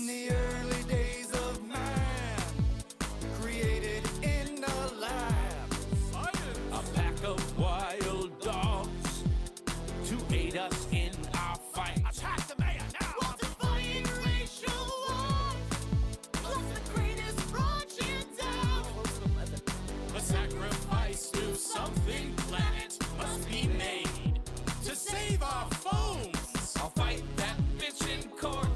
In the early days of man, created in a lab, a pack of wild dogs to aid us in our fight. Attack the mayor now! We'll defy racial war, plus the greatest project out. A sacrifice to something planet must be made to save our phones. I'll fight that bitch in court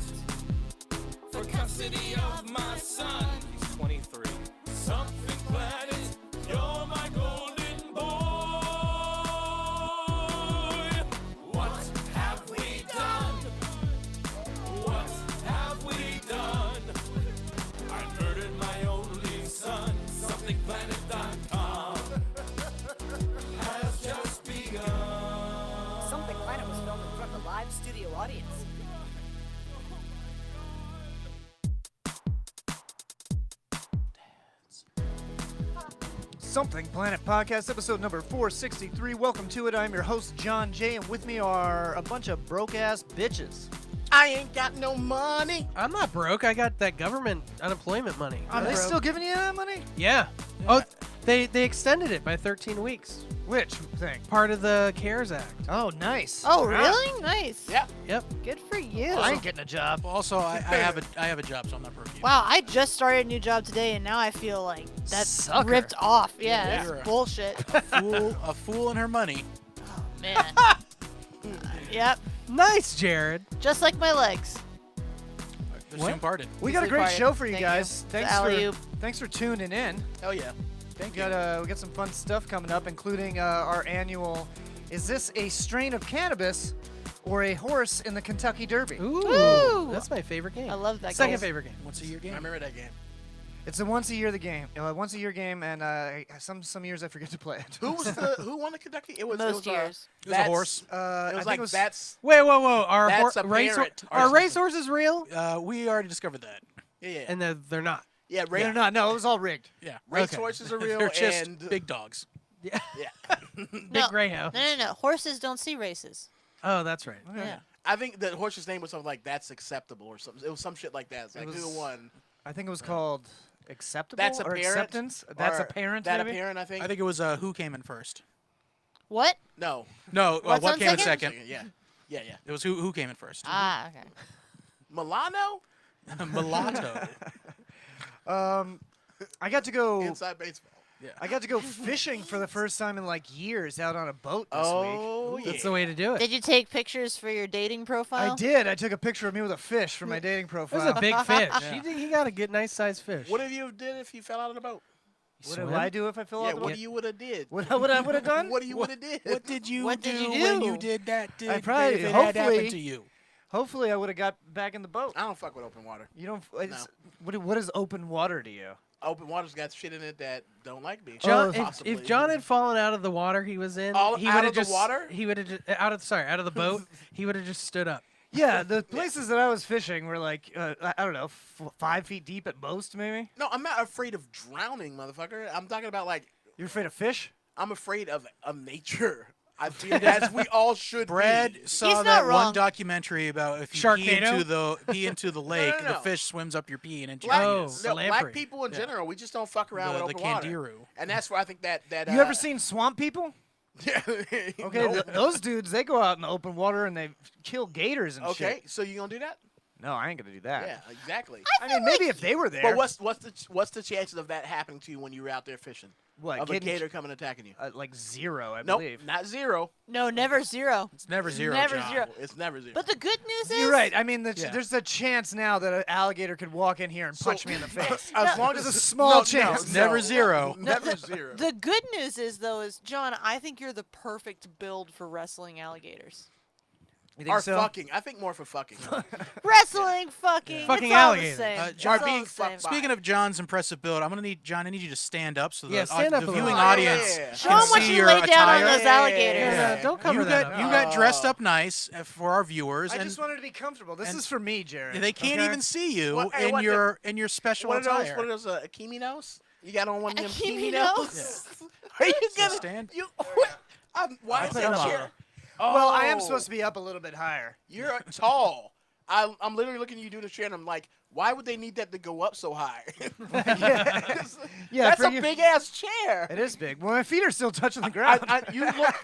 for custody of my son. He's 23. Something planet, you're my golden boy. What have we done? What have we done? I murdered my only son. SomethingPlanet.com has just begun. Something Planet was filmed in front of a live studio audience. Something Planet Podcast, episode number 463. Welcome to it. I'm your host, John Jay, and with me are a bunch of broke-ass bitches. I ain't got no money. I'm not broke. I got that government unemployment money. Are they still giving you that money? Yeah. Oh, they extended it by 13 weeks. Which thing? Part of the CARES Act. Oh, nice. Oh, really? Nice. Yeah. Yep. Good for you. I ain't getting a job. Also, I have a job, so I'm not broke. Wow, I just started a new job today, and now I feel like that's Sucker. ripped off. Yeah, Yeah. that's bullshit. A fool and her money. Oh, man. Yep. Nice, Jared. Just like my legs. They're What? soon parted. We got a great Parted. show for you Thank guys. you. Alley-oop. Thanks for tuning in. Hell yeah. We got some fun stuff coming up, including our annual. Is this a strain of cannabis or a horse in the Kentucky Derby? Ooh. Woo! That's my favorite game. I love that Second game. favorite game. Once a year game. I remember that game. It's a once a year game, and some years I forget to play it. Who won the Kentucky? It was Most years. It was a horse. It I was think like it was, that's. Wait, whoa. Are That's a parrot or something. racehorses real? We already discovered that. Yeah. And they're not. Yeah. They're not. No, it was all rigged. Yeah. Racehorses are real, They're just and big dogs. Yeah. yeah. Big greyhound. No. Horses don't see races. Oh, that's right. Yeah. I think the horse's name was something like "That's Acceptable" or something. It was some shit like that. It's like was- who won? I think it was called acceptable That's a or parent. acceptance. That's Or a parent. That maybe? a parent, I think. I think it was who came in first. What? No. No, What's what on came in second? second? Yeah. Yeah. It was who came in first. Ah, okay. Milano. Mulatto. I got to go. Inside baseball. I got to go fishing for the first time in like years out on a boat this week. Oh yeah. That's the way to do it. Did you take pictures for your dating profile? I did. I took a picture of me with a fish for my dating That was profile. a big fish. He got a good, nice sized fish. What have you did if you fell out of the boat? What did I do if I fell Yeah. out the What boat? you would have did? What I would have done? What you would have did? What did you What do did you when do? you did that? I probably- if it had hopefully- happened to you? Hopefully, I would have got back in the boat. I don't fuck with open water. You don't. What is open water to you? Open water's got shit in it that don't like me. John, Possibly. if John had fallen out of the water he was in, All he out would of have the just water? He would have out of the boat. He would have just stood up. Yeah, the places that I was fishing were like I don't know, 5 feet deep at most, maybe. No, I'm not afraid of drowning, motherfucker. I'm talking about like You're afraid of fish? I'm afraid of nature. I feel as we all should Brad be. saw He's that not one wrong. documentary about if you Sharknado? pee into the lake, no. the fish swims up your pee and into Black, your Oh, penis. no, lamprey. black people in Yeah. general, we just don't fuck around The with open water. kangaroo. And that's where I think that You ever seen swamp people? Yeah. Okay, No. those dudes, they go out in the open water and they kill gators and shit. Okay, so you gonna do that? No, I ain't gonna do that. Yeah, exactly. I mean, maybe if they were there. But what's the chances of that happening to you when you were out there fishing? What, Of a getting- gator coming attacking you? like 0, I Nope, believe. not 0. No, never zero. It's never zero. Never John. zero. It's never 0. But the good news is, You're right. I mean, Yeah. there's a chance now that an alligator could walk in here and punch me in the face. as long There's as a small chance. It's never zero. Never 0. The good news is though, John, I think you're the perfect build for wrestling alligators. You think Or so? fucking. I think more for fucking. Wrestling, fucking, Fucking it's all alligator. the same. John, It's all being the same. fucked by- Speaking of John's impressive build, I need you to stand up so Yeah, that stand up the a little. viewing Oh, audience yeah. Show can them what see you your laid down on attire. those alligators. Yeah. Don't cover You that got up. you got dressed up nice for our viewers, I and just wanted to be comfortable. This and- is for me, Jared. they can't okay? even see you What- hey, in what your special What are those? attire. What are those? Kiminos? You got on one of them Kiminos? Are you So gonna stand. You? Why is put that them on. chair? Well, I am Oh. supposed to be up a little bit higher. You're tall. I'm literally looking at you doing the chair, and I'm like, Why would they need that to go up so high? Yeah, That's for a you- big ass chair. It is big. Well, my feet are still touching the ground.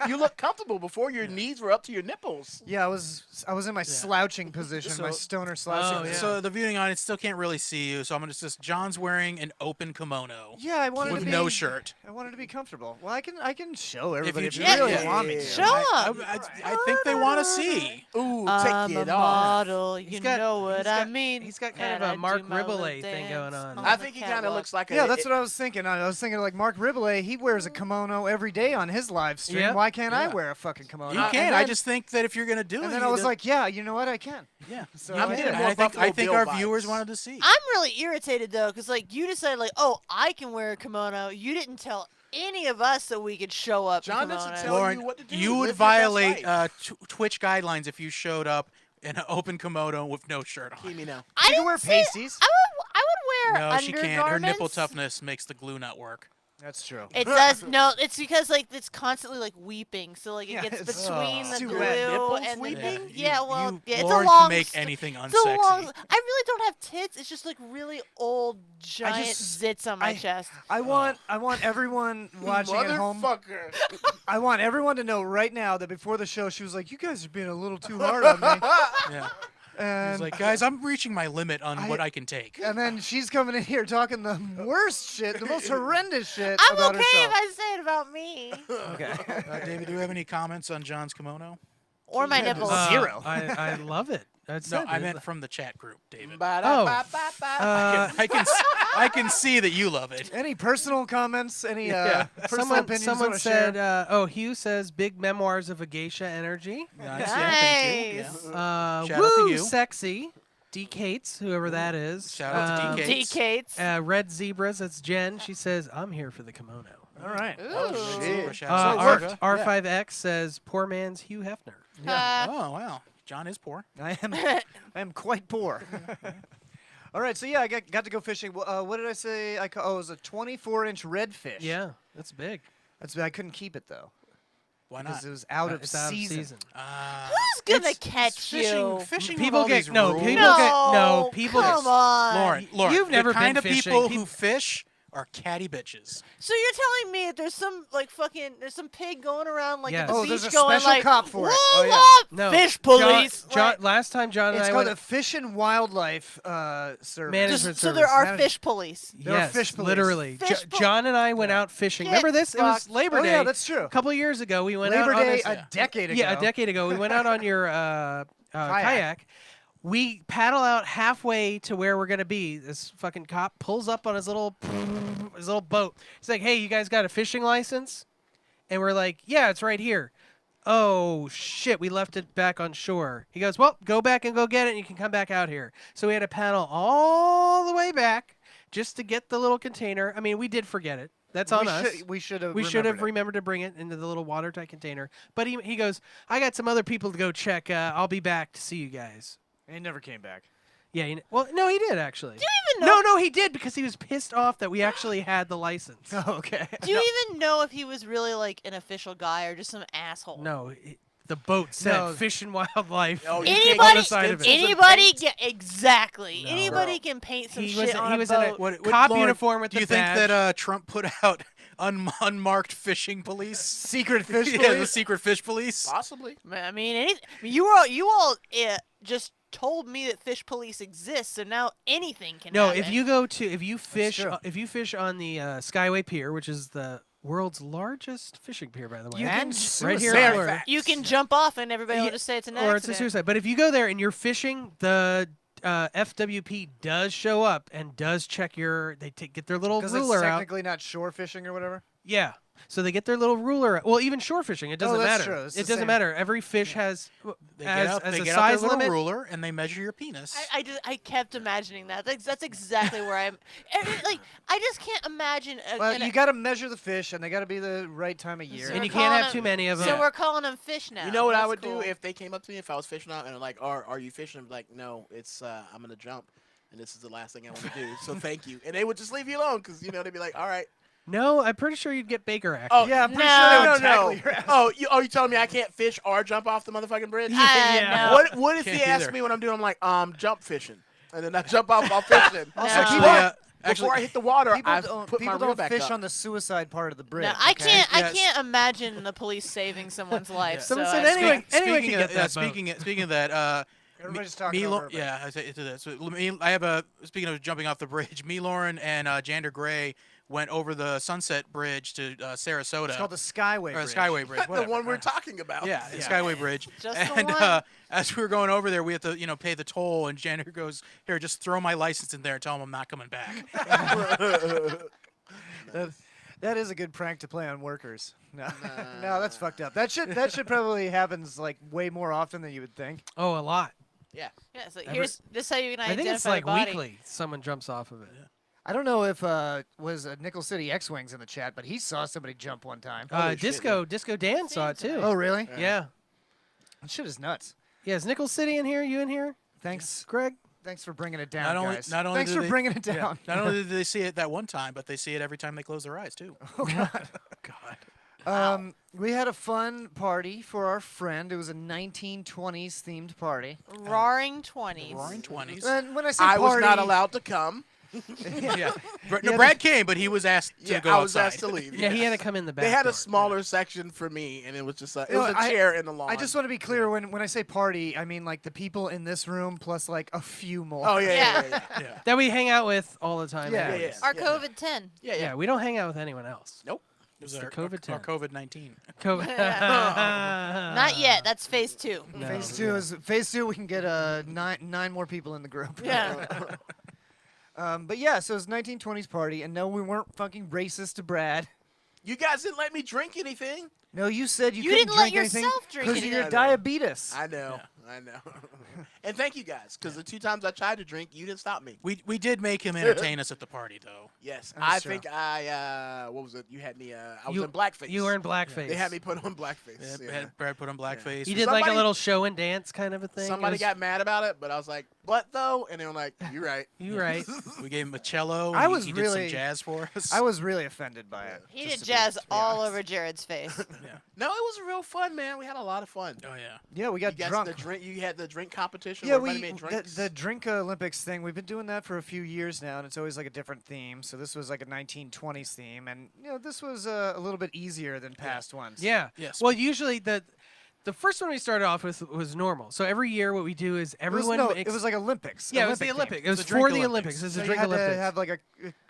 You look comfortable before your knees were up to your nipples. Yeah, I was in my slouching position, my So- stoner slouching. Oh, yeah. So the viewing audience still can't really see you. So I'm gonna just John's wearing an open kimono Yeah, I wanted with to be no shirt. I wanted to be comfortable. Well, I can show everybody if you, Yeah, really yeah, want me to. Show I, 'em. I think they want to see. Ooh, I'm take a it off. model, you He's got- know what he's I got- mean. he's got kind and of a I do Mark my little Riboulet thing going dance on. I the think he kind of catwalk. looks like a. Yeah, that's what I was thinking. I was thinking like Mark Riboulet. He wears a kimono every day on his live stream. Yep. Why can't I Yeah. wear a fucking kimono? You And can. I then- just think that if you're gonna do it, And then you I was do- like, yeah, you know what? I can. yeah. So I'm I getting did. more I think Buffalo Bill our vibes. viewers wanted to see. I'm really irritated though, because like you decided like, oh, I can wear a kimono. You didn't tell any of us that we could show up. in John doesn't kimonos. tell Lauren, you what to do. you Live would your best violate life. Twitch guidelines if you showed up in an open kimono with no shirt on. Hear me now. I You can wear didn't say- pasties. I would wear No, she can't. Her nipple undergarments. toughness makes the glue not work. That's true. It does no. It's because like it's constantly like weeping, so like it Yeah, gets it's- between it's the too glue wet. Nipples and the weeping? yeah. Well, yeah, it's Lauren a long. can make st- anything It's a long. unsexy. I really don't have tits. It's just like really old giant just- zits on my I- chest. I want everyone watching at home. Motherfucker. I want everyone to know right now that before the show, she was like, "You guys are being a little too hard on me," Yeah. and He's like, guys, I'm reaching my limit on what I can take. and then she's coming in here talking the worst shit, the most horrendous shit I'm about okay if herself. I say it about me Okay. David, do you have any comments on John's kimono? or my nipples. Zero. I love it. That's No, it. I meant from the chat group, David. Uh, I can see that you love it. Any personal comments? Any personal someone opinions you someone wanna said, share? Hugh says, big memoirs of a geisha energy. Nice. Yeah, thank you. Nice. Yeah. Shout out Woo, to you. sexy. D. Cates, whoever that is. Shout out to Um, DK. DKs. Red Zebras, that's Jen. She says, I'm here for the kimono. All right. Ooh. shit. Shout out to Sarah. R5X says, poor man's Hugh Hefner. Oh, wow. John is poor. I am quite poor. All right, so yeah, I got to go fishing. What did I say? It was a 24-inch redfish. Yeah, that's big. I couldn't keep it though Why not? because it was out of It's out of season. season. Who's gonna catch you? Fishing with People all get these no. rules. People get no. No, People come get. on. Lauren, You've never the kind been of fishing. people Peop- who fish are catty bitches. So you're telling me that there's some like fucking there's some pig going around like Yes. at the Oh, beach there's a going special like cop for it. "Whoa, Oh, yeah. up, No. fish police. John, like, last time John and It's I called went. the Fish and Wildlife Service. Management so there service. are fish police. There are Yes, fish police. literally. Fish pol- John and I went out fishing. Get Remember this? It was fucked. Labor Oh, Day. yeah, that's true. A couple years ago, we went Labor out on Day this, a decade ago. Yeah, a decade ago. We went out on your kayak. We paddle out halfway to where we're gonna be. This fucking cop pulls up on his little boat. He's like, "Hey, you guys got a fishing license?" And we're like, "Yeah, it's right here." Oh shit, we left it back on shore. He goes, "Well, go back and go get it, and you can come back out here." So we had to paddle all the way back just to get the little container. I mean, we did forget it. That's on us. We should have. We should have remembered remembered to bring it into the little watertight container. But he goes, "I got some other people to go check. I'll be back to see you guys." it. He never came back. Yeah, well, no, he did actually. Do you even know? No, he did because he was pissed off that we actually had the license. Oh, okay. Do you even know if he was really like an official guy or just some asshole? No, the boat said No. Fish and Wildlife. Oh, you Anybody, on the side of it. anybody, exactly. No. Anybody can paint some He shit was on he was a in a boat. What cop Lauren, uniform with do you the think badge. that Trump put out unmarked fishing police? Secret fish Yeah, the police? secret fish police. Possibly. I mean, you all just told me that fish police exist, so now anything can No, happen. if you fish true. on the Skyway Pier, which is the world's largest fishing pier, by the way. You And can right here, suicide. in Florida. you can jump off and everybody will Yeah, just say it's an or accident. it's a suicide. But if you go there and you're fishing, the FWP does show up and does check your. They get their little Because it's ruler out. technically not shore fishing or whatever. Yeah. So they get their little ruler. Well, even shore fishing, it doesn't that's matter. true. It's It the doesn't same. matter. Every fish has They has, get out, has they a get out their size little limit. ruler and they measure your penis. I kept imagining that. That's exactly where I'm. Like I just can't imagine. Well, you got to measure the fish, and they got to be the right time of year. So And we're you can't have calling too many of them. So we're calling them fish now. You know what I That's would cool. do if they came up to me if I was fishing out and they're like, "Are you fishing?" I'm like, "No, it's I'm gonna jump, and this is the last thing I want to do. So thank you." And they would just leave you alone because they'd be like, "All right." No, I'm pretty sure you'd get Baker action. Oh Yeah, I'm pretty No. sure they no, would tackle no. your ass. Oh, you telling me I can't fish or jump off the motherfucking bridge? Yeah. Yeah. No. What if Can't he asks either. me what I'm doing? I'm like, jump fishing. and then I jump off while fishing. Also, Actually, people- Before I hit the water, People I don't, put my people reel don't back fish up. on the suicide part of the bridge. No, I okay? can't. I Yes. can't imagine the police saving someone's life. Someone so said I- anyway. Anyone Speaking can of get that boat. speaking of that, Everybody's talking over everybody. yeah, I say to that. So I have a speaking of jumping off the bridge. Me, Lauren, and Jander Gray went over the Sunset Bridge to Sarasota. It's called the Skyway or Bridge. Skyway Bridge. the whatever. one we're talking about. Yeah, the Skyway Bridge. Just the and one? as we were going over there, we had to pay the toll. And Jander goes, "Here, just throw my license in there and tell him I'm not coming back." That is a good prank to play on workers. No, no, that's fucked up. That should probably happens like way more often than you would think. Oh, a lot. Yeah. Yeah, so here's this is how you can I identify think it's like the body. weekly. Someone jumps off of it. I don't know if was Nickel City X-Wings in the chat, but he saw somebody jump one time. Disco Dan saw it too. Oh, really? Yeah. That shit is nuts. Yeah, is Nickel City in here? You in here? Thanks, Greg? Thanks for bringing it down, guys. Not only Thanks do for they- bringing it down. Not only did they see it that one time, but they see it every time they close their eyes too. We had a fun party for our friend. It was a 1920s themed party. Roaring 20s. Roaring 20s. And when I say I was party, not allowed to come. Yeah. No, Brad came, but he was asked to Yeah, go I was outside. asked to leave. Yeah, he had to come in the back. They had a door. smaller section for me, and it was just it You know, was a chair in the lawn. I just want to be clear when I say party, I mean like the people in this room plus like a few more. Oh yeah, Yeah. yeah, yeah. Yeah. That we hang out with all the time. Yeah. anyways. Our Yeah. COVID 10. Yeah, yeah. Yeah, we don't hang out with anyone else. Nope. It was the our COVID-10. Our COVID-19. COVID. Not yet. That's phase 2. No. Phase two. We can get nine more people in the group. Yeah. But yeah, so it's 1920s party, and no, we weren't fucking racist to Brad. You guys didn't let me drink anything. No, you said you You couldn't didn't let drink anything yourself drink because of your anything. diabetes. I know. I know. And thank you guys, because the 2 times I tried to drink, you didn't stop me. We did make him entertain us at the party though. Yes, That's I true. think I what was it? You had me. I was You- in blackface. You were in blackface. They had me put on blackface. Yeah, Brad put on blackface. You did like a Somebody- little show and dance kind of a thing. It Somebody was- got mad about it, but I was like, "What though?" And they were like, "You're right." You right. We gave him a cello. I and was he did really- some jazz for us. I was really offended by it. He just did to be- jazz to be all honest. over Jared's face. No, it was real fun, man. We had a lot of fun. Oh yeah. Yeah, we You got guys, drunk. the drink. You had the drink competition. Yeah, where everybody made the, drinks. the Drink Olympics thing, we've been doing that for a few years now, and it's always like a different theme. So this was like a 1920s theme, and this was a little bit easier than past ones. Yeah. Yes. Well, usually the first one we started off with was normal. So every year what we do is It was, everyone it was like Olympics. yeah, it was the theme. Olympics. It was The for Drink the Olympics. Olympics. It was So the you Drink had Olympics. to have like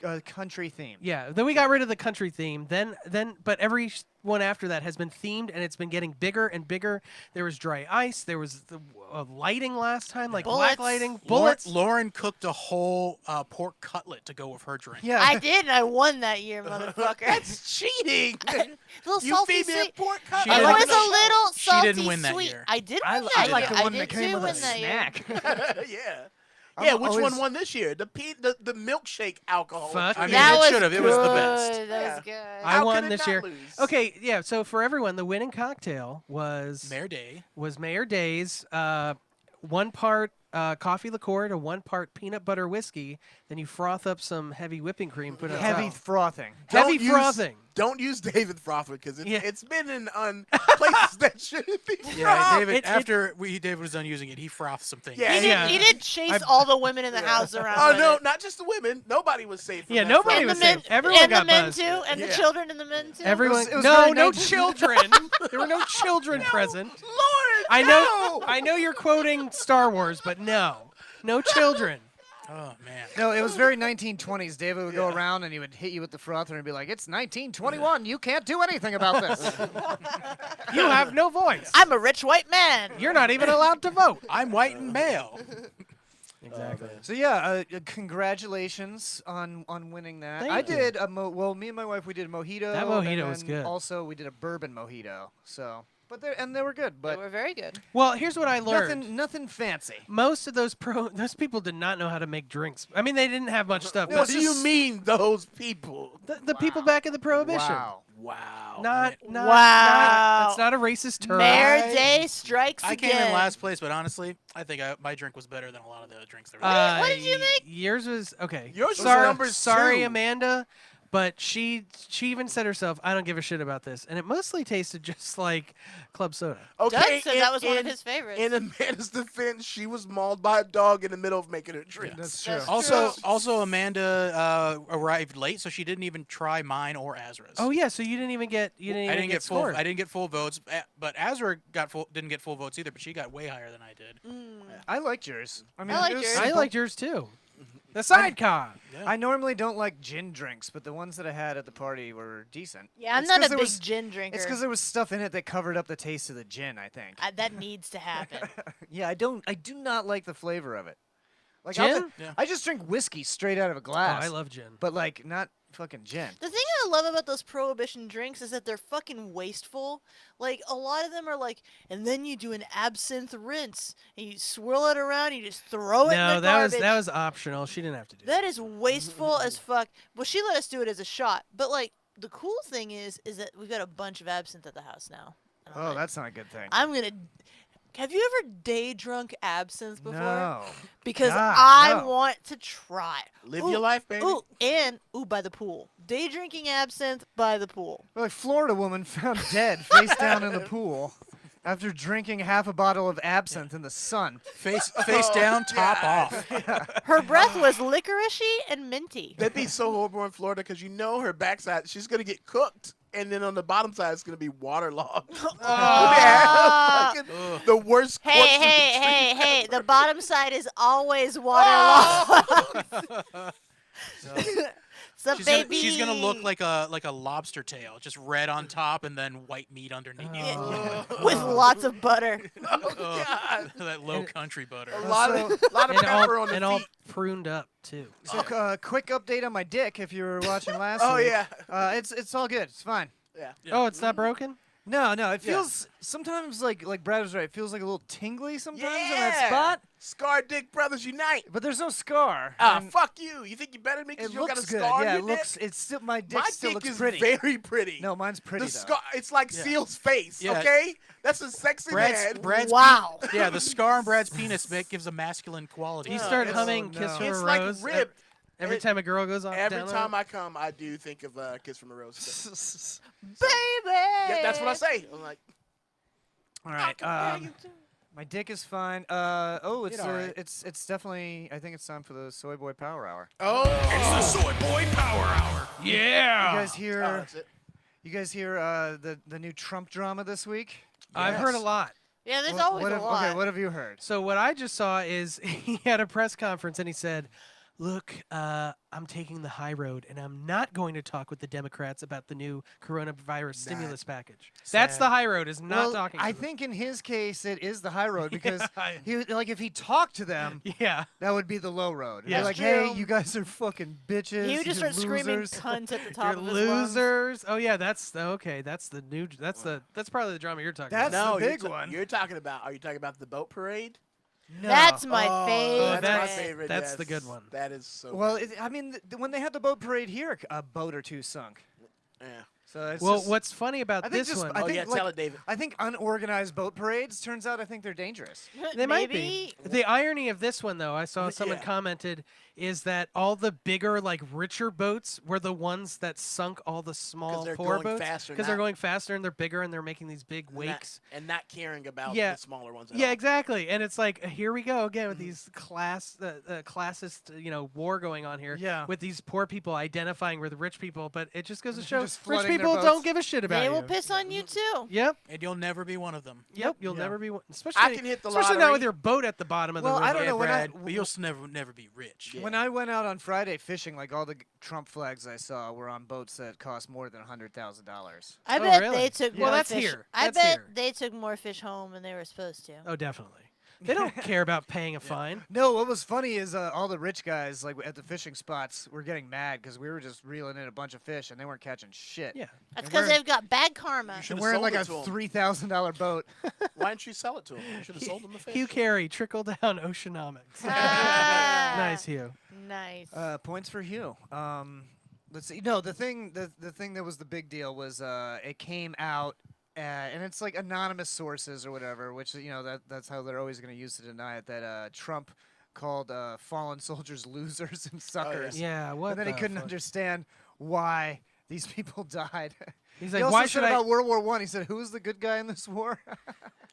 a country theme. Yeah, then we got rid of the country theme. Then, but every one after that has been themed, and it's been getting bigger and bigger. There was dry ice. There was the lighting last time, like black Bullets. lighting, bullets. Lauren cooked a whole pork cutlet to go with her drink. Yeah. I did, and I won that year, motherfucker. That's cheating. little You salty feed me a sweet. pork She cutlet. It didn't- was a little she salty didn't win that sweet. year. I did I win that like year. the one I that did came too with a win that year. snack. Yeah. I'm Yeah, which one always- won this year? The milkshake alcohol. Fuck. I mean, That it was should have. It was the best. good. That Yeah. was good. I How won could it this not year. lose? Okay, yeah. So for everyone, the winning cocktail was Mayor Day. Mayor Days. 1 part coffee liqueur to 1 part peanut butter whiskey. Then you froth up some heavy whipping cream. Put it on Heavy top. frothing. Heavy Don't use- frothing. Don't use David Frother because Yeah. it's been in places that shouldn't be. Yeah, David. It- After David was done using it, he frothed some things. Yeah, He did. Yeah. He did chase all the women in the house around. Oh with no, it. not just the women. Nobody was safe. from Yeah, that nobody And Frother. was the men, safe. Everyone and got the men buzzed. too, and the Yeah. children and the men too. Everyone. it was No, very no 19 children. There were no children present. Lord, I no! know. I know you're quoting Star Wars, but no children. Oh man. No, it was very 1920s. David would go around and he would hit you with the frother and be like, "It's 1921. You can't do anything about this." You have no voice. I'm a rich white man. You're not even allowed to vote. I'm white and male. Exactly. So yeah, congratulations on winning that. Thank I you. did a me and my wife we did a mojito. That mojito and was then good. Also, we did a bourbon mojito. So, but they were good. They But were very good. Well, here's what I learned. nothing fancy. Most of those people did not know how to make drinks. I mean, they didn't have much stuff. What but do you mean, those people? the people back in the Prohibition. Wow. Wow. Not. Wow. That's not a racist term. Mayor Day strikes I again. came in last place, but honestly, I think my drink was better than a lot of the drinks there. What did you make? Yours was okay. Yours was sorry, number sorry, 2. Amanda. But she even said herself, "I don't give a shit about this," and it mostly tasted just like club soda. Doug Okay, said that was one of his favorites. In Amanda's defense, she was mauled by a dog in the middle of making her drink. That's true. That's Also, Amanda arrived late, so she didn't even try mine or Azra's. Oh yeah, so you didn't even get I didn't get full. scored. I didn't get full votes, but Azra didn't get full votes either, but she got way higher than I did. I liked yours. I mean, liked it was yours. I simple. liked yours too. The sidecar. I normally don't like gin drinks, but the ones that I had at the party were decent. Yeah, I'm It's not 'cause a there big was- gin drinker. It's because there was stuff in it that covered up the taste of the gin, I think. That needs to happen. Yeah, I do not like the flavor of it. Like Gin? Yeah. I just drink whiskey straight out of a Oh, glass. I love gin. but like not fucking gin. The thing I love about those prohibition drinks is that they're fucking wasteful. Like a lot of them are like, and then you do an absinthe rinse and you swirl it around, you just throw it in No, the that garbage. was optional. She didn't have to do That is wasteful as fuck. Well, she let us do it as a shot, but like the cool thing is that we've got a bunch of absinthe at the house now. And I'm Oh, like, that's not a good thing. I'm gonna. Have you ever day drunk absinthe before? No. Because God, I no. want to try. Live your life, baby. Ooh, by the pool. Day drinking absinthe by the pool. Well, like Florida woman found dead face down in the pool after drinking half a bottle of absinthe in the sun. Face down, top off. Her breath was licoricey and minty. That'd be so horrible in Florida because you know her backside, she's gonna get cooked, and then on the bottom side it's gonna be waterlogged. Fucking the worst. corpse of the tree. Hey! The bottom side is always waterlogged. So She's gonna look like a lobster tail, just red on top and then white meat underneath. with lots of butter. Oh, God. That low country butter. A lot of pepper on the and all feet. pruned up too. So, quick update on my dick. If you were watching last Oh, week. yeah. It's all good. It's fine. Yeah. Oh, it's not broken? No, it feels sometimes like Brad was right. It feels like a little tingly sometimes in that Yeah. spot, Scar Dick Brothers Unite. but there's no scar. Ah, and fuck you. You think you're better than me because it you don't got a looks good. scar on Yeah, your it looks. dick? It's still my dick. My still dick looks is pretty. very pretty. No, mine's pretty The though. scar, it's like Seal's face, Yeah. okay? That's a sexy man. Brad's Wow. Yeah, the scar on Brad's penis gives a masculine quality. You Yeah, start it's- humming oh, Kiss no. from It's a like Rose ribbed. every It- time a girl goes on. Every down time I come, I do think of Kiss from a Rose. Baby! Yeah, that's what I say. I'm like, All right. My dick is fine. It's Did all right. it's definitely. I think it's time for the Soy Boy Power Hour. oh, It's the Soy Boy Power Hour. Yeah. You guys hear? oh, that's it. You guys hear the new Trump drama this week? I've heard a lot. Yeah, there's What- always what a have, lot. Okay, what have you heard? So what I just saw is he had a press conference and he said, "Look, I'm taking the high road and I'm not going to talk with the Democrats about the new coronavirus stimulus package." That's the high road. Is not well, talking. I to them. think in his case it is the high road because Yeah. if he talked to them, Yeah. that would be the low road. Yeah. They're like, True. hey, you guys are fucking bitches. He would just you start screaming losers." cunt at the top You're of his lungs. losers. Oh yeah, that's okay. That's the new. That's probably the drama you're talking That's about. the No, big you're one. You're talking about. Are you talking about the boat parade? No. That's my Oh, favorite. That's my favorite. that's the yes. good one. That is so. Well, I mean, when they had the boat parade here, a boat or two sunk. yeah. So it's Well, just, what's funny about I think this just- one? I Oh think, yeah, like- tell it, David. I think unorganized boat parades. Turns out, I think they're dangerous. They might Maybe. be. The irony of this one, though, I saw Yeah. someone commented, is that all the bigger, like richer boats were the ones that sunk all the small, they're poor going boats faster, because they're not- going faster and they're bigger and they're making these big And wakes. not caring about Yeah. the smaller ones. At Yeah, all. exactly. And it's like here we go again with these classist, war going on here. Yeah. With these poor people identifying with rich people, but it just goes to They're show just rich flooding their people boats. don't give a shit about They you. will piss on you too. Yep. And you'll never be one of them. Yep. You'll Yeah. never be one. Especially, I can hit the especially not lottery. with your boat at the bottom of Well, the I river. don't know, when Brad, but you'll never be rich. Yeah. When I went out on Friday fishing, like all the Trump flags I saw were on boats that cost more than $100,000. I Oh, bet really? they took Well, more that's fish. here. I That's bet here. they took more fish home than they were supposed to. Oh, definitely. They don't care about paying a fine. No, what was funny is all the rich guys, like at the fishing spots, were getting mad because we were just reeling in a bunch of fish and they weren't catching shit. Yeah. That's And because we're- they've got bad karma. You And should've we're in sold like it a to 'em. $3,000 boat. Why didn't you sell it to him? You should have sold him the fish. Hugh Carey, trickle down oceanomics. Ah. Nice, Hugh. Nice. Points for Hugh. Let's see. No, the thing that was the big deal was it came out. And it's like anonymous sources or whatever, which that's how they're always going to use to deny it. That Trump called fallen soldiers losers and suckers. Yeah, what And then he the couldn't fuck? understand why these people died. He's He like, also why said should I? about World War One. He said, "Who was the good guy in this war?"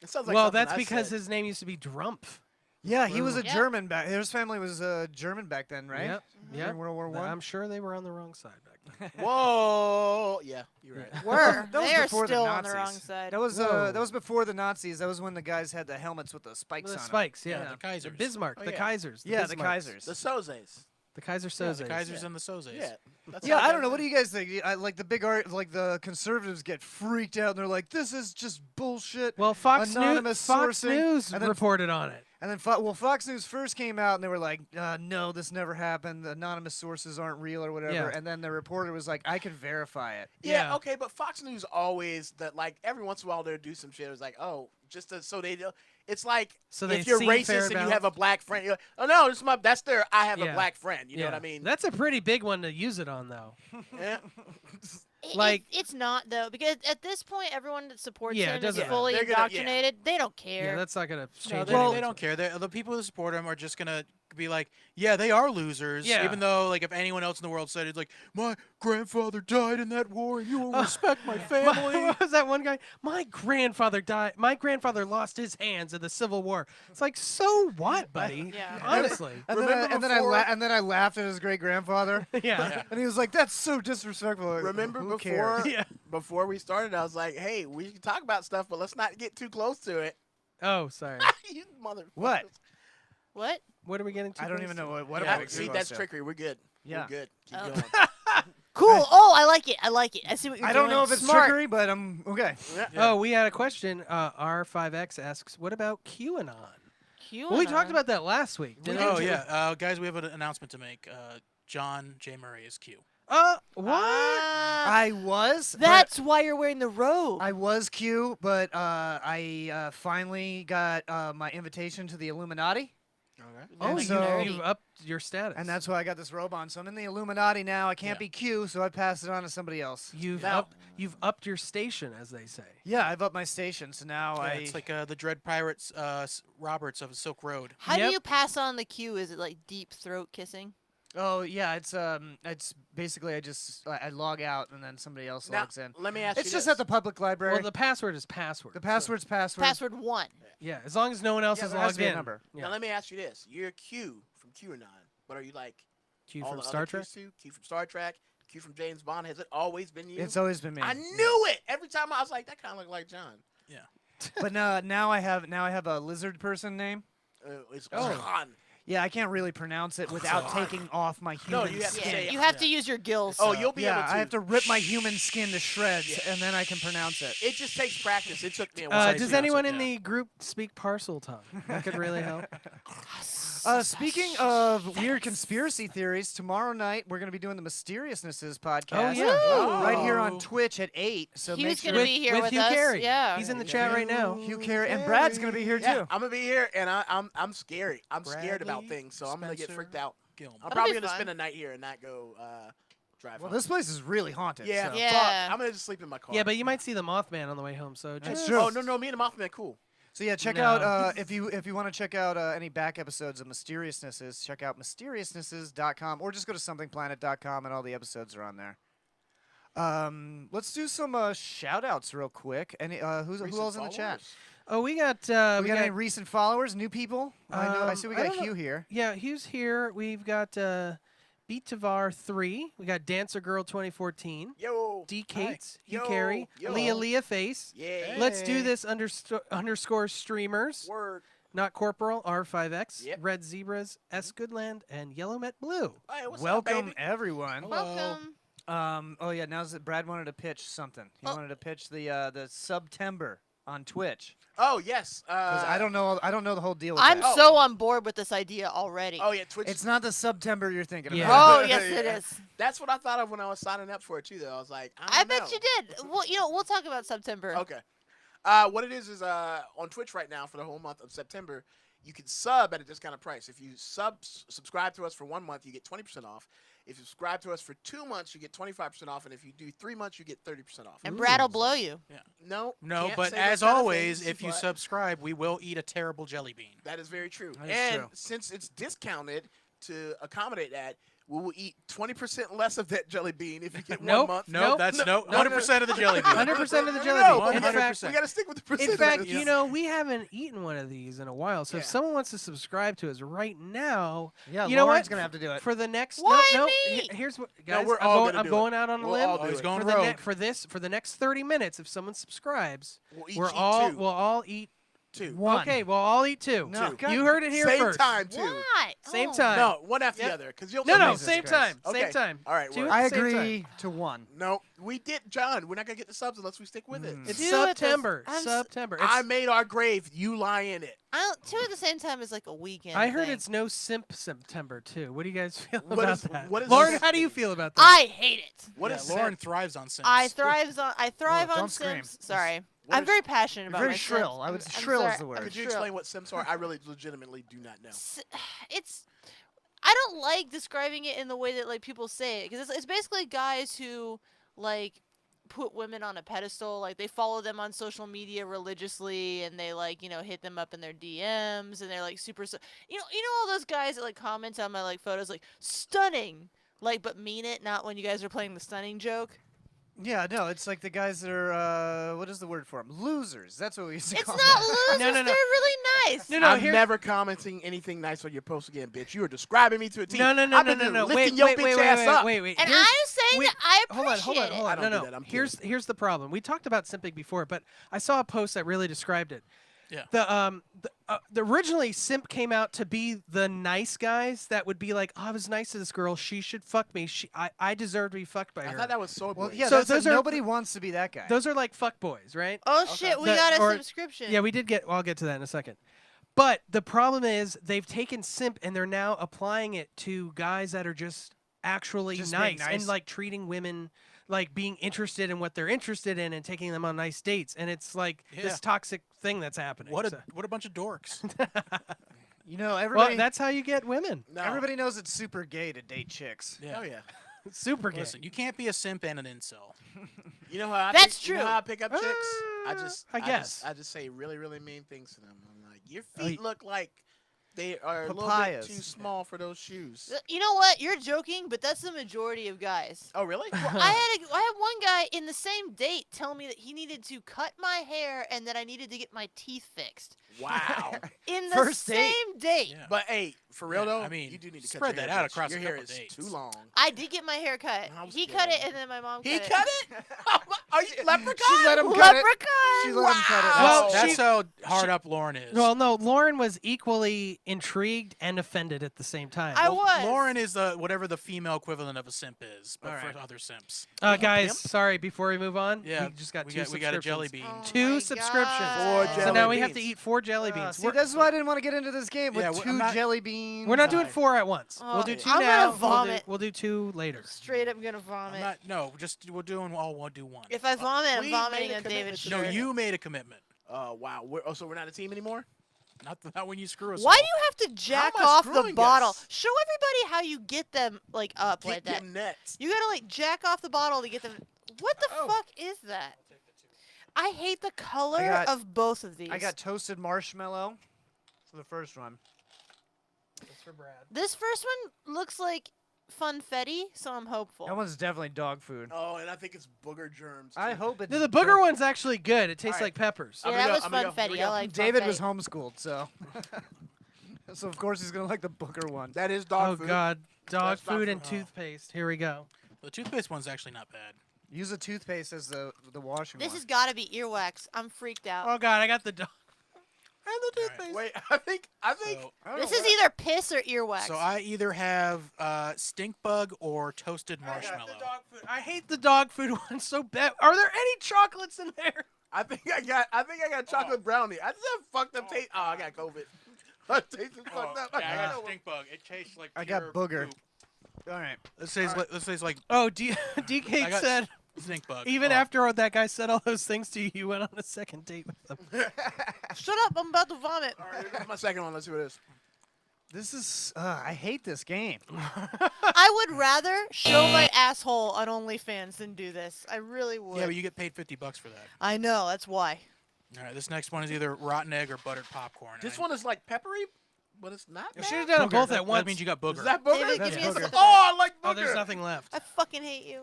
It sounds like Well, something that's I because said. his name used to be Drumpf. Yeah, he was a Yeah. German back. His family was German back then, right? Yep. During Yep. World War One. I'm sure they were on the wrong side back then. Whoa. Yeah, you're right. Were. That was They are before the still on the Nazis. wrong side. That was Whoa. that was before the Nazis. That was when the guys had the helmets with the spikes The on 'em. spikes, yeah. Yeah, the Kaisers. Bismarck, Oh, the yeah. Kaisers. Yeah, the Bismarcks. Kaisers. The Sozes. The Kaiser Yeah, Soze. the Kaisers Yeah. and the Sozes. Yeah. That's Yeah, how I it don't know. goes. What do you guys think? Like the big art, like the conservatives get freaked out and they're like, "This is just bullshit." Well, Fox Anonymous News sourcing, and then- reported on it. And then, Fox News first came out and they were like, "No, this never happened. The anonymous sources aren't real or whatever." Yeah. And then the reporter was like, "I can verify it." Yeah, Yeah. okay, but Fox News always that like every once in a while they'll do some shit. It's like, oh, just to, so they. It's like So they if you're seem fair racist and you balance. have a black friend, you're like, oh no, that's their. I have a Yeah. black friend. You know Yeah. what I mean? That's a pretty big one to use it on, though. Yeah. like- it's not though, because at this point, everyone that supports Yeah, it him is doesn't matter. fully They're gonna- yeah. indoctrinated. They don't care. Yeah, that's not going to No, change they, anything. they don't care. The people who support him are just gonna be like, yeah, they are losers. Yeah. Even though, like, if anyone else in the world said it's like, my grandfather died in that war, and you will respect my family. What was that one guy? My grandfather died. My grandfather lost his hands in the Civil War. It's like, so what, buddy? Yeah. Honestly. And then, Remember before- and then I laughed at his great grandfather. Yeah. And he was like, "That's so disrespectful." Like, Remember who before cares? Yeah. before we started, I was like, hey, we can talk about stuff, but let's not get too close to it. Oh, sorry. You motherfuckers. What? What? What are we getting to? I don't even know what Yeah, am I see, exposed that's to? trickery. We're good. Yeah. We're good. Keep Oh. going. Cool. Oh, I like it. I like it. I see what you're I doing. don't know if it's Smart. trickery, but I'm okay. Yeah. Oh, we had a question. R5X asks, what about QAnon? Well, we talked about that last week. Didn't Oh, we? yeah. Guys, we have an announcement to make. John J. Murray is Q. What? Ah, I was. but that's why you're wearing the robe. I was Q, but I finally got my invitation to the Illuminati, Oh, and you, so- you've upped your status. and that's why I got this robe on. So I'm in the Illuminati now. I can't Yeah. be Q, so I passed it on to somebody else. Now- You've upped your station, as they say. Yeah, I've upped my station, so now Yeah, it's like the Dread Pirates Roberts of Silk Road. How Yep. do you pass on the cue? Is it like deep throat kissing? Oh yeah, it's basically I log out and then somebody else Now, logs in. let me ask It's you just this. at the public library. Well, the password is password. the password's password. Password 1. Yeah, as long as no one else Yeah, is there has logged to be a in. number. Yeah. Now let me ask you this: you're Q from QAnon, but are you like Q all from the Star other Trek. Qs too? Q from Star Trek, Q from James Bond. Has it always been you? It's always been me. I knew it. Every time I was like, that kind of looked like John. But now I have a lizard person name. It's Oh. John. Yeah, I can't really pronounce it without taking off my No, human you have to skin. say- You have to use your gills. Oh, you'll be yeah, able to. I have to rip my human skin to shreds, Yeah. and then I can pronounce it. It just takes practice. It took me a while. Does anyone in the group speak parcel tongue? That could really help. Speaking of weird conspiracy theories, tomorrow night we're going to be doing the Mysteriousnesses podcast. Oh, yeah. Right here on Twitch at 8. So He make was sure gonna be here with Hugh us. Carey. Yeah. He's in the chat right now. Hugh Carey and Brad's going to be here Yeah, too. I'm gonna be here, and I'm scary. I'm scared about Bradley things, so I'm gonna get Spencer freaked out. Gilmore. I'm That'll probably be gonna fun. spend a night here and not go drive. Well, home. this place is really haunted. Yeah, so. Yeah. fuck. I'm gonna just sleep in my car. Yeah, but you might see the Mothman on the way home. So That's just true. Oh no, me and the Mothman, cool. So yeah, check No. out if you want to check out any back episodes of Mysteriousnesses, check out mysteriousnesses.com or just go to somethingplanet.com and all the episodes are on there. Let's do some shout outs real quick. Any who else in the chat? Oh, we got We got any recent followers, new people? I see we I got don't know. Hugh here. Yeah, Hugh's here. We've got Beat Tavar 3. We got Dancer Girl 2014. Yo. D Cates, Hugh Yo, Carey, yo. Leah Face. Yeah. Let's do this underscore streamers. Word. Not Corporal R5X, Yep. Red Zebras, S Goodland, and Yellow Met Blue. Hey, what's Welcome up, baby? everyone. Welcome. Oh yeah, now's that Brad wanted to pitch something. He wanted to pitch the September on Twitch. Oh yes. 'Cause I don't know the whole deal with I'm that. so on board with this idea already. Oh yeah, Twitch. It's not the September you're thinking Yeah. about. Oh, yes, it is. That's what I thought of when I was signing up for it too. Though I was like, I don't bet know. you did. Well, we'll talk about September. Okay. What it is on Twitch right now for the whole month of September, you can sub at a discounted price. If you subscribe to us for 1 month, you get 20% off. If you subscribe to us for 2 months, you get 25% off, and if you do 3 months, you get 30% off. And Brad will blow you. No, No, can't but say as those kind of always, things, if you but subscribe, we will eat a terrible jelly bean. that is very true. That is And true. since it's discounted to accommodate that, we will eat 20% less of that jelly bean if you get Nope. 1 month. No, that's 100% of the jelly bean. 100% of the jelly No, bean. In fact, 100%. we got to stick with the percentage. in fact, you know, we haven't eaten one of these in a while. So if Yeah. someone wants to subscribe to us right now, Yeah, you know Lauren's what? gonna have to do it. For the next, Why no, me? here's what, No, guys. we're all gonna I'm do going it. out on a We'll limb. all do he's it. going for the rogue. for the next 30 minutes, if someone subscribes, We'll each we'll eat all eat 2. One. Okay, we'll all eat 2. No, Two. God, You heard it here Same first. time, too. Why? Same Oh. time. No, one after Yep. the other. Because you'll No, Jesus same Christ. time. Okay. Same time. All right, Two word. at I the same agree time. to 1. No, we did, John. We're not going to get the subs unless we stick with it. It's Two at the- September. I'm s- September. I It's, made our grave. You lie in it. I don't, 2 at the same time is like a weekend. I heard thing. it's no simp September too. What do you guys feel What about is- that? what is Lauren, this? how do you feel about that? I hate it. What Yeah, is Lauren Simp? thrives on Sims. I thrive on don't scream. Sims. Sorry. What I'm is- very passionate You're about very my shrill. Sims. I would I'm shrill is sorry. the I'm word. Could you shrill. explain what Sims are? I really legitimately do not know. It's I don't like describing it in the way that like people say it because it's basically guys who like put women on a pedestal, like they follow them on social media religiously and they like hit them up in their DMs and they're like super you know all those guys that like comment on my like photos like stunning, like but mean it, not when you guys are playing the stunning joke. Yeah, no, it's like the guys that are what is the word for them? Losers. That's what we used to It's call not them. losers. No, no, no. They're really nice. No, no, I'm here- never commenting anything nice on your post again, bitch. You are describing me to a T. No, no, no, I've no, been no, no. lifting Wait, your wait, bitch wait, ass wait, up. wait, wait. And Here's- I'm just saying wait, that I hold on, appreciate hold on, hold I on. don't No, do no. that. I'm Here's the problem. We talked about simping before, but I saw a post that really described it. Yeah. The originally simp came out to be the nice guys that would be like, oh, I was nice to this girl. She should fuck me. I deserve to be fucked by I her. thought that was so Well, boy. yeah, So that's those it. are- Nobody wants to be that guy. Those are like fuck boys, right? Oh shit, we The- got a or- subscription. Yeah, we did get. Well, I'll get to that in a second. But the problem is they've taken simp and they're now applying it to guys that are just actually Just nice, being nice. and like treating women like being interested in what they're interested in and taking them on nice dates. And it's like Yeah. this toxic thing that's happening. What so- a bunch of dorks. You know, well, everybody. that's how you get women. No. Everybody knows it's super gay to date chicks. Yeah. Oh yeah. Super gay. Listen, you can't be a simp and an incel. You know how I That's pick, You know true. how I pick up chicks? I guess. I just say really, really mean things to them. I'm like, your Oh, feet look like they are a little Papayas. bit too small for those shoes. You know what? You're joking, but that's the majority of guys. Oh really? I had one guy in the same date tell me that he needed to cut my hair and that I needed to get my teeth fixed Wow. in the First date? same date. Yeah. But hey, for real Yeah, though, I mean, you do need to cut spread your that hair, out bitch. across your a hair couple is dates. too long. I did get my hair cut. I was He kidding. cut it and then my mom He cut cut it? Are you leprechaun? She let him cut it. Leprechaun. She let him cut it. Well, That's she- how hard up Lauren is. Well, no, Lauren was equally intrigued and offended at the same time. I Well, was. Lauren is the whatever the female equivalent of a simp is, but Alright. for other simps. Guys, Pimp? sorry, before we move on, Yeah, we just got we two got a jelly subscriptions. bean. Oh my Two subscriptions. God. Four So jelly now we have to beans. eat 4 jelly beans. See, that's why I didn't want to get into this game with Yeah, two I'm not- jelly beans. We're not doing Fine. 4 at once. Oh, We'll do 2 I'm gonna now. vomit. We'll do 2 later. Straight up gonna I'm vomit. not. No, just we're doing all. We'll do one. If I vomit, I'm we vomiting made a on David's commitment No, shirt. you made a commitment. Oh wow. So we're not a team anymore? Not when you screw us. Why all. do you have to jack am I off the screwing bottle? us? Show everybody how you get them like up like Get that. them nuts. You gotta like jack off the bottle to get them. What the Oh. fuck is that? I hate the color got- of both of these. I got toasted marshmallow for the first one. That's for Brad. This first one looks like funfetti, so I'm hopeful. That one's definitely dog food. Oh, and I think it's booger germs. I too. hope it's. No, the booger one's actually good. It tastes Alright. like peppers. I'm yeah, gonna that go, was I'm gonna go, here we funfetti. I go. like David funfetti. was homeschooled, so. So of course he's gonna like the booger one. That is dog Oh food. God, dog That's dog food and food. toothpaste. Here we go. The toothpaste one's actually not bad. Use a toothpaste as the washing This one. has got to be earwax. I'm freaked out. Oh God, I got the dog. And the Alright. toothpaste. Wait, I think So, I don't This know is what- either piss or earwax. so I either have stink bug or toasted I got marshmallow. the dog food. I hate the dog food one so bad. Are there any chocolates in there? I think I got chocolate brownie. I just have fucked up taste. Oh, I got COVID. My taste is fucked up. Yeah, I got got stink bug. It tastes like I got pure booger. poop. All right. This tastes like Oh, DK I got- said stink bug. even Oh. after that guy said all those things to you, you went on a second date with them. Shut up! I'm about to vomit. All right, here's my second one. Let's see what it is. This is. I hate this game. I would rather show my asshole on OnlyFans than do this. I really would. Yeah, but you get paid $50 for that. I know. That's why. All right, this next one is either rotten egg or buttered popcorn. This and one is like peppery. but it's not. You should have now. done them both That- at once. That means you got booger. Is that booger? David, That's give me a booger. sip of Oh, that. I like booger. Oh, there's nothing left. I fucking hate you.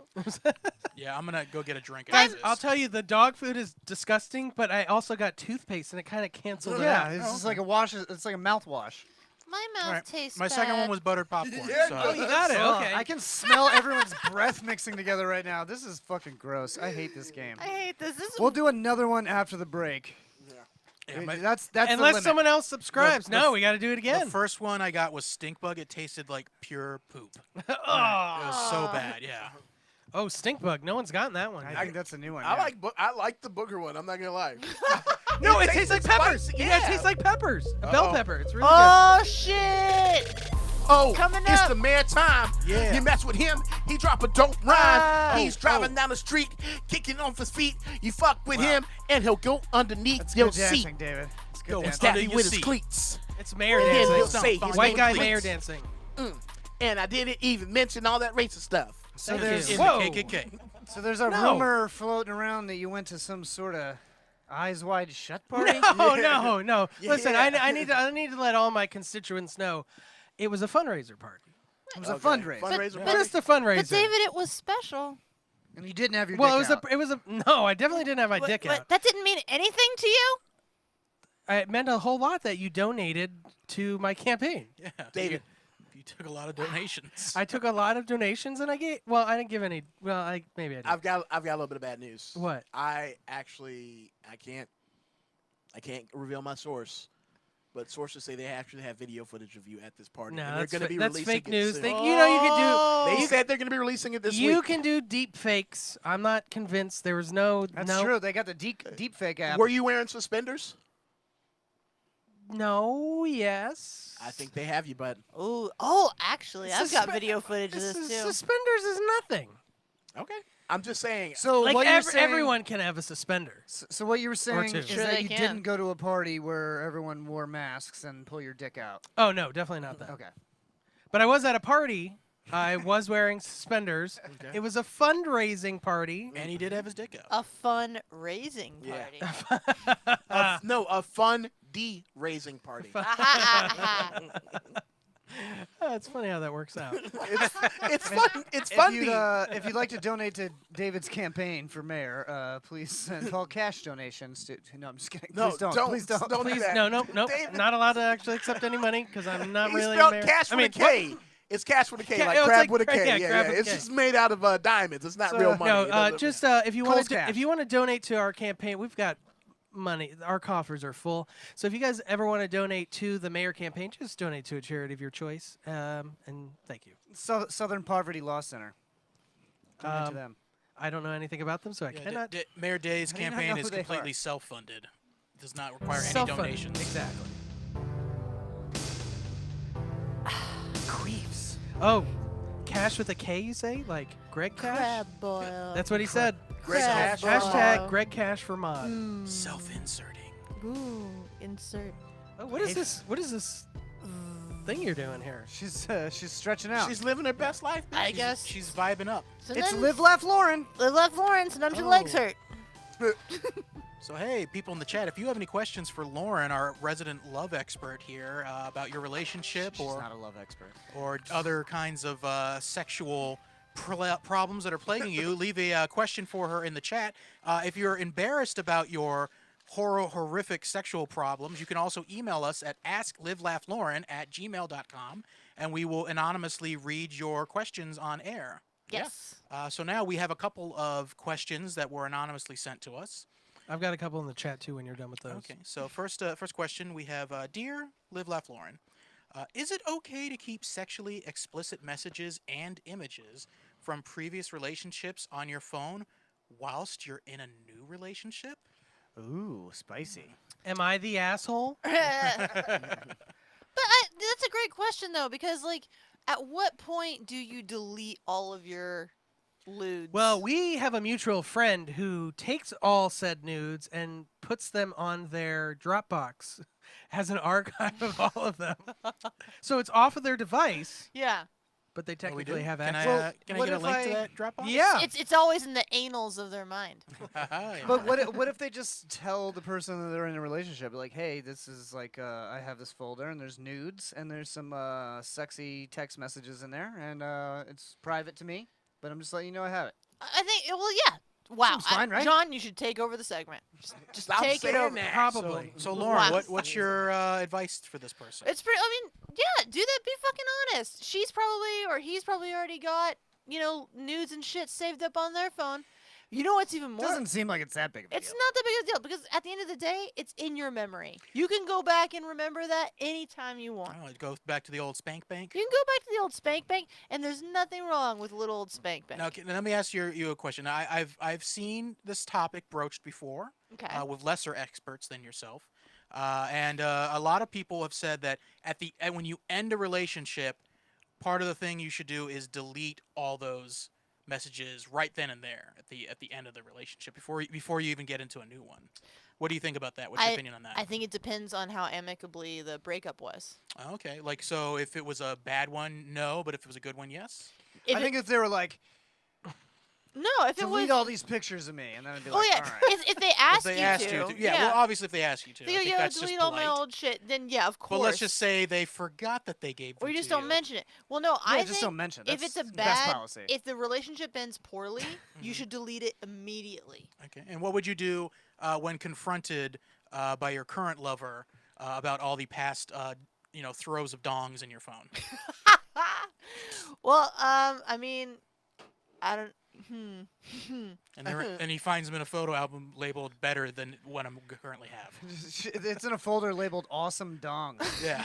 Yeah, I'm gonna go get a drink. Guys, after this. I'll tell you, the dog food is disgusting, but I also got toothpaste, and it kind of canceled it Yeah, out. it's just like a wash. It's like a mouthwash. My mouth All right, tastes My second one bad. was buttered popcorn. Yeah, so. Oh, you got it. Ugh, Okay. I can smell everyone's breath mixing together right now. This is fucking gross. I hate this game. I hate this. This is We'll do another one after the break. Yeah, my- That's the Unless limit. someone else subscribes. The- No, we got to do it the again. first one I got was stink bug. It tasted like pure poop. It Oh. was so bad. Yeah. Oh, stink bug. No one's gotten that one. I think that's a new one. I yeah. like the booger one. I'm not gonna lie. No, it tastes like peppers. spicy, Yeah, it tastes like peppers. A bell Uh-oh. pepper. It's really Oh shit! Oh, Coming it's up. the man time. Yeah. You mess with him, he drop a dope rhyme. Ah. He's driving down the street, kicking off his feet. You fuck with Wow. him, and he'll go underneath That's your good seat. dancing, David. It's good Go dancing. Stab Under you your with his seat. cleats. good. It's mayor And dancing. he'll Don't say find he's White making guy cleats. mayor dancing. And I didn't even mention all that racist stuff. So Thank there's you. In Whoa. the KKK. so there's a No. rumor floating around that you went to some sort of eyes wide shut party. No, no. Listen, Yeah. I need to let all my constituents know it was a fundraiser party. It was a Okay. fundraiser. Fundraiser But- party? Just a fundraiser. But David, it was special. And you didn't have your well, dick out. it was a no. I definitely didn't have my dick But out. that didn't mean anything to you? It meant a whole lot that you donated to my campaign. Yeah. David. You took a lot of donations. I took a lot of donations, and I gave. Well, I didn't give any. Well, maybe I did. I've got a little bit of bad news. What? I can't reveal my source, but sources say they actually have video footage of you at this party. No, and they're that's, gonna be that's releasing fake it news. soon. They, you know, you can They said they're going to be releasing it this do. You week. can do deep fakes. I'm not convinced. There was no. That's no, true. They got the deep fake app. Were you wearing suspenders? No. Yes. I think they have you, bud. Oh, actually, I've got Suspe- video footage of this too. Suspenders is nothing. Okay. I'm just saying. So Like what you're saying, everyone can have a suspender. So what you were saying two. is Sure that they you can. didn't go to a party where everyone wore masks and pull your dick out. Oh no, definitely not that. Okay. But I was at a party. I was wearing suspenders. Okay. It was a fundraising party. And he did have his dick out. A fun raising Yeah. party. No, a fun D-raising party. It's funny how that works out. It's fun. It's fun. If you'd like to donate to David's campaign for mayor, please send all cash donations to. No, I'm just kidding. No, Please don't. don't. Please don't. Don't do Please, that. no, David- not allowed to actually accept any money because I'm not He really. spelled a mayor. cash with I mean, a K. It's cash with a K, Yeah, like it's crab like with a crab- K. yeah, Yeah, crab yeah. with a It's K. just made out of diamonds. It's not So, real money. No, It doesn't- just if you want Cold to cash. if you want to donate to our campaign, we've got money. Our coffers are full. So if you guys ever want to donate to the mayor campaign, just donate to a charity of your choice. And thank you. Southern Poverty Law Center. Donate to Um, them. I don't know anything about them, so I Yeah, cannot. Mayor Day's How do you not campaign know is who they are? completely self-funded. Does not require any Self-funded. donations. Exactly. Queefs. Oh, cash with a K, you say? Like Greg Cash? Crab boil. That's what he said. Greg Crab Cash. boil. Hashtag Greg Cash for mod. Self-inserting. Ooh, insert. Oh, what is this? What is this thing you're doing here? She's stretching out. She's living her best life. I bitch. guess. She's vibing up. Sometimes it's Live Laugh Lauren. Live Laugh Lauren. Sometimes your legs Oh. hurt. So hey, people in the chat, if you have any questions for Lauren, our resident love expert here, about your relationship She's or not a love expert. other kinds of sexual problems that are plaguing you, leave a question for her in the chat. If you're embarrassed about your horrific sexual problems, you can also email us at asklivelaughLauren@gmail.com, and we will anonymously read your questions on air. Yes. So now we have a couple of questions that were anonymously sent to us. I've got a couple in the chat too when you're done with those. Okay, so first question we have, Dear Live Laugh Lauren, is it okay to keep sexually explicit messages and images from previous relationships on your phone whilst you're in a new relationship? Ooh, spicy. Am I the asshole? But that's a great question though, because like, at what point do you delete all of your lewds? Well, we have a mutual friend who takes all said nudes and puts them on their Dropbox, has an archive of all of them. So it's off of their device, yeah. but they Oh, we do? technically have Can access. I, can I what get a if link I- to that Dropbox? Yeah. It's always in the anals of their mind. Yeah. But what if they just tell the person that they're in a relationship, like, hey, this is like I have this folder and there's nudes and there's some sexy text messages in there and it's private to me, but I'm just letting you know I have it. I think. Well, yeah. Wow. Seems fine, right? John, you should take over the segment. Just Stop take it saying over. that. Probably. So Lauren, Wow. what's your advice for this person? It's pretty. I mean, yeah. Do that. Be fucking honest. She's probably or he's probably already got nudes and shit saved up on their phone. You know what's even more? Doesn't seem like it's that big of a It's deal. not that big of a deal because at the end of the day, it's in your memory. You can go back and remember that anytime you want. Oh, it goes back to the old spank bank. You can go back to the old spank bank, and there's nothing wrong with little old spank bank. Now, let me ask you a question. I've seen this topic broached before Okay. with lesser experts than yourself, and a lot of people have said that when you end a relationship, part of the thing you should do is delete all those messages right then and there at the end of the relationship before you even get into a new one. What do you think about that? What's your opinion on that? I think it depends on how amicably the breakup was. Okay, like so if it was a bad one, no, but if it was a good one, yes. If I think if they were like, no, if it was. delete all these pictures of me, and then I'd be Oh like, yeah, all right. if they asked if they you asked to, you to, yeah. Well, obviously if they ask you to, they I go, think yo, that's just delete all polite. my old shit. Then yeah, of course. But let's just say they forgot that they gave them or you to just don't you. mention it. Well, no, Yeah, I just think don't mention. if That's it's a the best bad, policy. if the relationship ends poorly, you should delete it immediately. Okay. And what would you do when confronted by your current lover about all the past, throws of dongs in your phone? Well, I mean, I don't. And he finds them in a photo album labeled better than what I currently have. It's in a folder labeled "Awesome Dong." Yeah.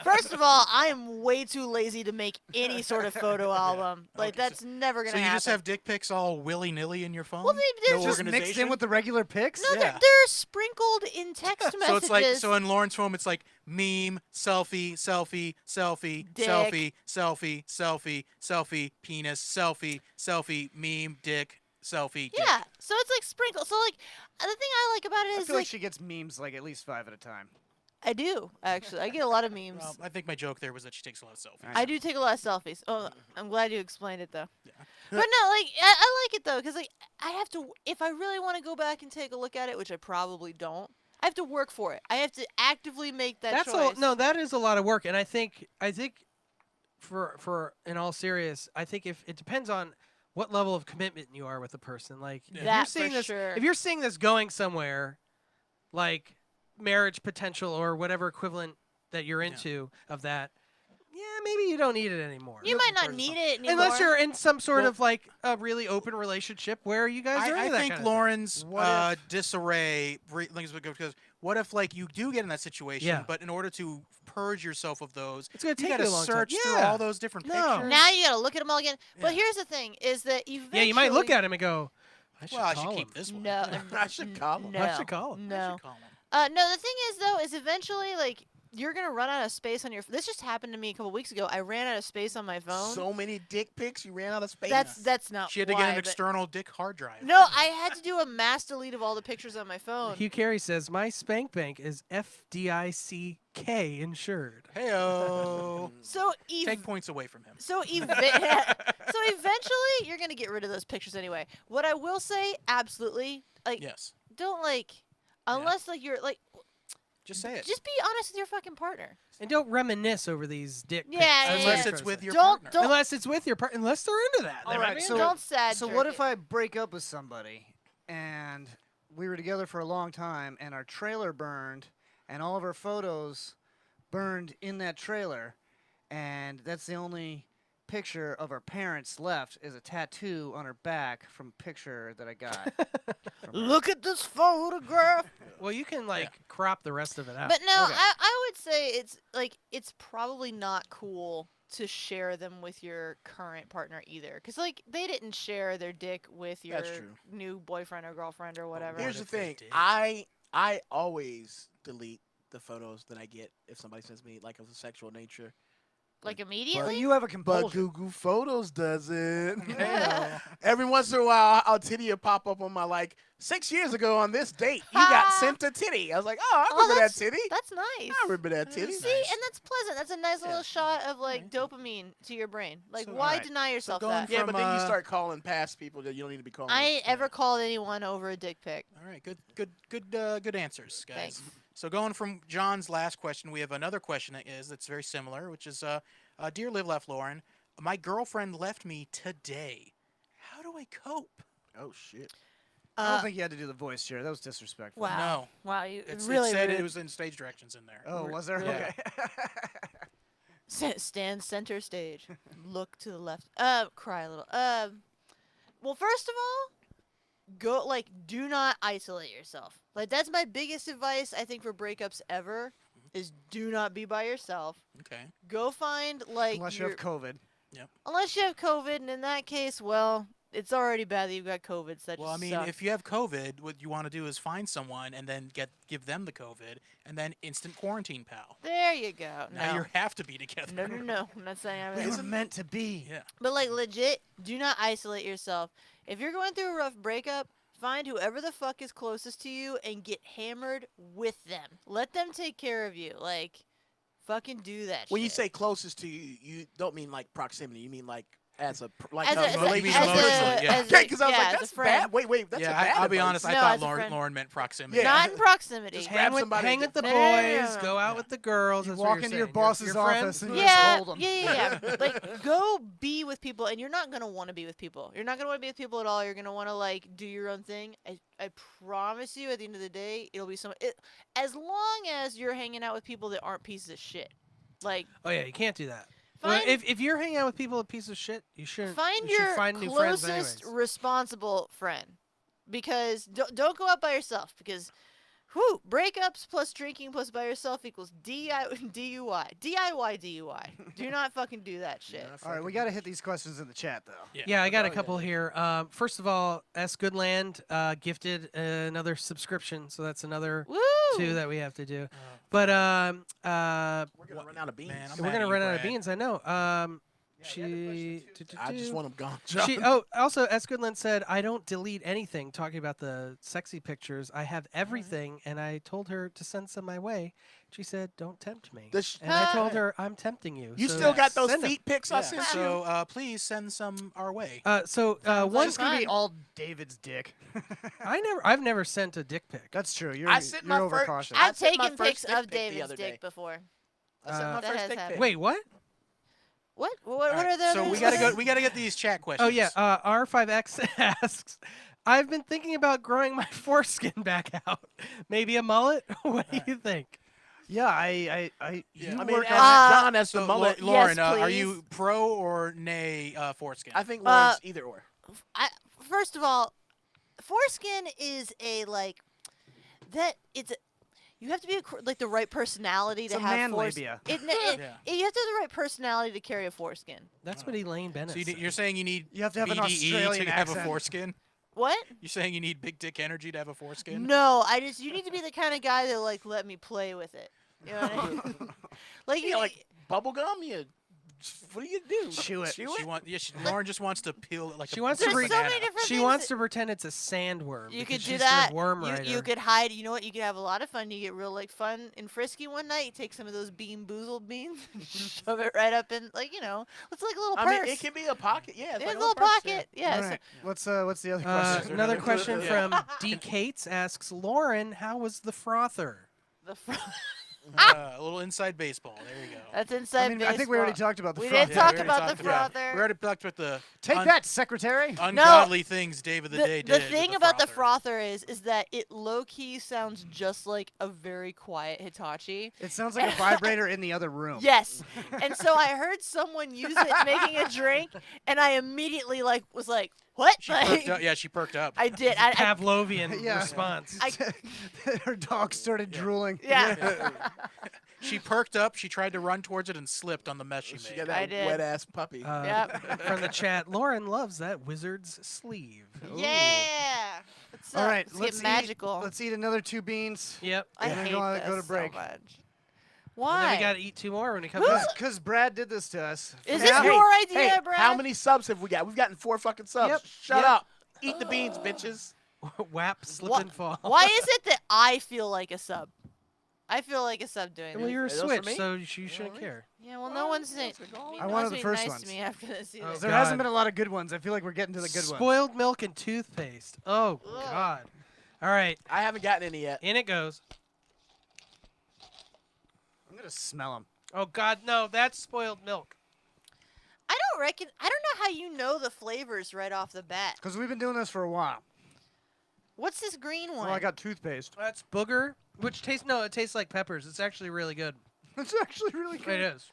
First of all, I am way too lazy to make any sort of photo album. Like Okay, that's never gonna So you happen. just have dick pics all willy-nilly in your phone? Well, they're no just Just mixed in organization? with the regular pics. no, yeah. they're sprinkled in text messages. So it's like in Lauren's phone it's like meme, selfie, selfie, selfie, Dick. selfie, selfie, selfie, selfie, penis, selfie, meme, dick, selfie. Dick. yeah, so it's like sprinkled. So like the thing I like about it I is feel like like she gets memes like at least 5 at a time. I do actually. I get a lot of memes. Well, I think my joke there was that she takes a lot of selfies. I do take a lot of selfies. Oh, I'm glad you explained it though. Yeah. But no, like I like it though, cause like I have to. If I really want to go back and take a look at it, which I probably don't, I have to work for it. I have to actively make that That's choice. no, that is a lot of work, and I think for in all serious, I think if it depends on what level of commitment you are with the person. Like if you're That seeing for this, sure. if you're seeing this going somewhere, like marriage potential or whatever equivalent that you're into of that, yeah, maybe you don't need it anymore. You might not need it anymore. Unless you're in some sort Well- of like a really open relationship where you guys are I into that think kind of Lauren's What disarray links with because what if like you do get in that situation, Yeah. but in order to purge yourself of those, It's gonna you take gotta you a long time. search through Yeah. all those different No. pictures. now you gotta look at them all again. But Yeah. here's the thing: is that eventually. Yeah, you might look at him and go, I should well, I call should keep him. this one. No, I should call him. no, I should call him. I No. should call him. No, the thing is though, is eventually like you're gonna run out of space on your. This just happened to me a couple weeks ago. I ran out of space on my phone. So many dick pics, you ran out of space. That's not. She had to why, get an but- external dick hard drive. No, I had to do a mass delete of all the pictures on my phone. Hugh Carey says my spank bank is FDICK insured. Heyo. So Take points away from him. So eventually you're gonna get rid of those pictures anyway. What I will say, absolutely, like Yes. don't like unless like you're like Just say it. just be honest with your fucking partner. And don't reminisce over these dick pics. Yeah, yeah, Unless yeah. it's with your Don't partner. don't Unless it's with your partner. Unless they're into that. All Then right, maybe so- don't sad. So jerk what it. if I break up with somebody and we were together for a long time and our trailer burned and all of our photos burned in that trailer and that's the only picture of our parents left is a tattoo on her back from a picture that I got. from her. Look at this photograph. Well, you can like crop the rest of it out. But no, Okay. I would say it's probably not cool to share them with your current partner either, because like they didn't share their dick with your That's true. new boyfriend or girlfriend or whatever. Here's the if they thing. did? I always delete the photos that I get if somebody sends me like of a sexual nature. Like But immediately? you have a But compulsion. Google Photos doesn't. Yeah. Every once in a while, I'll titty will pop up on my 6 years ago on this date. You got sent a titty. I was like, oh, I remember that titty. That's nice. I remember that titty. See, and that's pleasant. That's a nice little shot of dopamine to your brain. Like, So- why Alright. deny yourself going that? Yeah, but then you From, start calling past people that you don't need to be calling. I ain't ever called anyone over a dick pic. All right, good answers, guys. Thanks. So going from John's last question, we have another question that's very similar, which is, dear Live Left Lauren, my girlfriend left me today. How do I cope? Oh shit. I don't think you had to do the voice, Jared. That was disrespectful. Wow. No. Wow, you It really said rude. it was in stage directions in there. Oh, was there? Yeah. Okay. Stand center stage. Look to the left. Cry a little. Well, first of all, do not isolate yourself. Like, that's my biggest advice, I think, for breakups ever, is do not be by yourself. Okay. Go find, Unless you have COVID. unless you have COVID, and in that case, well, it's already bad that you've got COVID, so that Well, I just mean, sucks. if you have COVID, what you want to do is find someone and then give them the COVID, and then instant quarantine, pal. There you go. Now No. you have to be together. No. I'm not saying I'm We were meant to be. Yeah. But like legit, do not isolate yourself. If you're going through a rough breakup, find whoever the fuck is closest to you and get hammered with them. Let them take care of you. Like, fucking do that When you shit. say closest to you, you don't mean like proximity. You mean like as a as a, relationship. Yeah, because I was like, as a that's friend. bad. Wait, that's a Yeah, bad I'll be advice. honest. I No, thought as a friend. Lauren meant proximity. Yeah. Not in proximity. Just Hang with, somebody hang to- with the No, no, no, boys. no. Go out with the girls. You that's what walk you're into your saying. boss's friend? office and you Yeah, just hold 'em. yeah. Like, go be with people, and you're not gonna want to be with people. You're not gonna want to be with people at all. You're gonna want to like do your own thing. I promise you, at the end of the day, it'll be as long as you're hanging out with people that aren't pieces of shit. Like, Oh yeah, you can't do that. Well, find if you're hanging out with people a piece of shit, you shouldn't. find you should your find new friends closest anyways. responsible friend, because don't go out by yourself, because breakups plus drinking plus by yourself equals DUI. Do not fucking do that shit. All right, we got to hit these questions in the chat, though. Yeah, I got a couple here. First of all, S Goodland gifted another subscription, so that's another Woo! 2 that we have to do. But We're gonna run out of beans. Man, I'm we're mad gonna at you, run out of Brad. beans. I know. She. I just want them gone. She, oh, also, S. Goodland said, I don't delete anything, talking about the sexy pictures. I have everything, and I told her to send some my way. She said, don't tempt me. And I told her, I'm tempting you. You so still got those send 'em. feet pics I sent you? So please send some our way. One's gonna be all David's dick. I've never sent a dick pic. That's true. You're I sent my you're first- overcautious. I I've sent my taken first pics dick of pic the David's other dick day. before. I sent my That first has dick happened. pic. Wait, what? What? All What right, are the? so other we gotta ones? go. We gotta get these chat questions. Oh, yeah. R5X asks, I've been thinking about growing my foreskin back out. Maybe a mullet? What do you think? Yeah, I Yeah. you I mean, work as on John as the So, mullet. Lauren, Yes, are please. you pro or nay foreskin? I think Lauren's either or. First of all, foreskin is a you have to be like the right personality It's to a have man foreskin. labia. You have to have the right personality to carry a foreskin. That's what Elaine Bennett So said. you're saying you need You have to have an BDE Australian to have a accent. foreskin? What? You're saying you need big dick energy to have a foreskin? No, you need to be the kind of guy that like let me play with it. You know what I mean? Like Yeah, like bubble gum. What do you do? Chew it. Lauren just wants to peel it like She a wants to There's bring- so banana. many different She things wants that- to pretend it's a sandworm. You because could do she's that. The worm You rider. could hide. You know what? You could have a lot of fun. You get real like fun and frisky one night. You take some of those bean boozled beans, shove it right up in it's like a little purse. I mean, it can be a pocket. Yeah, it's Yeah, like a little purse, yeah. pocket. Yeah. All so- right. What's the other question? Another question Yeah. from D. Cates asks, Lauren, how was the frother? the fr- A little inside baseball. There you go. That's inside I mean, I think we already baseball. talked about the We frother. did talk we already about talked the about- frother. We already talked about the Take that, secretary. ungodly things Dave of the Day did. The with thing the about the frother. frother is that it low key sounds just like a very quiet Hitachi. It sounds like a vibrator in the other room. Yes. And so I heard someone use it making a drink, and I immediately was like, what? She perked Like, up. Yeah, she perked up. I did. I Pavlovian Yeah. response. Her dog started drooling. yeah. She perked up. She tried to run towards it and slipped on the mess she She made. got I that did. wet ass puppy. Yep. From the chat, Lauren loves that wizard's sleeve. Yeah. All right, let's get magical. Let's eat another 2 beans. Yep. I and then hate go this to break. so much. Why? then we gotta eat 2 more when we come back. Because Brad did this to us. Is Hey, this hey, your idea, hey, Brad? How many subs have we got? We've gotten 4 fucking subs. Yep, Shut yep. up. Eat the beans, bitches. Whap, slip, Wha- and fall. Why is it that I feel like a sub? I feel like a sub doing Well, this. you're a Are those for Switch, me? so you shouldn't care. Yeah, well, no one's saying. I wanted the first nice ones. to me after this either. Oh, There God. hasn't been a lot of good ones. I feel like we're getting to the good ones. Spoiled milk and toothpaste. Oh, God. All right, I haven't gotten any yet. in it goes. I'm going to smell them. Oh, God, no, that's spoiled milk. I don't know how you know the flavors right off the bat. Because we've been doing this for a while. What's this green one? Well, I got toothpaste. That's booger, which tastes, no, it tastes like peppers. It's actually really good. It's actually really good. It is.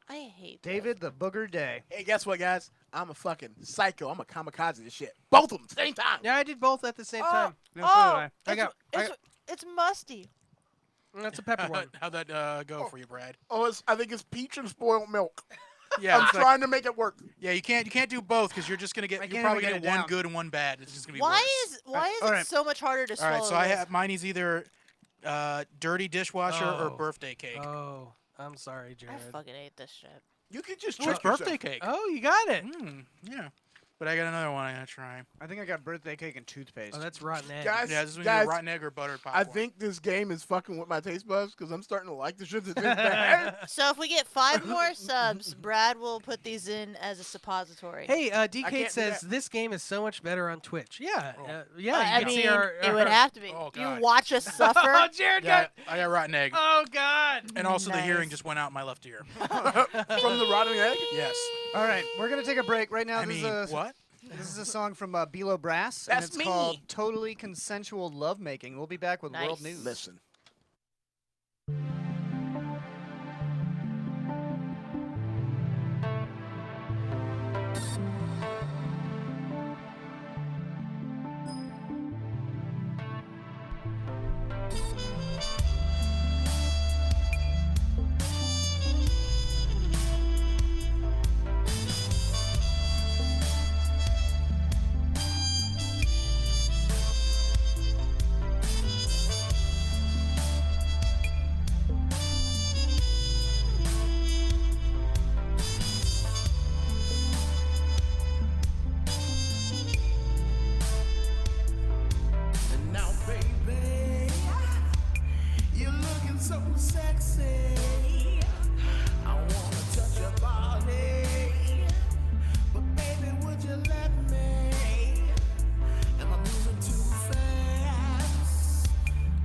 I hate David the Booger Day. Hey, guess what, guys? I'm a fucking psycho. I'm a kamikaze this shit. Both of them, same time. Yeah, I did both at the same time. No, so did I. I got- it's musty. That's a pepper one. How'd that go for you, Brad? Oh, I think it's peach and spoiled milk. Yeah, I'm it's like- trying to make it work. yeah. You can't do both because you're just gonna I get. You're can't probably even gonna get get it one down. good and one bad. It's just gonna be Why worse. is all it right. so much harder to All swallow? right, so I this? have mine is either dirty dishwasher or Oh. birthday cake. Oh, I'm sorry, I Jared. fucking hate this shit. You could just Oh, it's trick birthday yourself. cake. Oh, you got it. Yeah. But I got another one I gotta try. I think I got birthday cake and toothpaste. Oh, that's rotten egg. Guys, Yeah, this is when guys, you rotten egg or buttered popcorn. I think this game is fucking with my taste buds because I'm starting to like the shit that's in there. So if we get 5 more subs, Brad will put these in as a suppository. Hey, can't DK do says that. this game is so much better on Twitch. Yeah, yeah. I You can mean, see our. it would have to be. Oh, You God. watch us suffer. Oh, Jared Yeah, got. I got rotten egg. Oh God. And also the hearing Nice. just went out in my left ear. From the rotting egg? Yes. All right, we're going to take a break right now. I mean, what? This is a song from Below Brass, That's and it's me. called Totally Consensual Lovemaking. We'll be back with World Nice. News. Listen. And now, baby, you're looking so sexy. I wanna touch your body, but baby, would you let me? Am I moving too fast?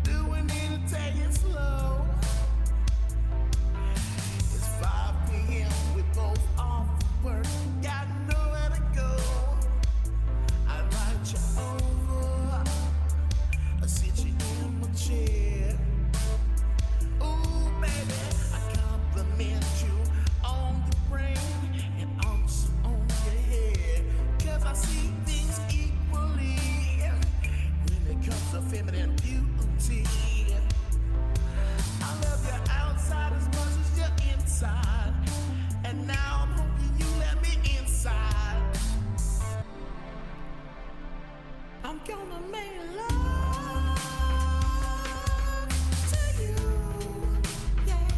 Do we need to take it slow? It's 5 p.m. We both off work, got nowhere to go. I invite you over. I sit you in my chair. Ooh, baby, I compliment you on your brain and also on your head. 'Cause I see things equally when it comes to feminine beauty. I love you outside as much as you're inside. And now I'm hoping you let me inside. I'm gonna make love to you, yeah.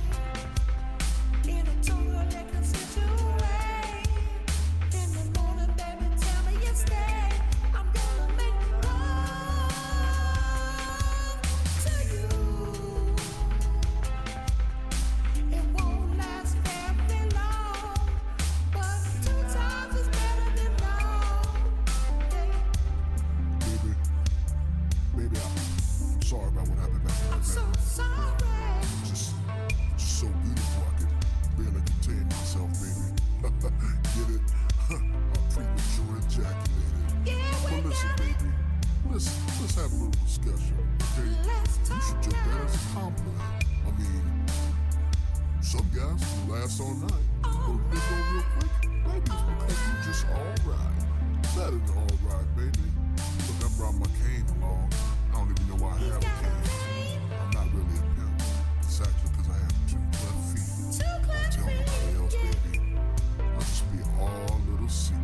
In a totally consensual way. In the morning, baby, tell me you stay. I'm gonna make love to you. It won't last very long, but 2 times is better than none. Yeah. Baby, I'm sorry about what happened back I'm in so that sorry. Just so beautiful, I could barely contain myself, baby. Get it? I'm premature ejaculated. Yeah, we But listen, got it. baby, let's have a little discussion, okay? Let's You talk should take that now. as a compliment. I mean, some guys can last all night. But if they go real quick, maybe it's because you just alright. Better than alright, baby. Look, I brought my cane along. I don't even know why I have a cane. I'm not really a pimp. It's actually because I have 2 cleft feet. Don't tell nobody else, baby. Let's just be all little secret.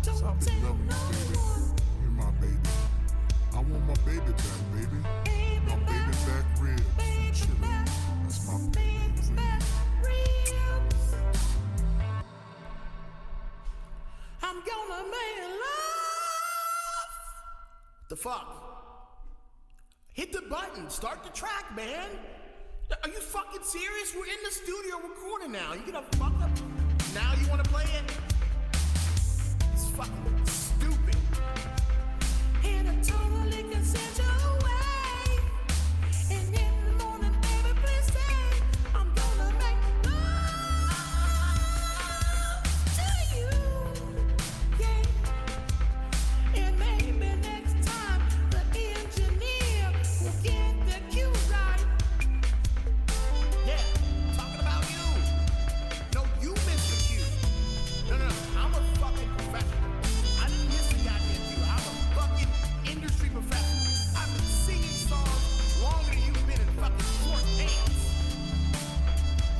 So I've been loving you, baby. You're my baby. I want my baby back, baby. My baby back ribs from Chile. That's my baby. The fuck? Hit the button. Start the track, man. Are you fucking serious? We're in the studio recording now. You gonna fuck up? Now you wanna play it? It's fucking stupid. In a totally consensual way. And in the morning, baby, please say I'm gonna make love to you. Yeah. And maybe next time the engineer will get the cue right. Yeah, talking about you. No, you missed the cue. No, I'm a fucking professional. I didn't miss the goddamn cue. I'm a fucking industry professional. I've been singing songs longer than you've been in fucking short pants.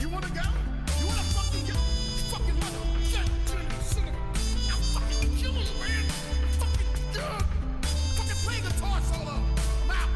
You wanna go? You wanna fucking go? Fucking mother. I'm fucking killing you, man. Fucking play guitar solo. I'm out.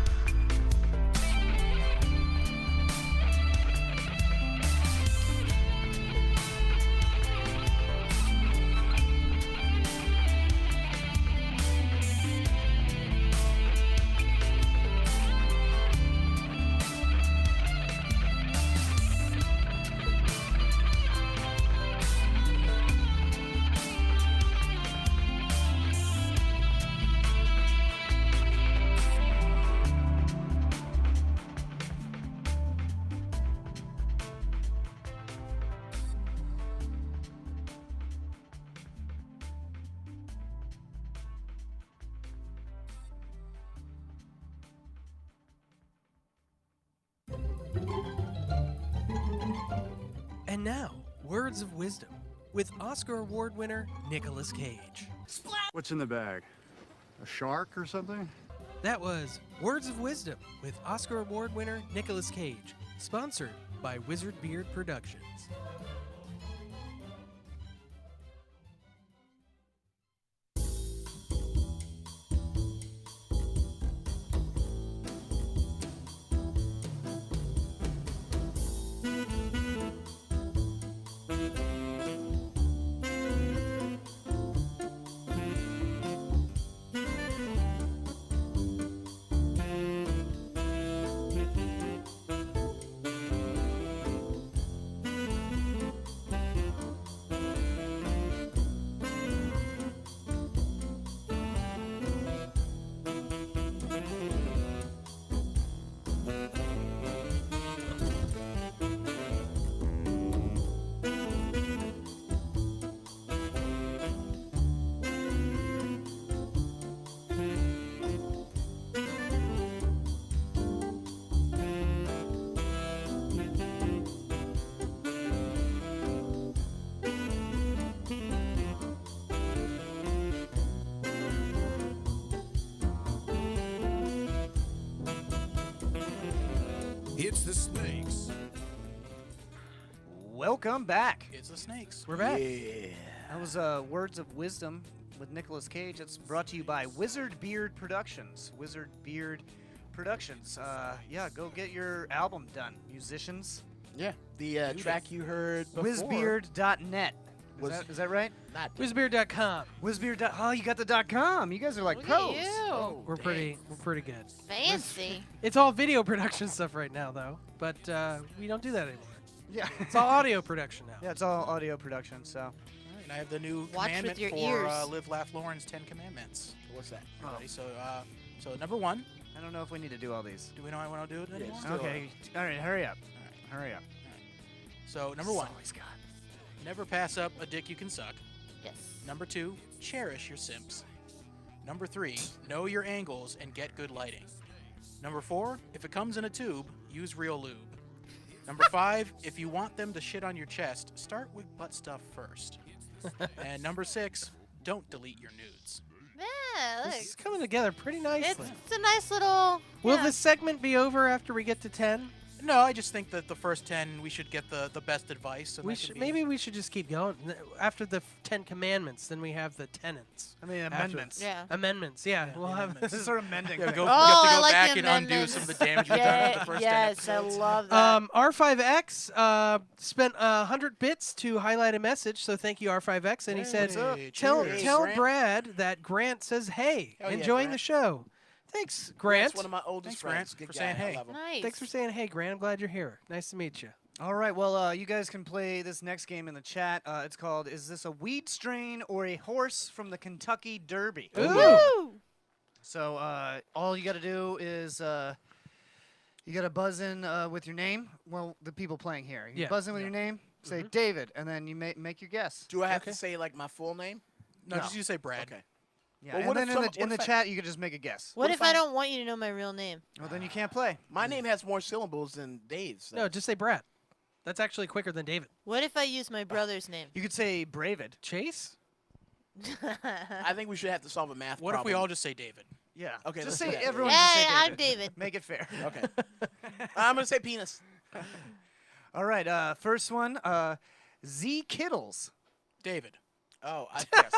And now, words of wisdom with Oscar Award winner Nicolas Cage. What's in the bag? A shark or something? That was Words of Wisdom with Oscar Award winner Nicolas Cage, sponsored by Wizard Beard Productions. It's the snakes. Welcome back. It's the snakes. We're back. That was Words of Wisdom with Nicolas Cage. It's brought to you by Wizard Beard Productions. Wizard Beard Productions. Yeah, go get your album done, musicians. Yeah, the track you heard before. Wizbeard.net. Was- Is that right? Not Wizbeard.com. Wizbeard. Oh, you got the .com. You guys are like Look pros. at you. Oh, We're dang. pretty good. Fancy. It's all video production stuff right now, though. But we don't do that anymore. Yeah. It's all audio production now. Yeah, it's all audio production. So. All right, and I have the new Watch commandment with your for ears. Live, Laugh, Lauren's 10 Commandments. What's that? Everybody. So number one, I don't know if we need to do all these. do we know I want to do it anymore? just do it. Okay. All right. Hurry up. All right. Hurry up. So number one, Always got. never pass up a dick you can suck. Yes. Number two, cherish your simps. Number three, know your angles and get good lighting. Number four, if it comes in a tube, use real lube. Number five, if you want them to shit on your chest, start with butt stuff first. And number six, don't delete your nudes. Yeah, look. This is coming together pretty nicely. It's a nice little. Will yeah. this segment be over after we get to 10? No, I just think that the first 10, we should get the best advice. And We that could should be- maybe we should just keep going. After the 10 commandments, then we have the tenets. I mean, After- amendments. Yeah. Amendments, yeah. Yeah, we'll the have amendments. This is sort of mending. Yeah, thing. go, Oh, you have to I go like back the and undo some of the damage we've done Yeah, with the first 10 yes, I episodes. love that. R5X spent 100 bits to highlight a message, so thank you, R5X. And he said, Hey, tell cheers. tell Grant. Brad that Grant says, hey, Hell yeah, enjoying Grant. the show. Thanks, Grant. That's one of my oldest Thanks, Grant, friends. Good for guy. saying I hey. love him. Nice. Thanks for saying hey, Grant. I'm glad you're here. Nice to meet you. All right, well, you guys can play this next game in the chat. It's called "Is this a weed strain or a horse from the Kentucky Derby?" Woo! So all you got to do is you got to buzz in with your name. Well, the people playing here, you Yeah. buzz in with your name, say David, and then you make your guess. Do I have to say like my full name? No, No. just you say Brad. Okay. Yeah, Well, and what then if in some- the, in what the if I- chat, you could just make a guess. What What if if I I- don't want you to know my real name? Well, then you can't play. My name has more syllables than Dave's. No, just say Brad. That's actually quicker than David. What if I use my brother's name? You could say Bravid. Chase? I think we should have to solve a math What if we problem. all just say David? Yeah. Okay, Just let's say do that. everyone. Yeah, just say I'm David. David. Make it fair. Okay. I'm gonna say penis. All right. First one. Z Kittles. David. Oh, I guess.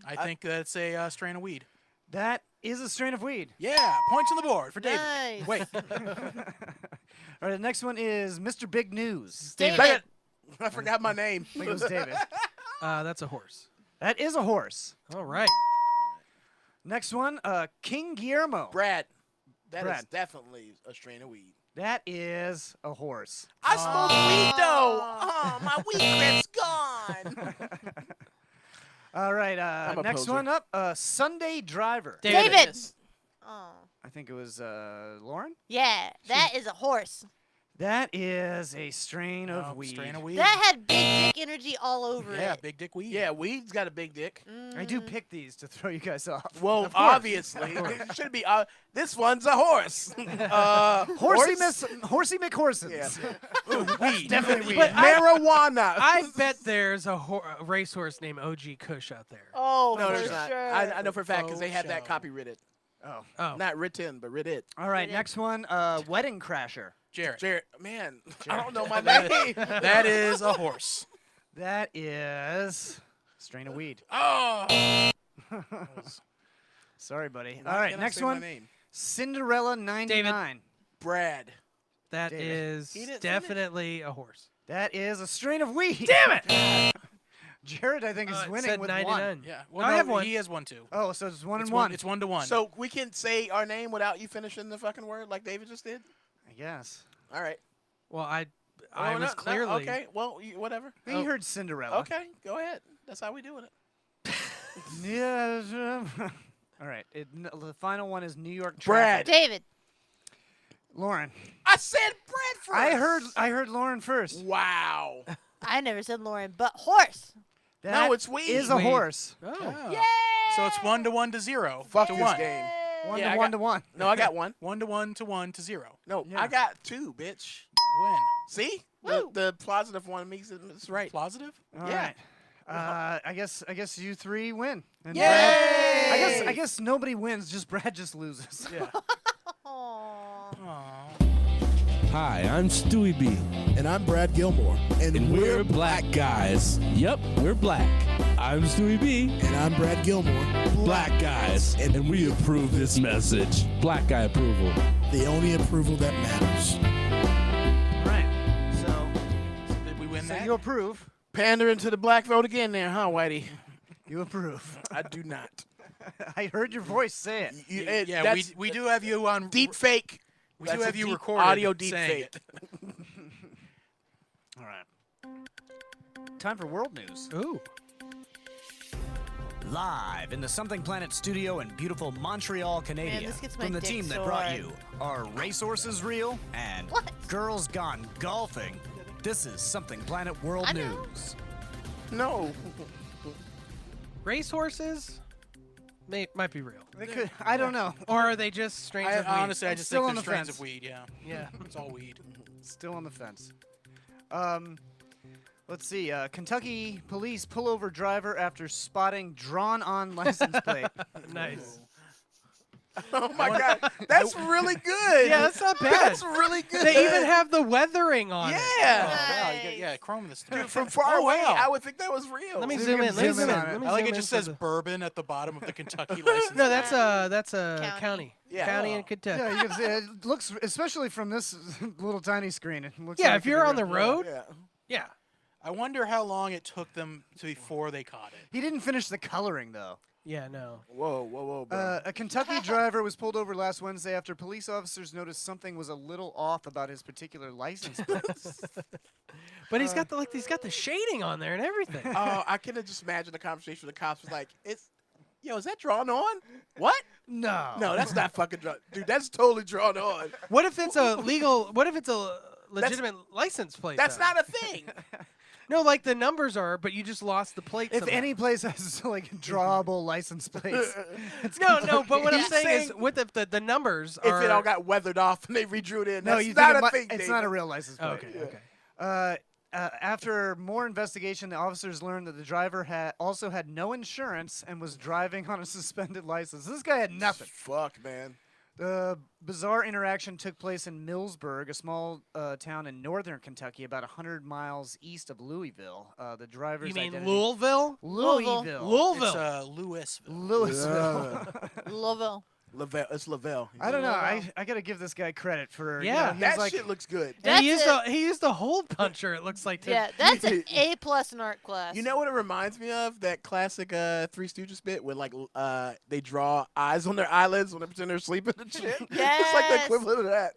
I think that's a strain of weed. That is a strain of weed. Yeah, points on the board for David. Nice. Wait, All right. The next one is Mr. Big News. David. I forgot my name. I think it was David. That's a horse. That is a horse. All right. Next one. King Guillermo. Brad. That is Brad. definitely a strain of weed. That is a horse. I smoked weed though. Oh, my weed grip's gone. All right. I'm a Next poser. one up. Sunday Driver. David. Oh. I think it was Lauren. Yeah, that is a horse. That is a strain no, of weed. strain of weed. That had big dick energy all over yeah, it. big dick weed. Yeah, weed's got a big dick. I do pick these to throw you guys off. Well, Of course. obviously, it should be. This one's a horse. Horsey horse? Horsey McHorsons. Yeah. Ooh, weed. Definitely weed. But Marijuana. I bet there's a racehorse named OG Kush out there. Oh, no, for there's not. sure. I know for a fact because they had that Faux show. copywritten. Oh. Oh. Not written, but writ it. All right. Did it? Next one. Wedding Crasher. Jared. Jared, man, I don't know my name. That is a horse. That is strain of weed. Oh. Sorry, buddy. Why All right. can't I Next say my one. name? Cinderella 99. Brad. That David. is He didn't finish. definitely a horse. That is a strain of weed. Damn it! Jared, I think, is It winning said with 99. one. Yeah. No, Well, I no, have one. He has one too. Oh, so it's one It's and one. It's 1-1. So we can say our name without you finishing the fucking word like David just did? I guess. All right. Well, I Oh, was clearly. okay, well, whatever. You heard Cinderella. Okay, go ahead. That's how we doing it. Yeah. All right. The final one is New York Brad. Traffic. David. Lauren. I said Brad first. I heard Lauren first. Wow. I never said Lauren, but horse. That it's weed. is a Weed. horse. Oh. Yeah. So it's 1-1 to 0. Fuck to this 1. game. One Yeah, to I one got- to one. No, I got one. 1-1 to 1 to 0. No, Yeah. I got two, bitch. When? See? Woo. The positive one makes it it's right. Positive? All Yeah. right. I guess you three win. And Yay! Brad, I guess nobody wins. Just Brad just loses. Yeah. Aww. Aw. Hi, I'm Stewie B, And I'm Brad Gilmore. and we're black guys. Yep, we're black. I'm Stewie B, And I'm Brad Gilmore. black guys, and we approve this message. Black guy approval. The only approval that matters. Right. So, Did we win that? you approve. Pandering to the black vote again there, huh, Whitey? You approve. I do not. I heard your voice say it. Yeah, that's we do have you on deep fake. We That's do a have you deep recorded audio deep saying fake. it. All right. Time for world news. Ooh. Live in the Something Planet studio in beautiful Montreal, Canada. this gets my From the dick team that so brought hard. you are Racehorses Real and What? Girls Gone Golfing. This is Something Planet World I know. News. No. Racehorses might be real. They could, I don't know. Or are they just strains of weed? Honestly, I I'm just still think on they're the strains fence. of weed. Yeah. Yeah. It's all weed. Still on the fence. Let's see. Kentucky police pull over driver after spotting drawn-on license plate. Nice. Oh my God. That's really good. Yeah, that's not bad. That's really good. They even have the weathering on it. Yeah. Wow, Nice. yeah, chrome this thing. Dude, from far Oh, away, wow. I would think that was real. Let me See if zoom you in. can Let me zoom zoom in in. on it. Let me I like zoom it in just for says the- bourbon at the bottom of the Kentucky license. No, that's a County. county. Yeah. County Oh. in Kentucky. Yeah, you can see it looks, especially from this little tiny screen. It looks Yeah, like if you're on the road, Yeah. yeah. I wonder how long it took them before they caught it. He didn't finish the coloring though. Yeah, no. Whoa, bro. A Kentucky driver was pulled over last Wednesday after police officers noticed something was a little off about his particular license plate. But he's got the shading on there and everything. Oh, I can just imagine the conversation with the cops was like, is that drawn on? What? No. No, that's not fucking drawn. Dude, that's totally drawn on. What if it's a legitimate license plate? That's though? not a thing. No, like the numbers are, but you just lost the plate. If somehow. any place has like drawable license plates, it's No, but what I'm He's saying is, saying with the numbers If are. it all got weathered off and they redrew it in, no, that's you not think a thing, it's David. not a real license plate. Okay. After more investigation, the officers learned that the driver also had no insurance and was driving on a suspended license. This guy had nothing. Fuck, man. The bizarre interaction took place in Millsburg, a small town in northern Kentucky, about 100 miles east of Louisville. The driver's You mean identity- Louisville? Louisville. Louisville. Louisville. Louisville. Lavelle. It's Lavelle. I don't know. I got to give this guy credit for. Yeah. he's That like, shit looks good. And he That's used a hole puncher. It looks like. Yeah, that's an A+ in art class. You know what it reminds me of? That classic Three Stooges bit where like they draw eyes on their eyelids when they pretend they're sleeping and shit. It's like the Yes. equivalent of that.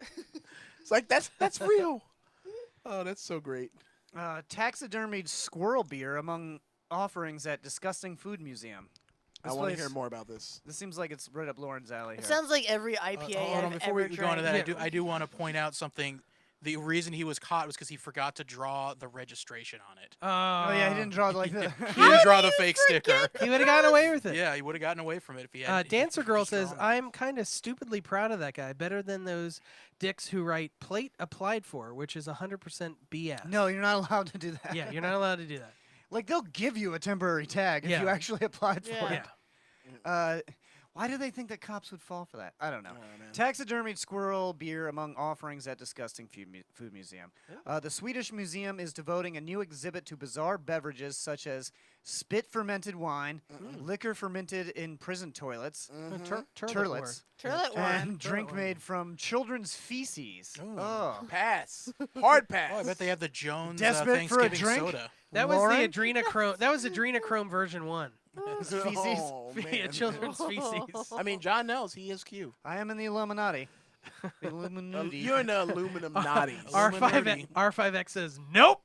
It's like that's real. Oh, that's so great. taxidermied squirrel beer among offerings at Disgusting Food Museum. I want to hear more about this. This seems like it's right up Lauren's alley It here. sounds like every IPA Hold on, I've before ever we go on to drank. that, I do want to point out something. The reason he was caught was because he forgot to draw the registration on it. Oh yeah, he didn't draw it like that. He didn't draw the fake sticker. He would have gotten away with it. Yeah, he would have gotten away from it if he had. Dancer Girl just says, drawn it. I'm kind of stupidly proud of that guy. Better than those dicks who write plate applied for, which is 100% BS. No, you're not allowed to do that. Yeah, you're not allowed to do that. Like they'll give you a temporary tag if Yeah. you actually applied for Yeah. it. Why do they think that cops would fall for that? I don't know. Taxidermied squirrel beer among offerings at Disgusting Food Museum. The Swedish museum is devoting a new exhibit to bizarre beverages such as spit fermented wine, liquor fermented in prison toilets, turlets, Turlet wine. and drink made from children's feces. Oh. Pass. Hard pass. Oh, I bet they have the Jones Desperate for a Thanksgiving drink? soda. That was Lauren? the adrenochrome. That was adrenochrome version 1. Feces. Oh, Yeah, man. children's feces. I mean, John knows he is Q. I am in the Illuminati. The Illuminati. You're in the aluminum naughty. R5X says, nope.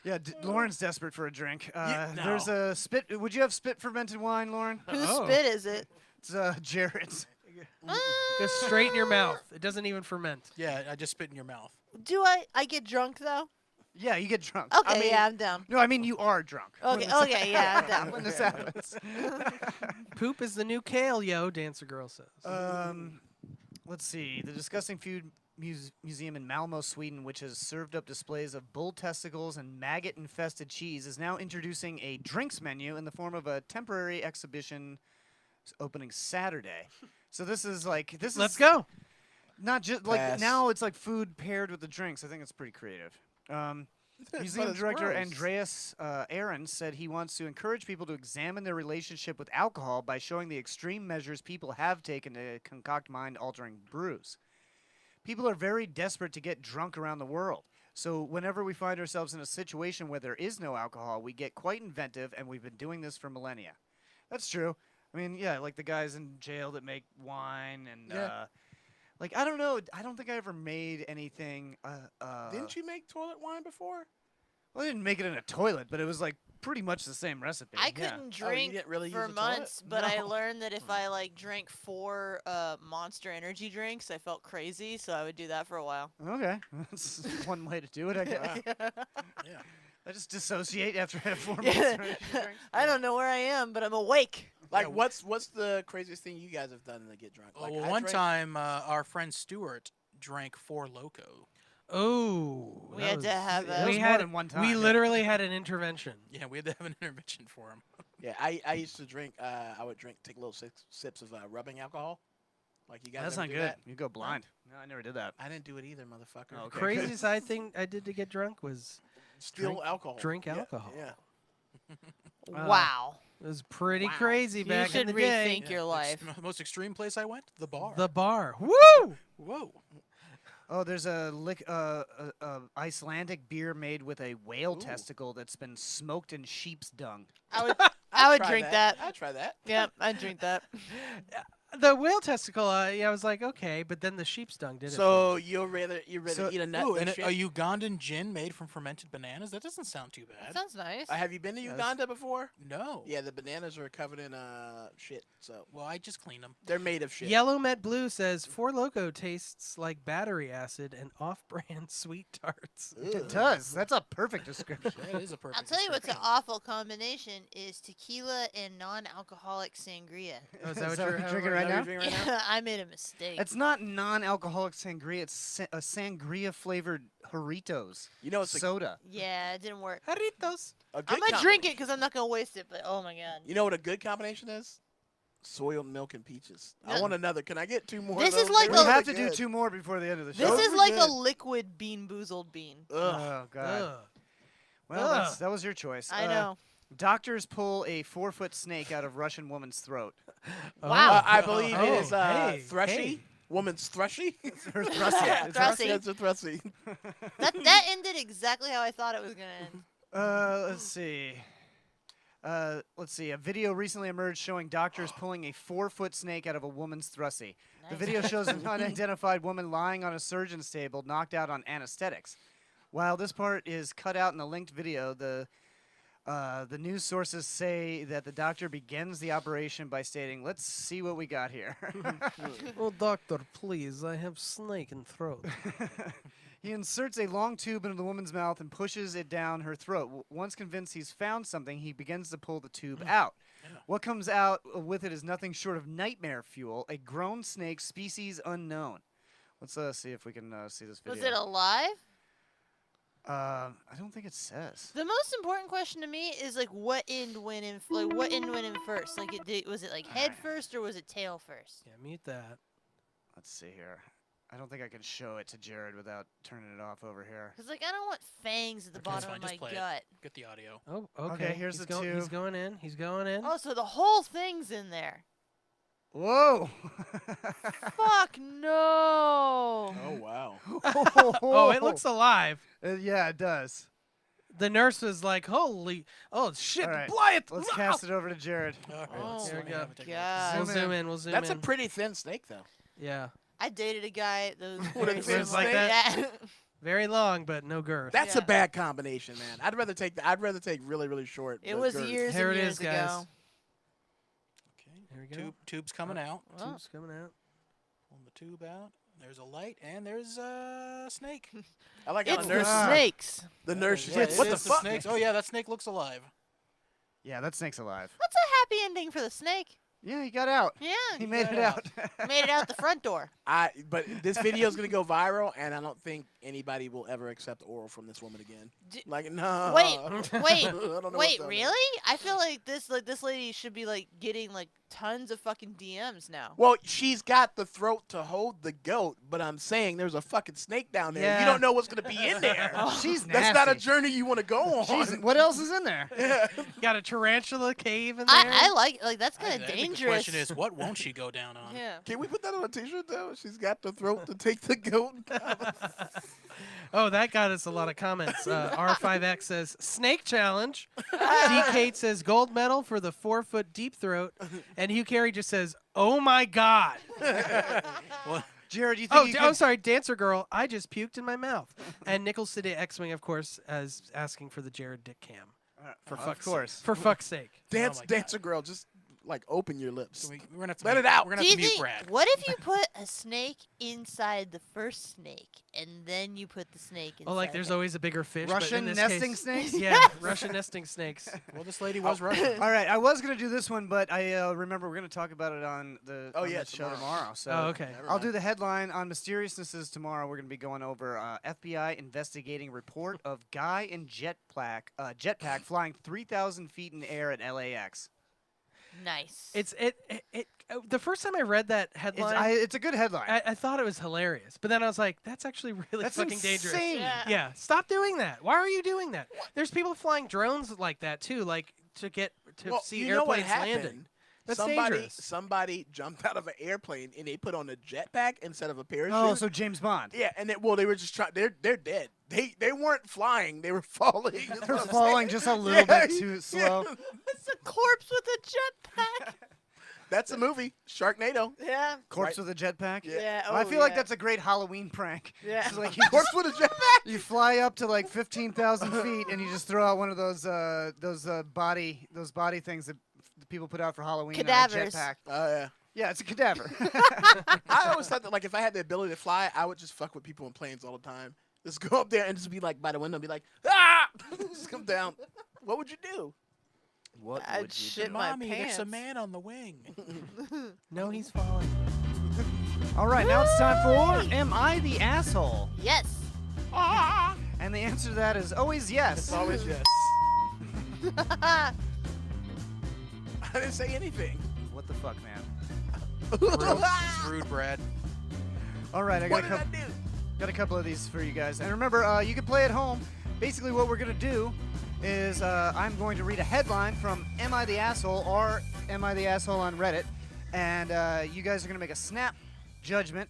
Yeah, Lauren's desperate for a drink. no. There's a spit. Would you have spit fermented wine, Lauren? Whose spit is it? It's Jared's. Goes straight in your mouth. It doesn't even ferment. Yeah, I just spit in your mouth. Do I get drunk though? Yeah, you get drunk. Okay, yeah, I'm down. No, I mean you are drunk. Okay, yeah, I'm down. When this happens. Poop is the new kale, yo, Dancer Girl says. Let's see. The Disgusting Food Museum in Malmo, Sweden, which has served up displays of bull testicles and maggot-infested cheese, is now introducing a drinks menu in the form of a temporary exhibition opening Saturday. So this is Let's go. not just like Pass. now it's like food paired with the drinks. I think it's pretty creative. Museum it's director gross. Andreas Ahrens said he wants to encourage people to examine their relationship with alcohol by showing the extreme measures people have taken to concoct mind-altering brews. People are very desperate to get drunk around the world. So whenever we find ourselves in a situation where there is no alcohol, we get quite inventive, and we've been doing this for millennia. That's true. I mean, yeah, like the guys in jail that make wine and like I don't know. I don't think I ever made anything. Didn't you make toilet wine before? Well, I didn't make it in a toilet, but it was like pretty much the same recipe. I yeah. couldn't Oh, you drink didn't really for use a toilet? months, but I No. learned that if I like drank 4 Monster Energy drinks, I felt crazy, so I would do that for a while. Okay, that's one way to do it. I guess. Yeah. I just dissociate after I have 4 Yeah. months. Drinks. I don't know where I am, but I'm awake. Like, what's the craziest thing you guys have done to get drunk? Like, well, I one drank- time, our friend Stuart drank 4 Loco. Oh. We that had to was- have That a. was We more had than one time. We yeah. literally had an intervention. Yeah, we had to have an intervention for him. Yeah, I used to drink. I would take little sips of rubbing alcohol. Like you guys. That's ever not do good. That? You go blind. No, I never did that. I didn't do it either, motherfucker. Oh, okay. Craziest thing I did to get drunk was Steal alcohol. drink Yeah, alcohol. Yeah. Wow. it was pretty Wow. crazy You back should in the day. rethink your life. Most extreme place I went? The bar. The bar. Woo! Whoa. Oh, there's a Icelandic beer made with a whale testicle that's been smoked in sheep's dung. I would I would try drink that. I'd try that. Yeah, I'd drink that. The whale testicle, I was like, okay, but then the sheep's dung did it. So you'd rather So- eat a nut Ooh, than and shit? a Ugandan gin made from fermented bananas? That doesn't sound too That bad. sounds nice. Have you been to Uganda before? No. Yeah, the bananas are covered in shit, so Well, I just cleaned them. they're made of shit. Yellow Met Blue says Four Loko tastes like battery acid and off-brand sweet tarts. It does. That's a perfect description. That is a perfect I'll tell you what's an description. awful combination is tequila and non-alcoholic sangria. Oh, is Is that what that you're what you're drinking having right now? Drinking right now? I made a mistake. It's not non-alcoholic sangria. It's a sangria flavored Doritos You know, it's a, soda. Yeah, it didn't work. Jarritos. a I'm good gonna drink it because I'm not gonna waste it. But oh my god, You know what a good combination is? Soiled milk and peaches. I No. want another. Can I get 2 more? This of is those? like They're We a- have to really do good. 2 more before the end of the show. this Those is are like a good. liquid bean boozled bean. Ugh. Oh god. Ugh. Well, Ugh. that was your choice. I know. Doctors pull a 4-foot snake out of Russian woman's throat. Wow. I believe it is hey, Thrusty. hey. Woman's Thrusty. Or Thrusty. Yeah, It's Thrusty. It's a Thrusty. That ended exactly how I thought it was gonna end. Let's see. Let's see. A video recently emerged showing doctors pulling a 4-foot snake out of a woman's thrusty. The Nice. video shows an unidentified woman lying on a surgeon's table, knocked out on anesthetics. While this part is cut out in the linked video, the news sources say that the doctor begins the operation by stating, "Let's see what we got here." Oh, doctor, please, I have snake in throat. He inserts a long tube into the woman's mouth and pushes it down her throat. Once convinced he's found something, he begins to pull the tube out. What comes out with it is nothing short of nightmare fuel, a grown snake, species unknown. Let's see if we can see this video. Was it alive? I don't think it says. The most important question to me is like what end went in first. Like was it like head first or was it tail first? Yeah, mute that. Let's see here. I don't think I can show it to Jared without turning it off over here. Because like I don't want fangs at the That's bottom fine, of just my play it. gut. Get the audio. Oh, Okay, okay. here's he's the He's tube. going in. He's going in. Oh, so the whole thing's in there. Whoa! Fuck no. Oh wow. Oh, it looks alive. Yeah, it does. The nurse was like, "Holy, oh shit, All right, fly it!" Let's cast it over to Jared. All right, Oh let's There let we me go. have it take a look. God. We'll Zoom zoom in. in. We'll zoom That's a in. pretty thin snake, though. Yeah, I dated a guy that was With a very thin similar. snake? Yeah. very long, but no girth. That's Yeah. a bad combination, man. I'd rather take really, really short. It was girth. years Here and it years is, guys. ago. Okay. Here we go. Tube's coming out. Oh. Tube's coming out. Pulling the tube out. There's a light, and there's a snake. I like how It's the the nurse. snakes. The nurse is Yeah, like, it "What is the fuck?" snakes. Oh yeah, that snake looks alive. Yeah, that snake's alive. That's a happy ending for the snake. Yeah, he got out. Yeah. He made got it out. Made it out the front door. But this video is gonna go viral, and I don't think anybody will ever accept oral from this woman again. D- Like, no. Wait, wait, I don't know what's wait, down there. really? I feel like this lady should be like getting like tons of fucking DMs now. Well, she's got the throat to hold the goat, but I'm saying there's a fucking snake down there. Yeah. You don't know what's gonna be in there. She's That's not a nasty. journey you want to go on. She's, what else is in there? Yeah. Got a tarantula cave in there. I like that's kind I of think dangerous. The question is, what won't she go down on? Yeah. Can we put that on a t-shirt though? She's got the throat to take the goat. Oh, that got us a lot of comments. R5X says snake challenge. D Kate says gold medal for the 4-foot deep throat, and Hugh Carey just says, "Oh my God." Jared, you think Oh, you I'm could- sorry, Dancer Girl. I just puked in my mouth. And Nickel City X-Wing, of course, is asking for the Jared Dick cam. For of fuck's course. sake. For fuck's sake. Dance, my God. dancer girl, just like open your lips. So we're gonna have to Let mute- it out. We're gonna Do have you to mute think? Brad. What if you put a snake inside the first snake, and then you put the snake inside? Oh, like there's the- always a bigger fish. but in Russian this nesting case- snakes? Yeah, Russian nesting snakes. Well, this lady was Russian. All right, I was gonna do this one, but I remember we're gonna talk about it on the Oh, on yeah, the show tomorrow. tomorrow. So Oh, okay. Never I'll mind. do the headline on mysteriousnesses tomorrow. We're gonna be going over FBI investigating report of guy in jetpack flying 3,000 feet in air at LAX. Nice. It's the first time I read that headline, It's a good headline. I thought it was hilarious. But then I was like, that's actually really That's fucking dangerous. insane. Yeah, stop doing that. Why are you doing that? There's people flying drones like that too, like to Well, see you know what airplanes happened? landing. That's somebody, dangerous. somebody jumped out of an airplane and they put on a jetpack instead of a parachute. Oh, so James Bond. yeah, and they were just trying. They're dead. They weren't flying. They were falling. is They're what I'm falling saying. just a little bit Yeah, too slow. It's a corpse with a jetpack. That's a movie. Sharknado. Yeah. Corpse with a jetpack. Yeah. I oh, feel like yeah. that's a great Halloween prank. Yeah. It's like you, Corpse with a jetpack. you fly up to like 15,000 feet and you just throw out one of those body things that people put out for Halloween. on a Cadavers. jetpack. Oh yeah. Yeah, it's a cadaver. I always thought that like if I had the ability to fly, I would just fuck with people in planes all the time. Just go up there and just be like by the window, and be like, ah, just come down. What would you do? What I'd would you shit do? my Mommy, there's a pants. man on the wing. No, he's falling. All right, now it's time for Am I the Asshole? Yes. And the answer to that is always yes. It's always yes. I didn't say anything. What the fuck, man? It's rude, Brad. All right, I What got did I do? a couple of these for you guys. And remember, you can play at home. Basically, what we're going to do is I'm going to read a headline from Am I the Asshole or Am I the Asshole on Reddit. And you guys are going to make a snap judgment.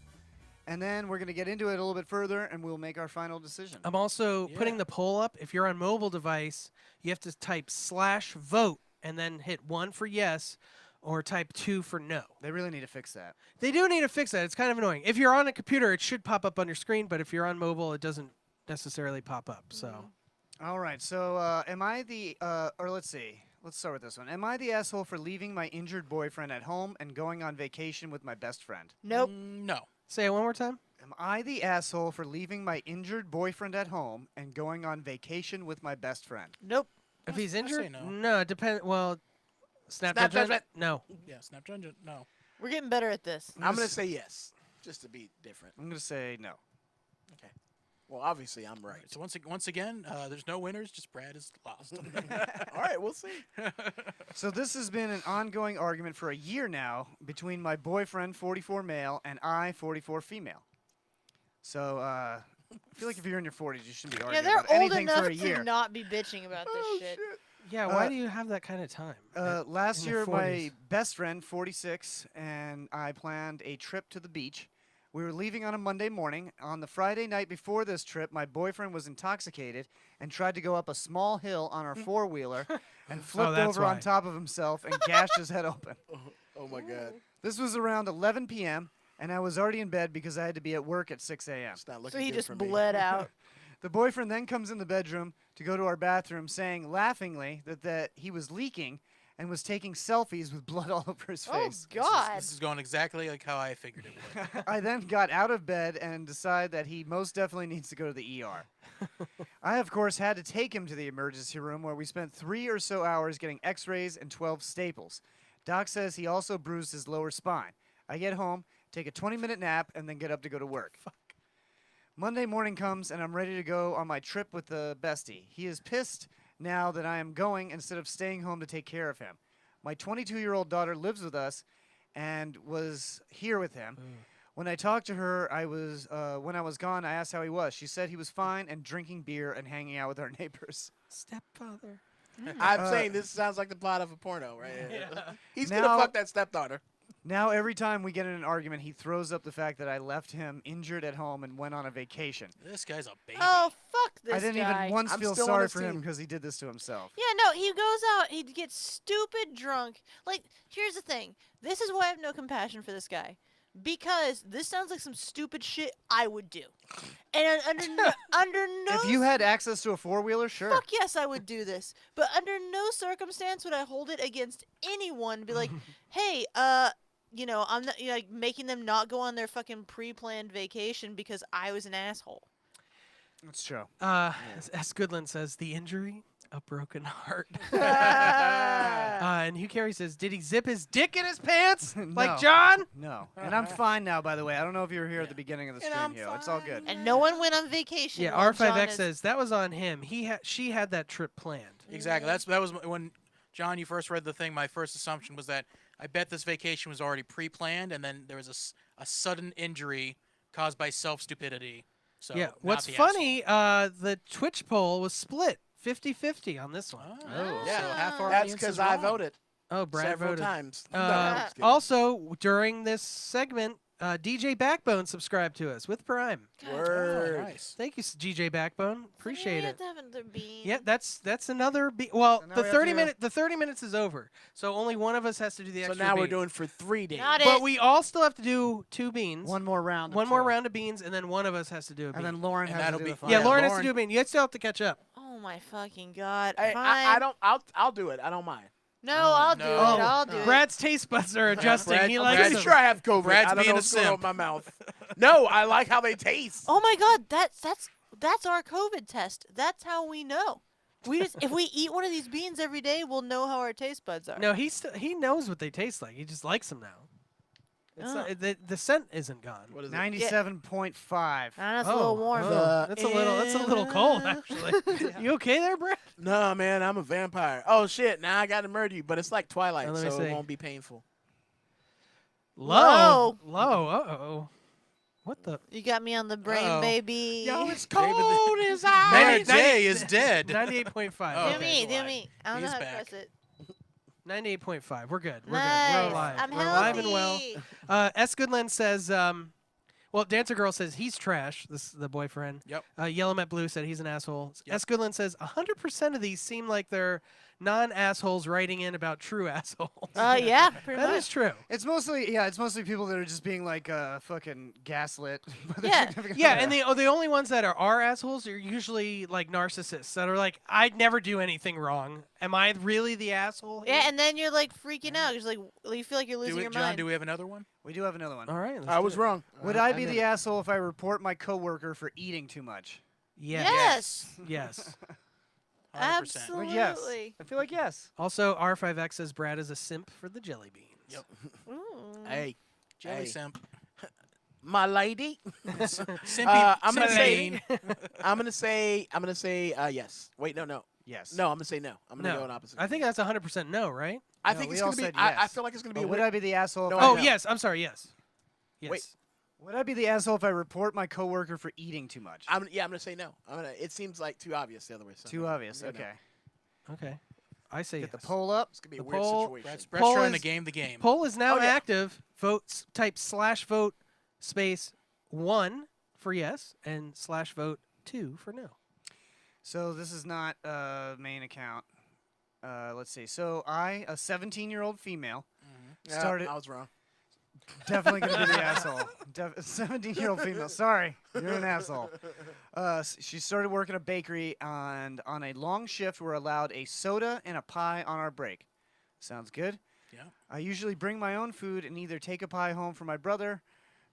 And then we're going to get into it a little bit further, and we'll make our final decision. I'm also Yeah. putting the poll up. If you're on mobile device, you have to type /vote and then hit 1 for yes or type 2 for no. They really need to fix that. They do need to fix that. It's kind of annoying. If you're on a computer, it should pop up on your screen, but if you're on mobile, it doesn't necessarily pop up. So All right, so am I the, or let's see. Let's start with this one. Am I the asshole for leaving my injured boyfriend at home and going on vacation with my best friend? Nope. No. say it one more time. Am I the asshole for leaving my injured boyfriend at home and going on vacation with my best friend? Nope. If he's I say injured, no. no. Depend. Well, snap Snap judgment. judgment. No. Yeah, snap judgment. No. We're getting better at this. I'm gonna say yes, just to be different. I'm going to say no. Okay. Well, obviously I'm right. So once again, there's no winners. Just Brad is lost. All right, we'll see. So this has been an ongoing argument for a year now between my boyfriend, 44 male, and I, 44 female. So I feel like if you're in your 40s, you shouldn't be Yeah, arguing they're about old anything enough for a year. to not be bitching about this shit. Yeah. Why Uh, do you have that kind of time? Last in their year, my 40s. best friend, 46, and I planned a trip to the beach. We were leaving on a Monday morning. On the Friday night before this trip, my boyfriend was intoxicated and tried to go up a small hill on our four-wheeler and flipped that's over on why. top of himself and gashed his head open. Oh my God. This was around 11 p.m., and I was already in bed because I had to be at work at 6 a.m. It's not looking So he good just for me. bled out. The boyfriend then comes in the bedroom to go to our bathroom, saying laughingly that he was leaking and was taking selfies with blood all over his Oh face. God. This is going exactly like how I figured it would. I then got out of bed and decided that he most definitely needs to go to the ER. I, of course, had to take him to the emergency room where we spent 3 or so hours getting x-rays and 12 staples. Doc says he also bruised his lower spine. I get home, take a 20-minute nap, and then get up to go to work. Monday morning comes, and I'm ready to go on my trip with the bestie. He is pissed now that I am going instead of staying home to take care of him. My 22-year-old daughter lives with us and was here with him. When I talked to her, when I was gone, I asked how he was. She said he was fine and drinking beer and hanging out with our neighbors. Stepfather. I'm saying this sounds like the plot of a porno, right? He's Now- gonna fuck that stepdaughter. Now, every time we get in an argument, he throws up the fact that I left him injured at home and went on a vacation. This guy's a baby. Oh fuck this I didn't guy. even once I'm feel still on sorry his for him team. because he did this to himself. Yeah, no, he goes out, he gets stupid drunk. Like, here's the thing. This is why I have no compassion for this guy. Because this sounds like some stupid shit I would do. And under no If you had access to a four-wheeler, sure. fuck yes, I would do this. But under no circumstance would I hold it against anyone. Be like, hey, you know, I'm not like making them not go on their fucking pre-planned vacation because I was an asshole. That's true. As Goodland says, the injury, a broken heart. And Hugh Carey says, did he zip his dick in his pants like No. John? No. And I'm fine now, by the way. I don't know if you were here at the beginning of the stream, Hugh. It's all good. And no one went on vacation. Yeah, while John R5X is- says that was on him. She had that trip planned. Exactly. That was when John, you first read the thing. My first assumption was that I bet this vacation was already pre-planned, and then there was a sudden injury caused by self-stupidity. So yeah. not What's the funny, the Twitch poll was split 50-50 on this one. asshole. Yeah, so half our that's audience because is I wrong. voted Oh, Brad several voted. times. No, I'm just kidding. Also, during this segment, DJ Backbone subscribed to us with Prime. Word. Nice. Thank you, DJ Backbone. Appreciate it. Yeah, that's another. Well, So now the we have 30 to- minute the 30 minutes is over, so only one of us has to do the So extra. now we're bean. doing for 3 days. Not But it. we all still have to do 2 beans. One more round. One more round of beans, and then one of us has to do a bean. And then Lauren And has to that'll do be- the final. yeah, Lauren has to Lauren- do a bean. You still have to catch up. Oh my fucking god. I Fine. don't. I'll do it. I don't mind. No, I'll do no. it. Oh, I'll do it. Brad's taste buds are adjusting. Brad- he I'm likes pretty them. sure I have COVID. Brad's I don't being know a what's going on simp. with my mouth. No, I like how they taste. Oh my god, that's our COVID test. That's how we know. We just if we eat one of these beans every day, we'll know how our taste buds are. No, he knows what they taste like. He just likes them now. It's Oh. not, the scent isn't gone. What is it? 97.5. That's a little warm. That's a little cold actually. You okay there, Brad? No, man, I'm a vampire. Oh shit! Now I got to murder you, but it's like Twilight, Oh, let me so see. it won't be painful. Low. Uh-oh. What the? You got me on the brain, Uh-oh. baby. It's cold as ice. Mary J is dead. 98.5. Oh, do okay. me, do me. I don't He's know how to back. press it. 98.5. We're good. We're Nice. good. We're alive. I'm We're alive and healthy. well. S. Goodland says, well, Dancer Girl says he's trash. This is the boyfriend. Yep. Yellow Met Blue said he's an asshole. Yep. S. Goodland says 100% of these seem like they're non-assholes writing in about true assholes. Yeah, pretty That much. is true. It's mostly people that are just being like fucking gaslit. by their Yeah. significant Yeah, other. and the only ones that are assholes are usually like narcissists that are like, I'd never do anything wrong. Am I really the asshole? here?" Yeah, and then you're like freaking out because like you feel like you're losing your John, mind. do we have another one? We do have another one. All right. I was wrong. Would I be the asshole if I report my coworker for eating too much? Yes. Yes. Yes. 100%. Absolutely. Yes. I feel like yes. Also, R5X says Brad is a simp for the jelly beans. Yep. Ooh. Hey, Jelly Hey. simp. my lady. Simpy, I'm gonna simpy say- bean. I'm gonna say yes. Wait, no. Yes. No, I'm gonna say no. I'm gonna No. go in opposite. I think that's 100% no, right? I No, think we it's all gonna be. said I yes. feel like it's gonna be. But a would win- I be the asshole? No, if I Oh, know. yes. I'm sorry. Yes. Yes. Wait. Would I be the asshole if I report my coworker for eating too much? I'm gonna say no. It seems like too obvious the other way. So Too obvious. I'm gonna Okay. Okay. I say Get yes. the poll up. It's gonna be a The weird poll- situation. Brad's Poll trying to is- game the game. Poll is now Oh, yeah. active. Votes type /vote space 1 for yes and /vote 2 for no. So this is not a main account. Let's see. So I, a 17-year-old female, Yeah, started. I was wrong. Definitely gonna be the asshole. 17-year-old female. Sorry, you're an asshole. She started working a bakery, and on a long shift, we're allowed a soda and a pie on our break. Sounds good. Yeah. I usually bring my own food and either take a pie home for my brother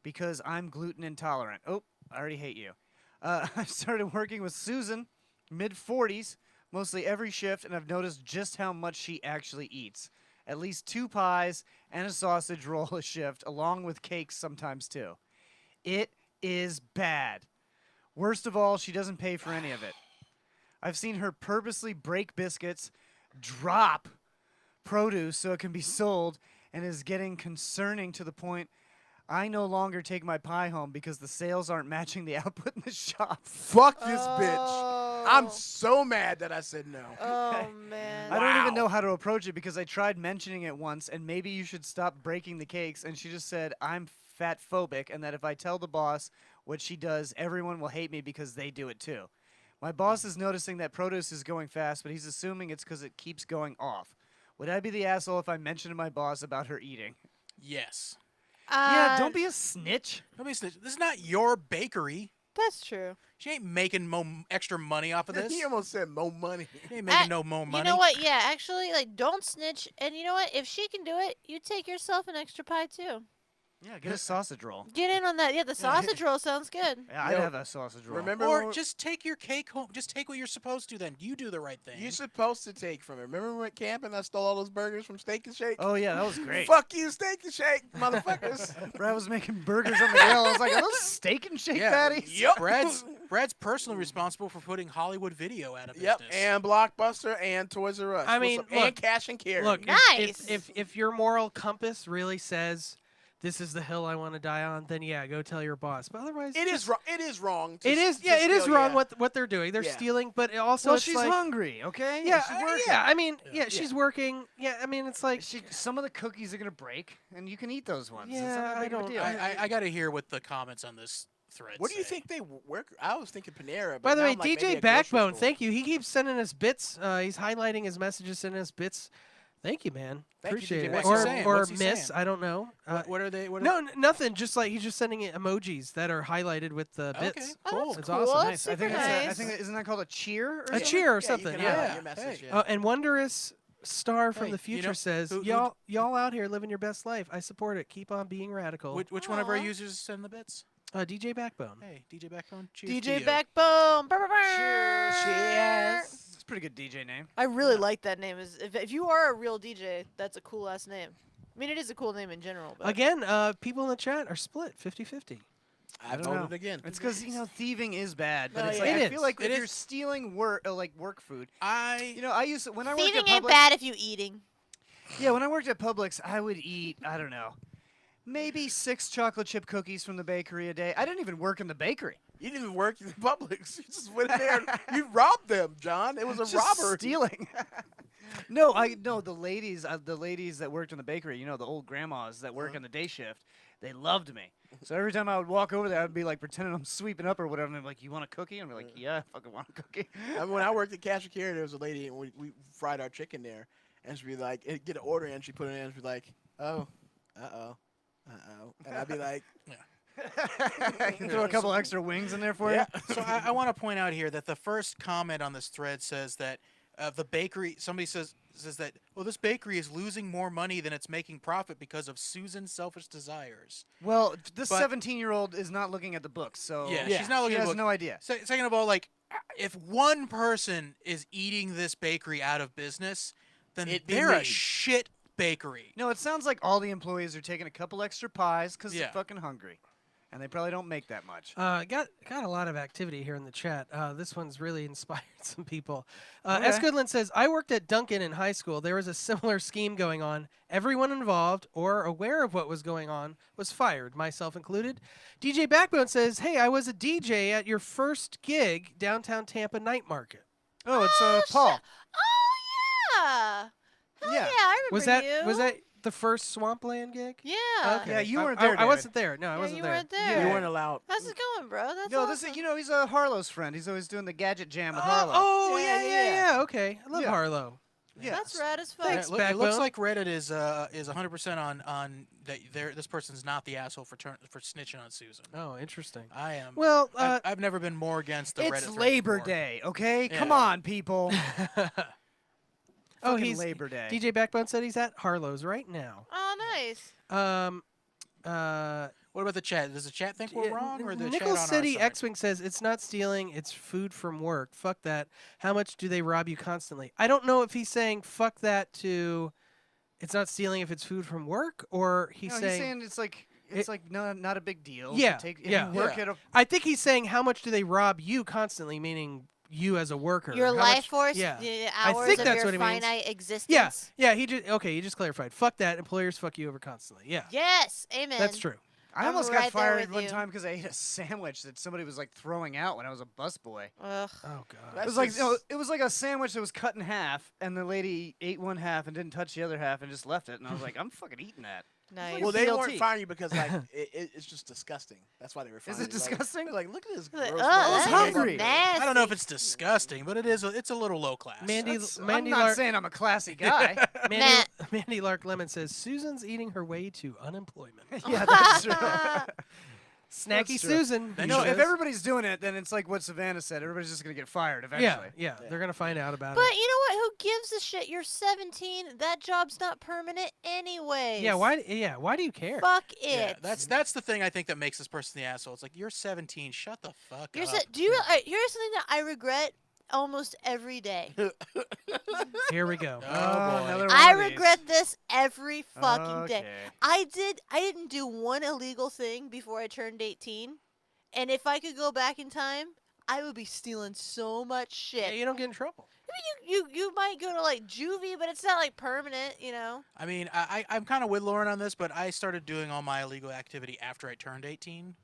because I'm gluten intolerant. Oh, I already hate you. I started working with Susan, mid-40s, mostly every shift, and I've noticed just how much she actually eats. At least 2 pies and a sausage roll a shift, along with cakes sometimes too. It is bad. Worst of all, she doesn't pay for any of it. I've seen her purposely break biscuits, drop produce so it can be sold, and is getting concerning to the point I no longer take my pie home because the sales aren't matching the output in the shop. Fuck this bitch. I'm so mad that I said no. Oh man. I don't even know how to approach it because I tried mentioning it once and maybe you should stop breaking the cakes, and she just said I'm fat phobic and that if I tell the boss what she does, everyone will hate me because they do it too. My boss is noticing that produce is going fast, but he's assuming it's because it keeps going off. Would I be the asshole if I mentioned to my boss about her eating? Yes. Yeah, don't be a snitch. Let me say, this is not your bakery. That's true. She ain't making extra money off of this. He almost said more money. She ain't making no more money. You know what? Yeah, actually, like, don't snitch. And you know what? If she can do it, you take yourself an extra pie too. Yeah, get a sausage roll. Get in on that. Yeah, the sausage roll sounds good. Yeah, I'd have a sausage roll. Remember Or when just take your cake home. Just take what you're supposed to then. You do the right thing. you're supposed to take from it. Remember when we went camping and I stole all those burgers from Steak and Shake? Oh, yeah, that was great. Fuck you, Steak and Shake, motherfuckers. Brad was making burgers on the grill. I was like, are those steak and shake Yeah. patties? Yep. Brad's personally responsible for putting Hollywood Video out of Yep, business. and Blockbuster and Toys R Us. I mean, and look, Cash and Carry. Look, Nice. if your moral compass really says this is the hill I want to die on, then yeah, go tell your boss. But otherwise, It is wrong. It is wrong. To It is, to yeah, it is steal, wrong yeah. what they're doing. They're Yeah. stealing, but it also Well, it's she's like, hungry, okay? yeah, she's working. yeah. I mean, yeah, she's working. Yeah, I mean, it's like, Some of the cookies are gonna break, and you can eat those ones. It's Yeah, not that I big of a don't- deal. I got to hear what the comments on this thread What do you say. think they work? I was thinking Panera. But by the now way, I'm like, maybe DJ a grocery Backbone, store. thank you. He keeps sending us bits. He's highlighting his messages, sending us bits. Thank you, man. Thank you, Appreciate DJ it. Backbone. What's he saying? Or What's he miss, saying? I don't know. What are they? What are No, nothing. Just like he's just sending it emojis that are highlighted with the bits. Okay, Oh, cool. that's It's cool. awesome. That's I think super it's nice. I think isn't that called a cheer? Or A something? cheer or Yeah, something. You can Yeah. highlight your message, Hey. yeah. And Wondrous Star from Hey, the you future know, says, who- y'all out here living your best life. I support it. Keep on being radical. Which one of our Aw. users send the bits? DJ Backbone. Hey, DJ Backbone. Cheers to DJ you. Backbone. Cheers. It's a pretty good DJ name. I really like that name. If you are a real DJ, that's a cool ass name. I mean, it is a cool name in general. But Again, people in the chat are split 50-50. I don't know. voted again. It's because thieving is bad, but No, it's yeah. like It I feel is. like It if is. you're stealing work food. I I used to, when I worked thieving at ain't Publix. bad if you eating. Yeah, when I worked at Publix, I would eat, I don't know, maybe 6 chocolate chip cookies from the bakery a day. I didn't even work in the bakery. You didn't even work in Publix. You just went in there. And you robbed them, John. It was a Just robbery. stealing. The ladies that worked in the bakery, the old grandmas that work on the day shift, they loved me. So every time I would walk over there, I'd be like pretending I'm sweeping up or whatever, and they're like, "You want a cookie?" And I'm like, "Yeah, I fucking want a cookie." I mean, when I worked at Cash and Carry, there was a lady, and we fried our chicken there, and she'd be like, get an order, and she put it in, and she'd be like, "Oh, and I'd be like, Throw a couple extra wings in there for Yeah. you. So I want to point out here that the first comment on this thread says that the bakery. Somebody says that this bakery is losing more money than it's making profit because of Susan's selfish desires. Well, this But- 17-year-old is not looking at the books, so Yeah, she's not looking she at the has book. no idea. Second of all, like if one person is eating this bakery out of business, then It'd be they're a me. shit bakery. No, it sounds like all the employees are taking a couple extra pies because Yeah. they're fucking hungry, and they probably don't make that much. Got a lot of activity here in the chat. This one's really inspired some people. Okay. S. Goodland says, I worked at Dunkin' in high school. There was a similar scheme going on. Everyone involved or aware of what was going on was fired, myself included. DJ Backbone says, hey, I was a DJ at your first gig, downtown Tampa night market. Oh, it's Paul. Oh yeah. Hell yeah, I remember you. Was that the first Swampland gig? Yeah. Okay. Yeah, you weren't I there, I David. wasn't there. No, I Yeah, wasn't you there. weren't there. you weren't allowed. How's it going, bro? That's No, awesome. he's a Harlow's friend. He's always doing the gadget jam with Oh, Harlow. oh, Yeah, yeah. Okay. I love Yeah. Harlow. yeah. That's rad as fuck. Thanks, it looks Backbone. like Reddit is 100% on that. This person's not the asshole for snitching on Susan. Oh, interesting. I am. Well, I've never been more against the Reddit. It's thread Labor before. Day, okay? Come Yeah. on, people. oh, Fucking he's Labor Day. DJ Backbone said he's at Harlow's right now. Oh, nice. What about the chat? Does the chat think we're wrong, or the chat Nickel on our City side? X-Wing says it's not stealing, it's food from work. Fuck that. How much do they rob you constantly? I don't know if he's saying fuck that to it's not stealing if it's food from work, or he's No, saying it's like not a big deal. to Yeah, take, if yeah. You work Yeah. at a I think he's saying how much do they rob you constantly, meaning you as a worker. Your How life much- force, Yeah. the I hours think of that's your what it means. finite existence. Yeah. Yeah, he just clarified. Fuck that. Employers fuck you over constantly. Yeah. Yes. Amen. That's true. I I'm almost right got there fired with one you. time because I ate a sandwich that somebody was like throwing out when I was a busboy. Ugh. Oh god. It That's was like just- it was like a sandwich that was cut in half, and the lady ate one half and didn't touch the other half and just left it. And I was like, I'm fucking eating that. Nice. Well, they BLT. weren't firing you because like it's just disgusting. That's why they were firing Is it you. Like, disgusting? they're like, look at this Like, gross. oh, I was that is hungry. nasty. I don't know if it's disgusting, but it's a little low class. Mandy I'm Mandy not Lark saying I'm a classy guy. Mandy Lark Lemon says Susan's eating her way to unemployment. Yeah, that's true. Snacky That's true. Susan. Then No, she if is. everybody's doing it, then it's like what Savannah said. Everybody's just gonna get fired Yeah, eventually. yeah, they're gonna find out about But it. you know what? Who gives a shit? You're 17. That job's not permanent anyways. Yeah, why do you care? Fuck it. Yeah, that's the thing I think that makes this person the asshole. It's like you're 17. Shut the fuck You're up. do you? Here's something that I regret almost every day. Here we go. Oh, boy. another one I of these. regret this every fucking day. Okay. I didn't do one illegal thing before I turned 18. And if I could go back in time, I would be stealing so much shit. Yeah, you don't get in trouble. I mean, you might go to like juvie, but it's not like permanent, you know. I mean, I'm kind of with Lauren on this, but I started doing all my illegal activity after I turned 18.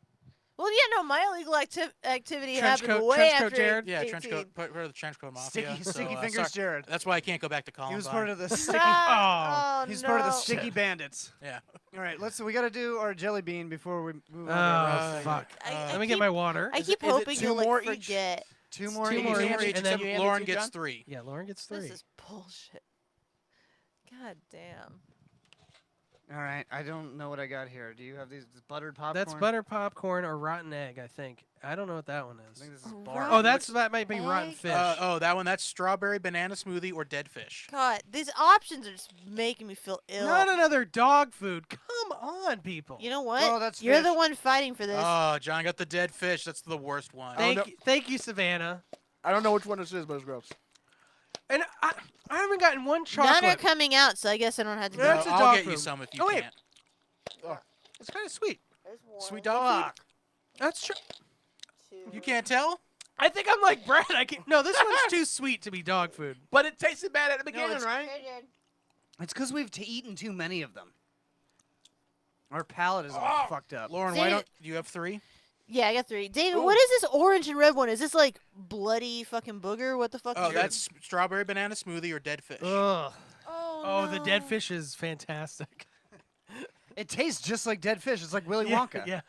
Well, yeah, no, my illegal activity Trench happened coat- way trench coat after Jared? Yeah, 18. trench coat, part of the trench coat mafia. Sticky so, fingers, sorry. Jared. That's why I can't go back to Columbine. He was part of the sticky. Oh, He's no. part of the sticky bandits. Yeah. All right, we got to do our jelly bean before we move on. Oh, to fuck. I Let me get my water. I Is keep it hoping two you'll like more each? forget. two more. two each. more Each, each, and then except Lauren too, gets John? 3. Yeah, Lauren gets 3. This is bullshit. God damn. All right, I don't know what I got here. Do you have these buttered popcorn? That's butter popcorn or rotten egg, I think. I don't know what that one I is. think this is Rotten bar. Oh, that might be rotten egg? fish. That one, that's strawberry banana smoothie or dead fish. God, these options are just making me feel ill. Not another dog food. Come on, people. You know what? Oh, that's You're the fish. one fighting for this. Oh, John got the dead fish. That's the worst one. Thank you, Savannah. I don't know which one this is, but it's gross. And I haven't gotten one chocolate. None are coming out, so I guess I don't have to do That's it. a I'll dog get you food. some if you Oh, wait. can't. It's kind of sweet. Sweet dog food? That's true. You can't tell? I think I'm like Brad. No, this one's too sweet to be dog food. But it tasted bad at the beginning, it's- right? It's because we've eaten too many of them. Our palate is all Oh. fucked up. Lauren, David- why don't you have 3? Yeah, I got 3. David, Ooh. what is this orange and red one? Is this like bloody fucking booger? What the fuck? Oh, is that's strawberry banana smoothie or dead fish. Ugh. Oh, The dead fish is fantastic. It tastes just like dead fish. It's like Willy Yeah, Wonka. yeah.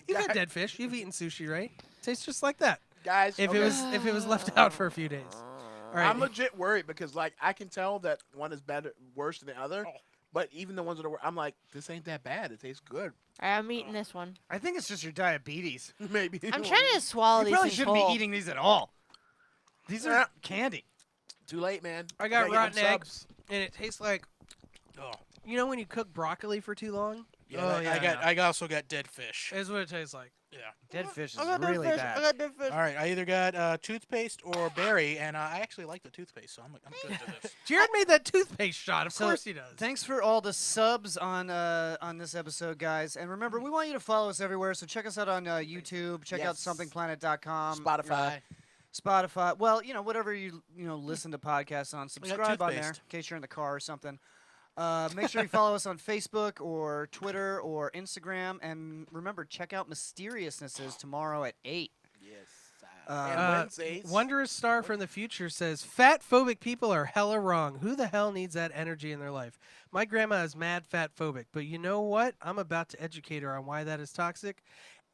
You've had dead fish. You've eaten sushi, right? Tastes just like that. Guys, If okay. it was left out for a few days. All right. I'm legit worried because like I can tell that one is better, worse than the other. But even the ones that are, I'm like, this ain't that bad. It tastes good. Alright, I'm eating this one. I think it's just your diabetes. Maybe. I'm trying to swallow You these probably things shouldn't whole. be eating these at all. These are candy. Too late, man. I got Gotta get rotten them eggs, subs. and it tastes like, Oh. you know when you cook broccoli for too long? Yeah, Oh, I also got dead fish. That's what it tastes like. Yeah. Dead fish is I got dead really fish. bad. I got dead fish. All right, I either got toothpaste or berry, and I actually like the toothpaste, so I'm good to this. Jared made that toothpaste shot. Of So, course he does. Thanks for all the subs on this episode, guys. And remember, we want you to follow us everywhere. So check us out on YouTube. Check out Yes. somethingplanet.com. Spotify. Spotify. Well, whatever you listen to podcasts on. Subscribe on there in toothpaste. case you're in the car or something. Make sure you follow us on Facebook or Twitter or Instagram. And remember, check out Mysteriousnesses tomorrow at 8. Yes. Uh, And Wednesdays. Wondrous Star from the future says, fat phobic people are hella wrong. Who the hell needs that energy in their life? My grandma is mad fat phobic, but you know what? I'm about to educate her on why that is toxic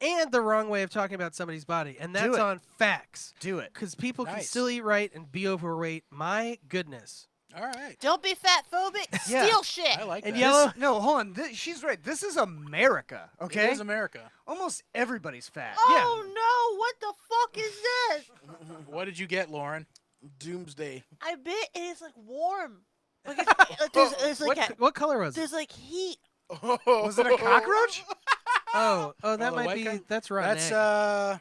and the wrong way of talking about somebody's body. And Do that's it. on facts. Do it. Because people can Nice. still eat right and be overweight. My goodness. All right. Don't be fat phobic. Yeah. Steal shit. I like And that. yellow. No, hold on. She's right. This is America, okay? It is America. Almost everybody's fat. Oh no! What the fuck is this? What did you get, Lauren? Doomsday. I bet it is like warm. Like it's, there's like What color was it? there's like heat. Was it a cockroach? Oh, that the might white be. guy? That's rotten That's egg.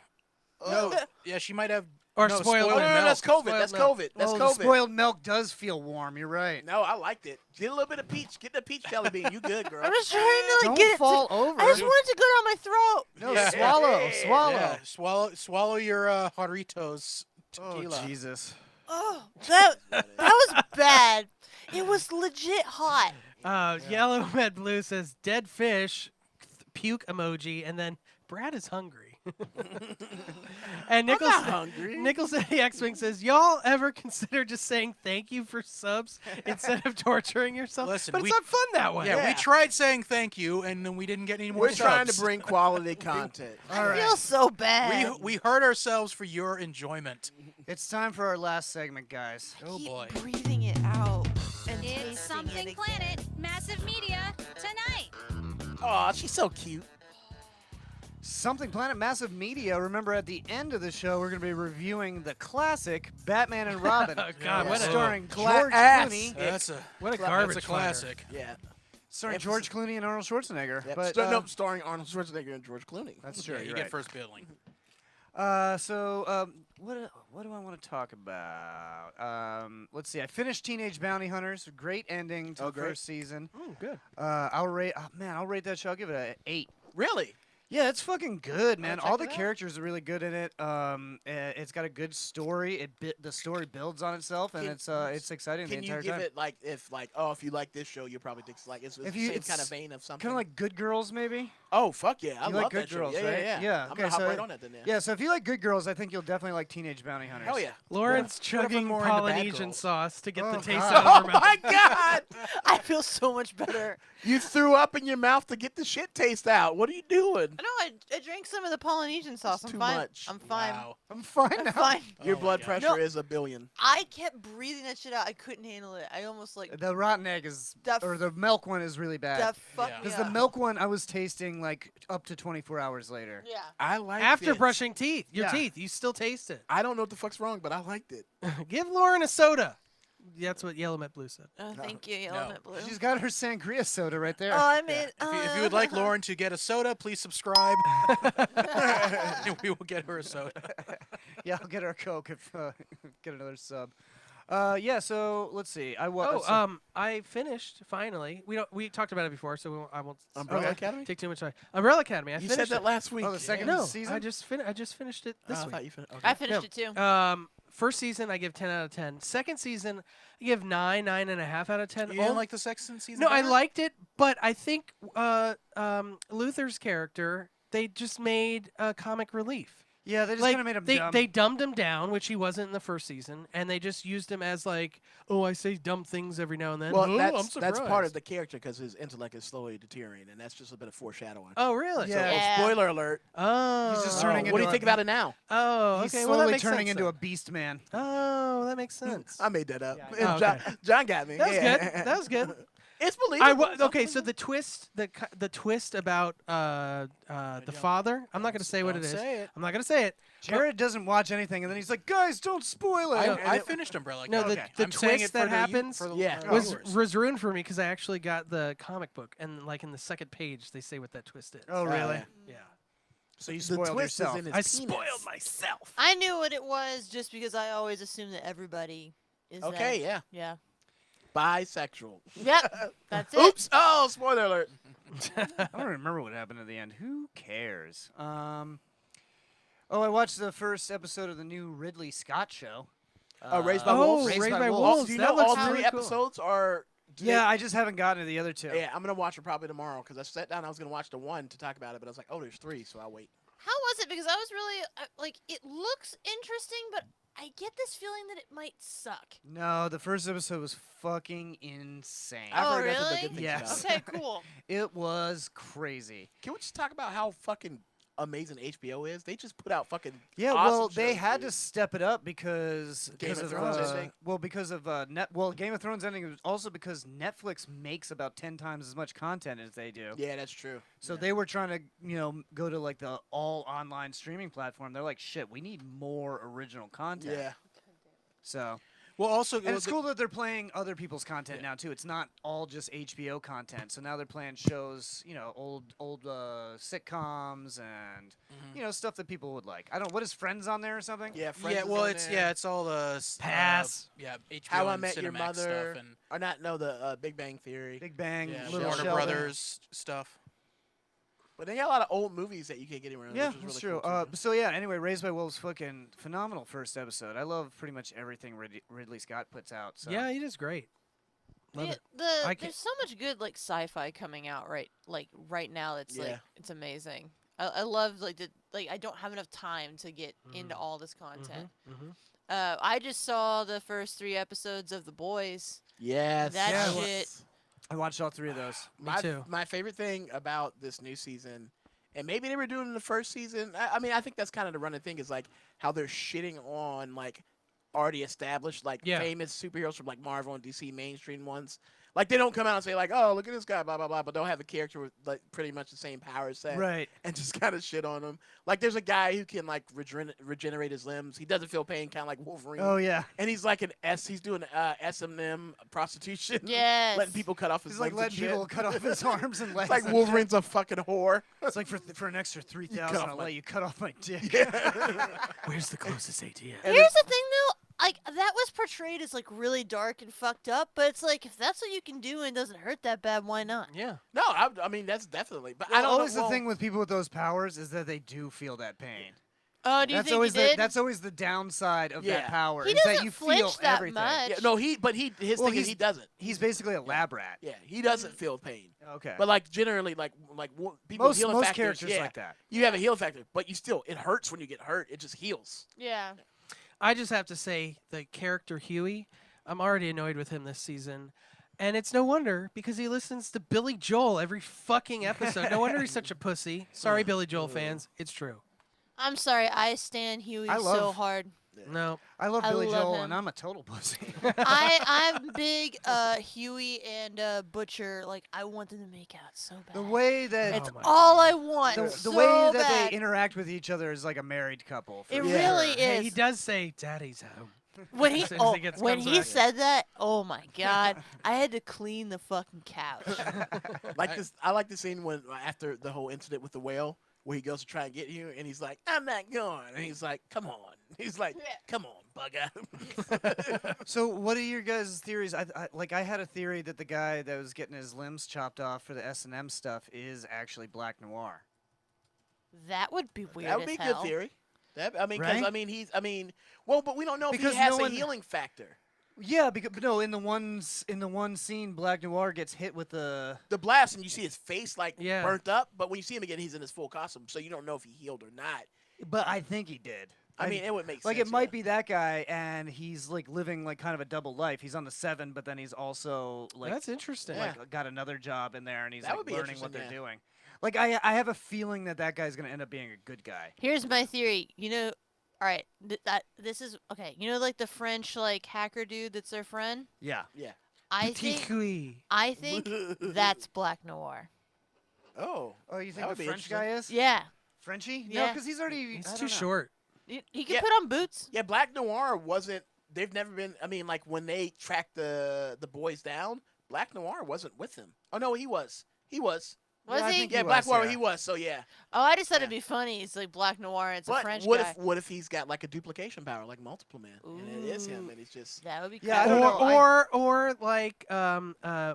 no. Yeah, she might have. Or no, spoiled spoiled Oh, no, milk. that's COVID. Spoiled That's milk. COVID. That's Oh, COVID. the spoiled milk does feel warm. You're right. No, I liked it. Get a little bit of peach. Get the peach jelly bean. You good, girl? I'm just trying to like Don't get it. fall over. I just want it to go down my throat. No, Yeah. swallow. Swallow. Yeah, swallow your Jarritos Oh, tequila. Jesus. Oh, that was bad. It was legit hot. Yellow Red Blue says dead fish, puke emoji, and then Brad is hungry. And Nichols, not hungry. Nichols at the X-Wing says, y'all ever consider just saying thank you for subs instead of torturing yourself? Listen, but it's we- not fun that way. Yeah, we tried saying thank you, and then we didn't get any more We're subs. trying to bring quality content. I feel so bad. We hurt ourselves for your enjoyment. It's time for our last segment, guys. Oh Keep boy. breathing it out. And It's tasting Something it Planet, again. Massive Media, tonight. Oh, she's so cute. Something Planet Massive Media. Remember, at the end of the show, we're going to be reviewing the classic Batman and Robin. Oh, God, what a- starring Class. George Clooney. That's a What a that's garbage a classic. Yeah. Starring George Clooney and Arnold Schwarzenegger. Yep. But, No, starring Arnold Schwarzenegger and George Clooney. that's true. Yeah, you're you right. get first billing. What do I want to talk about? Let's see. I finished Teenage Bounty Hunters. Great ending to the great. first season. Oh, good. I'll rate that show. I'll give it an 8. Really? Yeah, it's fucking good, man. check All the it out. characters are really good in it. It's got a good story. The story builds on itself, and it's exciting the Can you entire give time. it like if you like this show, you probably think it's like it's the same kind of vein of something. Kind of like Good Girls, maybe. Oh fuck yeah, I You love like that Good show. Girls, Yeah, right? yeah. Yeah. I'm Okay, gonna hop so right on that then. yeah, so if you like Good Girls, I think you'll definitely like Teenage Bounty Hunters. Hell yeah. Lauren's What if I'm chugging more into Bad Polynesian Girls? sauce to get the Oh, taste God. out of her Oh mouth. my god! I feel so much better. You threw up in your mouth to get the shit taste out. What are you doing? No, I drank some of the Polynesian sauce. I'm too fine. much. I'm fine. Wow. I'm fine I'm now. fine. Your Oh my blood gosh. pressure No. is a billion. I kept breathing that shit out. I couldn't handle it. I almost like The rotten egg is, That or the milk one is really bad. that fucked Yeah. me Because up. the milk one I was tasting like up to 24 hours later. Yeah. I like After it. brushing teeth, your Yeah. teeth, you still taste it. I don't know what the fuck's wrong, but I liked it. Give Lauren a soda. That's what Yellow Met Blue said. Oh, thank you, No. Yellow Met Blue. She's got her sangria soda right there. Oh, I made. If you would like Lauren to get a soda, please subscribe. And we will get her a soda. Yeah, I'll get her a Coke if get another sub. Yeah, so let's see. I finished finally. We talked about it before, so I won't Umbrella Academy? take too much time. Umbrella Academy. I You finished said that it. last week. Oh, the second No, season? I just finished it this I week. thought you finished. I finished it too. First season, I give 10 out of 10. Second season, I give 9.5 out of 10. You didn't like the second season? No, I better? liked it, but I think Luther's character, they just made comic relief. Yeah, they just Like, kind of made him they, dumb. they dumbed him down, which he wasn't in the first season, and they just used him as like, oh, I say dumb things every now and then. Well, oh, I'm that's surprised. part of the character because his intellect is slowly deteriorating, and that's just a bit of foreshadowing. Oh, really? Yeah. Yeah. Spoiler alert. Oh. He's just turning What do you into think about it now? Oh, He's okay. slowly Well, that makes turning sense into then. a beast man. Oh, that makes sense. I made that up. Yeah. Oh, okay. John got me. That was yeah. good. That was good. It's believable. Okay, so the twist, the twist about the father. I'm not going to say what it is. Say it. I'm not going to say it. Jared doesn't watch anything, and then he's like, "Guys, don't spoil it." I finished Umbrella No, Academy. the I'm saying twist it that for the- happens for the- Yeah. for was viewers. ruined for me because I actually got the comic book, and like in the second page, they say what that twist is. Oh, really? yeah. Yeah. So you The spoiled twist yourself. is in his I penis. spoiled myself. I knew what it was just because I always assume that everybody is. Okay, that. yeah. Yeah. Bisexual. Yep. That's it. Oops. Oh, spoiler alert. I don't remember what happened at the end. Who cares? Oh, I watched the first episode of the new Ridley Scott show. Raised by Oh, Wolves. Raised by Oh, Wolves. do you That know looks all really three cool. episodes are? do Yeah, they- I just haven't gotten to the other two. Yeah, I'm gonna watch it probably tomorrow because I sat down. I was gonna watch the one to talk about it, but I was like, oh, there's three, so I'll wait. How was it? Because I was really like, it looks interesting, but I get this feeling that it might suck. No, the first episode was fucking insane. I've Oh, heard nothing but really? good things Yes. about it. Okay, cool. It was crazy. Can we just talk about how fucking amazing HBO is? They just put out fucking Yeah, awesome well, they shows, had dude. to step it up because Game of of Thrones ending? because of Game of Thrones ending, was also because Netflix makes about 10 times as much content as they do. Yeah, that's true. So they were trying to, go to like the all online streaming platform. They're like, shit, we need more original content. Yeah. So, Well, also, and it's cool that they're playing other people's content now too. It's not all just HBO content. So now they're playing shows, old sitcoms and stuff that people would like. I don't. What is Friends on there or something? Yeah, Friends Yeah, is well, on it's there. it's all the Pass. HBO How I and Met Your Cinemax Mother, stuff and or not? No, the Big Bang Theory. Big Bang, yeah, Little Warner Sheldon. Brothers stuff. But they got a lot of old movies that you can't get anywhere. Yeah, which is that's really true. Cool too. So yeah. Anyway, Raised by Wolves, fucking phenomenal first episode. I love pretty much everything Ridley Scott puts out. So. Yeah, he does great. Love Yeah, it. I there's so much good like sci-fi coming out right now. That's Yeah. like it's amazing. I love I don't have enough time to get into all this content. I just saw the first 3 episodes of The Boys. Yes. That Yeah, shit. I watched all 3 of those. My, too. My favorite thing about this new season, and maybe they were doing it in the first season. I mean, I think that's kind of the running thing is like how they're shitting on like already established like Yeah. famous superheroes from like Marvel and DC mainstream ones. Like they don't come out and say like, oh, look at this guy, blah blah blah, but they'll have a character with like pretty much the same power set, Right. and just kind of shit on him. Like there's a guy who can like regenerate his limbs. He doesn't feel pain, kind of like Wolverine. Oh yeah. And he's like he's doing S&M prostitution. Yes. Letting people cut off his He's like limbs and letting shit. people cut off his arms and legs. It's like and Wolverine's a fucking whore. shit. It's like for an extra 3,000, off I'll my- let you cut off my dick. Where's the closest ATM? Here's the thing though, like that was portrayed as like really dark and fucked up, but it's like if that's what you can do and it doesn't hurt that bad, why not? Yeah. No, I mean that's definitely. But Well, I don't always know. the thing with people with those powers is that they do feel that pain. Oh, do you That's think always he did? that's always the downside of that Yeah. power. He is that doesn't you flinch feel that everything. much. Yeah, no, his Well, thing is he's- he doesn't. He's basically a lab rat. Yeah, he doesn't feel pain. Okay. But like generally, people with healing most factors, characters yeah, like that. You have a healing factor, but it hurts when you get hurt. It just heals. Yeah. I just have to say the character Huey, I'm already annoyed with him this season. And it's no wonder because he listens to Billy Joel every fucking episode. No wonder he's such a pussy. Sorry, Billy Joel fans. It's true. I'm sorry, I stan Huey so love- hard. No. I love I Billy love Joel, him. and I'm a total pussy. I'm big Huey and Butcher. Like I want them to make out so bad. the way that It's my all I want. the so way that bad. they interact with each other is like a married couple. for It sure. really Hey, is. he does say Daddy's home. When he As soon as he when comes he back. said that, oh my god, I had to clean the fucking couch. Like this, I like the scene when after the whole incident with the whale, where he goes to try and get you, and he's like, "I'm not going," and he's like, "Come on," he's like, "Come on, bugger." So, what are your guys' theories? I had a theory that the guy that was getting his limbs chopped off for the S&M stuff is actually Black Noir. That would be weird. That would be a as good hell. theory. Right? Well, but we don't know if Because he has no a one- healing factor. Yeah, because but no, in the one scene, Black Noir gets hit with the. The blast, and you see his face like Yeah. burnt up, but when you see him again, he's in his full costume, so you don't know if he healed or not. But I think he did. I mean, it would make like sense. it might be that guy, and he's like living like kind of a double life. He's on the 7, but then he's also like That's interesting. like got another job in there, and he's That would like be learning what they're interesting, doing. Like I have a feeling that guy's gonna end up being a good guy. Here's my theory. You know, all right, this is okay. You know, like the French like hacker dude that's their friend. Yeah. Yeah. I Petit think Huey. that's Black Noir. Oh. Oh, you That think would the be French guy is? Yeah, Frenchie? No, Yeah. because he's already. He's I too don't know. short. he can Yeah. put on boots. Yeah, Black Noir wasn't. They've never been. I mean, like when they tracked the boys down, Black Noir wasn't with them. Oh no, he was. He was. Was Yeah, I he? think Yeah, he Black was, Noir. yeah. He was. So yeah. Oh, I just thought Yeah. it'd be funny. It's like Black Noir and it's a But French what guy. if he's got like a duplication power like Multiple Man, and it is him, and he's just. That would be cool. Yeah, I don't Or, know, or like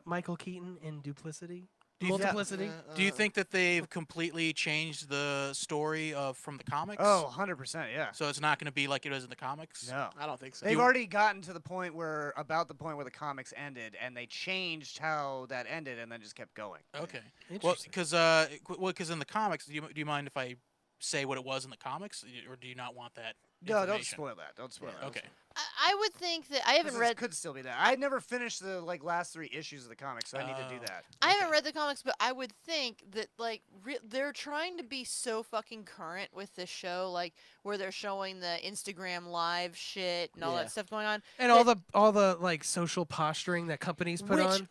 Michael Keaton in Duplicity. Do you, Multiplicity. do you think that they've completely changed the story from the comics? Oh, 100%, yeah. So it's not going to be like it was in the comics? No. I don't think so. They've already gotten to the point where the comics ended, and they changed how that ended, and then just kept going. Okay. Well, Interesting. because in the comics, do you mind if I say what it was in the comics, or do you not want that? No, don't information? spoil that. Don't spoil that. Okay. I would think that I haven't read. Could still be that. I never finished the last 3 issues of the comics, so I need to do that. I haven't read the comics, but I would think that like they're trying to be so fucking current with this show, like where they're showing the Instagram live shit and all Yeah. that stuff going on, And all the like social posturing that companies put which on.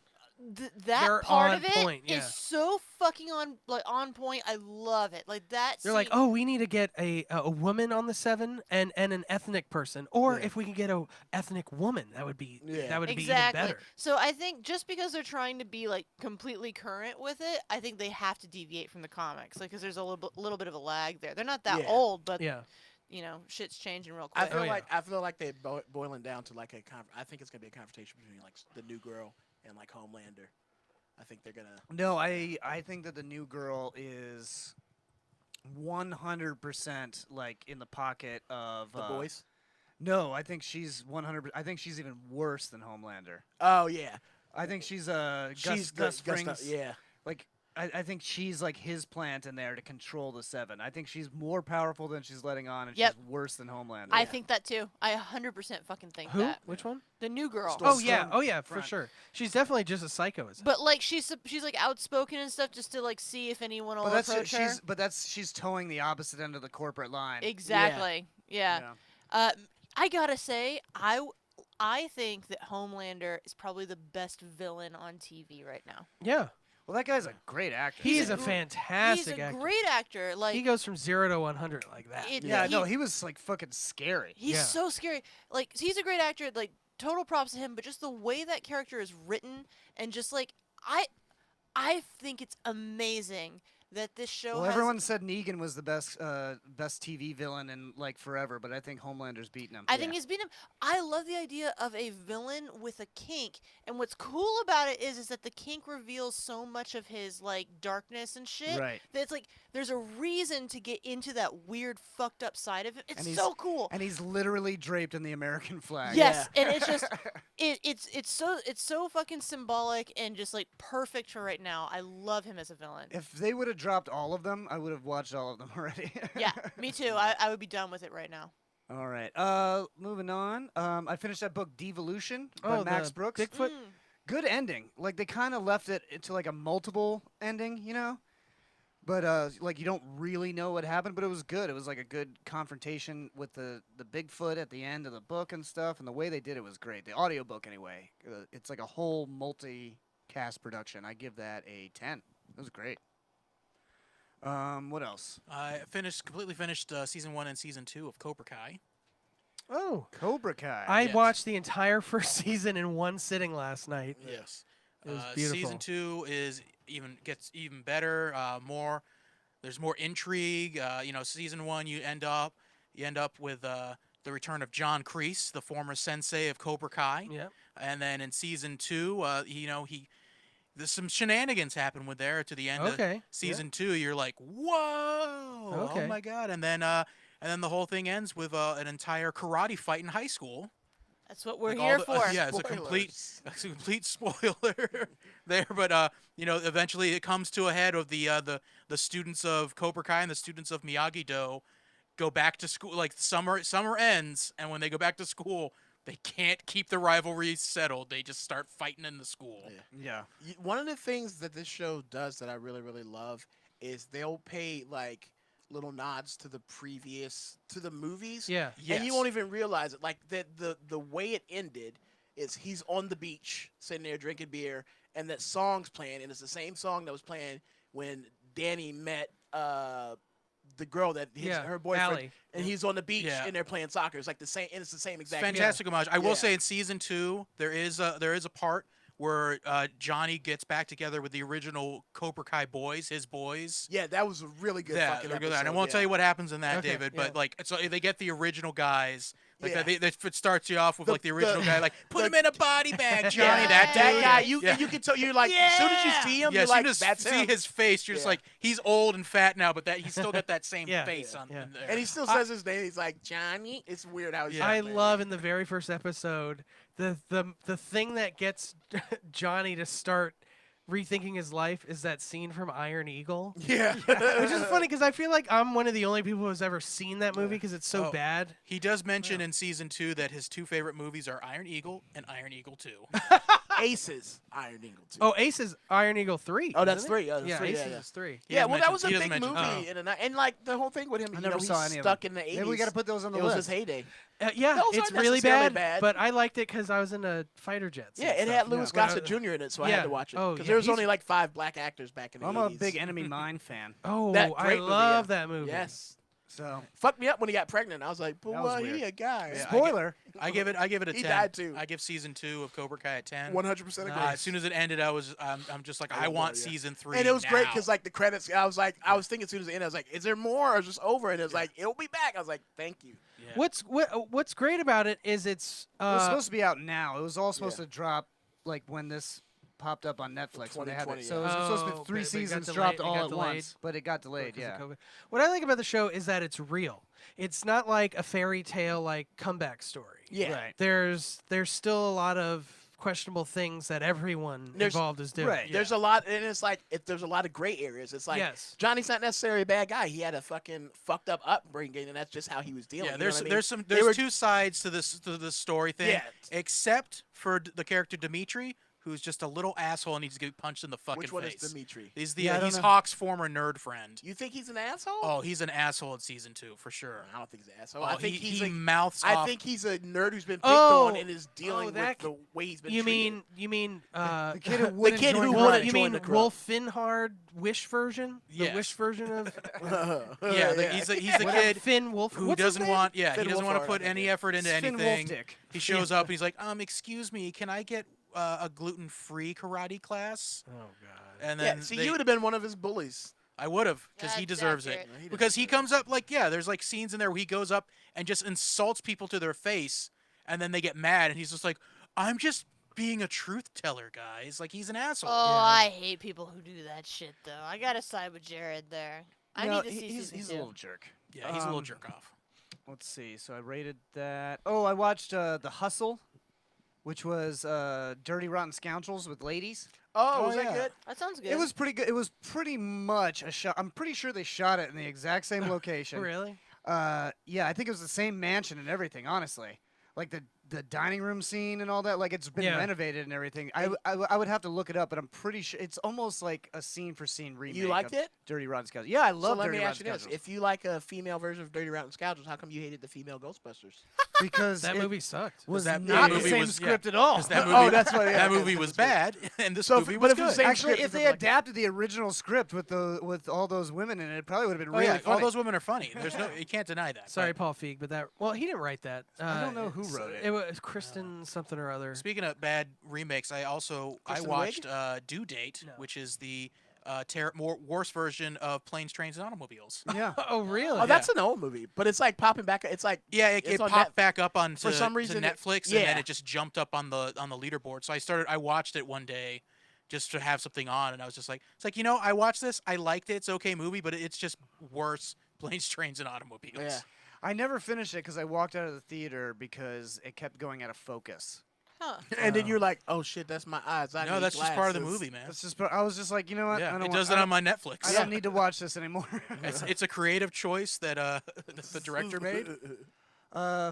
that They're part on of it point, yeah. is so fucking on point. I love it. Like that. They're like, scene- oh, we need to get a woman on the 7 and an ethnic person, or Yeah. if we can get a ethnic woman, that would be Yeah. that would be even exactly. better. So I think just because they're trying to be like completely current with it, I think they have to deviate from the comics, like because there's a little bit of a lag there. They're not that Yeah. old, but Yeah. you know, shit's changing real I quick. feel Oh, yeah. like they're boiling down to like I think it's gonna be a confrontation between like the new girl and like Homelander. I think they're gonna. No, I think that the new girl is 100% like in the pocket of The boys. No, I think she's 100. I think she's even worse than Homelander. Oh yeah. I think she's Gus Gus Fring's. yeah. Like I think she's like his plant in there to control the 7. I think she's more powerful than she's letting on, and Yep. she's worse than Homelander. I think that too. I 100% fucking think Who? that. Which one? The new girl. Storm- Oh yeah, Storm for Front. sure. She's definitely just a psycho. As But like she's like outspoken and stuff just to like see if anyone will approach her. she's towing the opposite end of the corporate line. Exactly. Yeah. Yeah. I gotta say, I think that Homelander is probably the best villain on TV right now. yeah, Well, that guy's a great actor. he is a gr- fantastic He's a actor. great actor. Like He goes from 0 to 100 like that. Yeah, no, he was like fucking scary. He's Yeah. so scary. Like he's a great actor. Like total props to him. But just the way that character is written, and just like I think it's amazing that this show Well, has. everyone said Negan was the best TV villain in like forever, but I think Homelander's beating him. I think he's beaten him. I love the idea of a villain with a kink, and what's cool about it is that the kink reveals so much of his like darkness and shit. Right. That it's like there's a reason to get into that weird, fucked up side of him. It's And he's- so cool. And he's literally draped in the American flag. Yes, and it's just it's so fucking symbolic and just like perfect for right now. I love him as a villain. If they would have dropped all of them, I would have watched all of them already. Yeah, me too. I would be done with it right now. All right. Moving on. I finished that book Devolution by Oh, Max the Brooks. Bigfoot? Good ending. Like they kind of left it into like a multiple ending, you know? But like you don't really know what happened, but it was good. It was like a good confrontation with the Bigfoot at the end of the book and stuff, and the way they did it was great. The audiobook anyway. It's like a whole multi-cast production. I give that a 10. It was great. What else? I completely finished season 1 and season 2 of Cobra Kai. Oh, Cobra Kai. I Yes. watched the entire first season in one sitting last night. Yes. It was beautiful. Season 2 gets even better. There's more intrigue. Season 1 you end up with the return of John Kreese, the former sensei of Cobra Kai. Yeah. And then in season 2, there's some shenanigans happen with there to the end Okay, of season 2. You're like, whoa! Okay. Oh my god! And then the whole thing ends with an entire karate fight in high school. That's what we're Like all here the- for. yeah, it's a complete spoiler there. But eventually it comes to a head of the students of Cobra Kai and the students of Miyagi-Do go back to school. Like summer ends, and when they go back to school, they can't keep the rivalry settled. They just start fighting in the school. Yeah. One of the things that this show does that I really, really love is they'll pay like little nods to the movies. Yeah. And you won't even realize it. Like the way it ended is he's on the beach sitting there drinking beer, and that song's playing, and it's the same song that was playing when Danny met the girl that her boyfriend, Allie. and he's on the beach Yeah. and they're playing soccer. It's like the same, and it's the same exact. Fantastic homage. I will Yeah. say in season 2 there is a part where Johnny gets back together with the original Cobra Kai boys, his boys. Yeah, that was a really good Yeah, fucking they're good. episode. And I won't tell you what happens in that, Okay, David, yeah. but like so they get the original guys. Like Yeah. it starts you off with like the original guy, like put the- him in a body bag, Johnny. Yeah, that that dude. guy. You Yeah. you can tell. You're like, as soon as you see him, Yeah, you're as soon like, as that's see him. his face, you're just Yeah. like, he's old and fat now, but that he's still got that same Yeah. face on Yeah. in there. And he still says his name. He's like Johnny. It's weird how he's. I love in the very first episode the thing that gets Johnny to start rethinking his life is that scene from Iron Eagle. Yeah. Which is funny because I feel like I'm one of the only people who's ever seen that movie because it's so Oh. bad. He does mention in season 2 that his 2 favorite movies are Iron Eagle and Iron Eagle 2. Aces. Iron Eagle too. Oh, Ace is Iron Eagle 3. Oh, that's isn't it? 3. That's Yeah, 3. Aces Yeah. is 3. He Yeah, doesn't well, that mention- was a he doesn't big movie, mention- and like the whole thing with him. I never saw he's any of stuck them. in the 80s. Maybe we got to put those on the It was list. his heyday. Yeah, Those it's aren't really necessarily bad, bad. but I liked it because I was into fighter jets. Yeah, and it had stuff. Louis Yeah. Gossett Jr. in it, so I yeah. had to watch it. Oh, Because yeah, there was he's- only like 5 black actors back in the I'm 80s. a big Enemy Mine fan. Oh, That I great movie, love yeah. that movie. Yes. So Fucked me up when he got pregnant. I was like, but That was why he weird. a guy? Yeah, spoiler. I give it a 10. He died too. I give season 2 of Cobra Kai a 10. 100% agree. As soon as it ended, I'm just like, I love want that, yeah. season 3. And it was great now. because like the credits, I was thinking as soon as it ended, I was like, is there more or is it just over? And it was like, it'll be back. I was like, thank you. Yeah. What's great about it is it's It was supposed to be out now. It was all supposed yeah. to drop like when this popped up on Netflix when they had 2020, it. So it was yeah. supposed to Oh, be but 3 it got seasons delayed- dropped it all got at delayed. once, but it got delayed. 'cause of Yeah. COVID. What I like about the show is that it's real. It's not like a fairy tale like comeback story. Yeah. Right. There's still a lot of questionable things that everyone involved is doing. right. There's a lot, and it's like there's a lot of gray areas. It's like Yes. Johnny's not necessarily a bad guy. He had a fucking fucked up upbringing, and that's just how he was dealing. Yeah, you know there's what I mean? there's some They there's were- 2 sides to this story thing. Yeah. Except for the character Dimitri, who's just a little asshole and needs to get punched in the fucking Which one face. is Dimitri? He's Yeah, I don't he's know. Hawk's former nerd friend. You think he's an asshole? Oh, he's an asshole in season 2 for sure. I don't think he's an asshole. Oh, I think he he's mouths I off. think he's a nerd who's been picked Oh, on and is dealing with that the way he's been You treated. mean The kid who wouldn't kid join who the wouldn't club. you join mean the club. Wolf Finhard Wish version? The Yes. Wish version of yeah, he's a kid Finn Wolf who what's his doesn't name? want he Finn doesn't want to Wolfhard, put I any think. effort into Finn anything. Wolfdick. He shows up and he's like, excuse me, can I get a gluten-free karate class? Oh god. And Yeah, then see, they- you would have been one of his bullies. I would have, because he That's deserves accurate. it. No, he Because doesn't he deserve comes up like, there's like scenes in there where he goes up and just insults people to their face, and then they get mad, and he's just like, I'm just being a truth teller, guys. Like, he's an asshole. Oh, I hate people who do that shit, though. I gotta side with Jared there. I No, need to see he's season a 2. little jerk. Yeah, he's a little jerk off. Let's see. So I rated that. Oh, I watched The Hustle, which was Dirty Rotten Scoundrels with ladies. Oh, was that yeah. good? That sounds good. It was pretty good. It was pretty much a shot. I'm pretty sure they shot it in the exact same location. Really? Yeah, I think it was the same mansion and everything. Honestly, like the dining room scene and all that. Like it's been Yeah. renovated and everything. I would have to look it up, but I'm pretty sure it's almost like a scene for scene remake. You liked of it? Dirty Rotten Scoundrels. Yeah, I love So let Dirty me Rotten ask you this: Scoundrels if you like a female version of Dirty Rotten Scoundrels, how come you hated the female Ghostbusters? because That it movie sucked. was that not the movie same was- script yeah. at all. 'Cause that movie, Oh, that's what. Yeah, that okay, movie was that's bad, and this So movie but was if it's good. the same Actually, script, if they it's like- adapted the original script with all those women in it, it probably would have been Oh really yeah, all funny. those women are funny. There's no, you can't deny that. Sorry, but Paul Feig, but he didn't write that. I don't know who it's- wrote it. It was Kristen something or other. Speaking of bad remakes, I Kristen watched Wiig? Due Date, No. which is the worse version of Planes, Trains, and Automobiles. Yeah. Oh, really? Oh, that's an old movie, but it's like popping back. It's like Yeah, it It's on popped Net- back up onto for some reason to it- Netflix, and yeah. then it just jumped up on the leaderboard. So I watched it one day just to have something on, and I was just like, it's like, I watched this, I liked it, it's an okay movie, but it's just worse Planes, Trains, and Automobiles. yeah. I never finished it because I walked out of the theater because it kept going out of focus. Huh. And then you're like, oh shit, that's my eyes. I No, need that's just part of the glasses. movie, man. That's just. I was just like, you know what? I Yeah, don't it want- does I that don't- on my Netflix. I don't need to watch this anymore. It's a creative choice that the director made.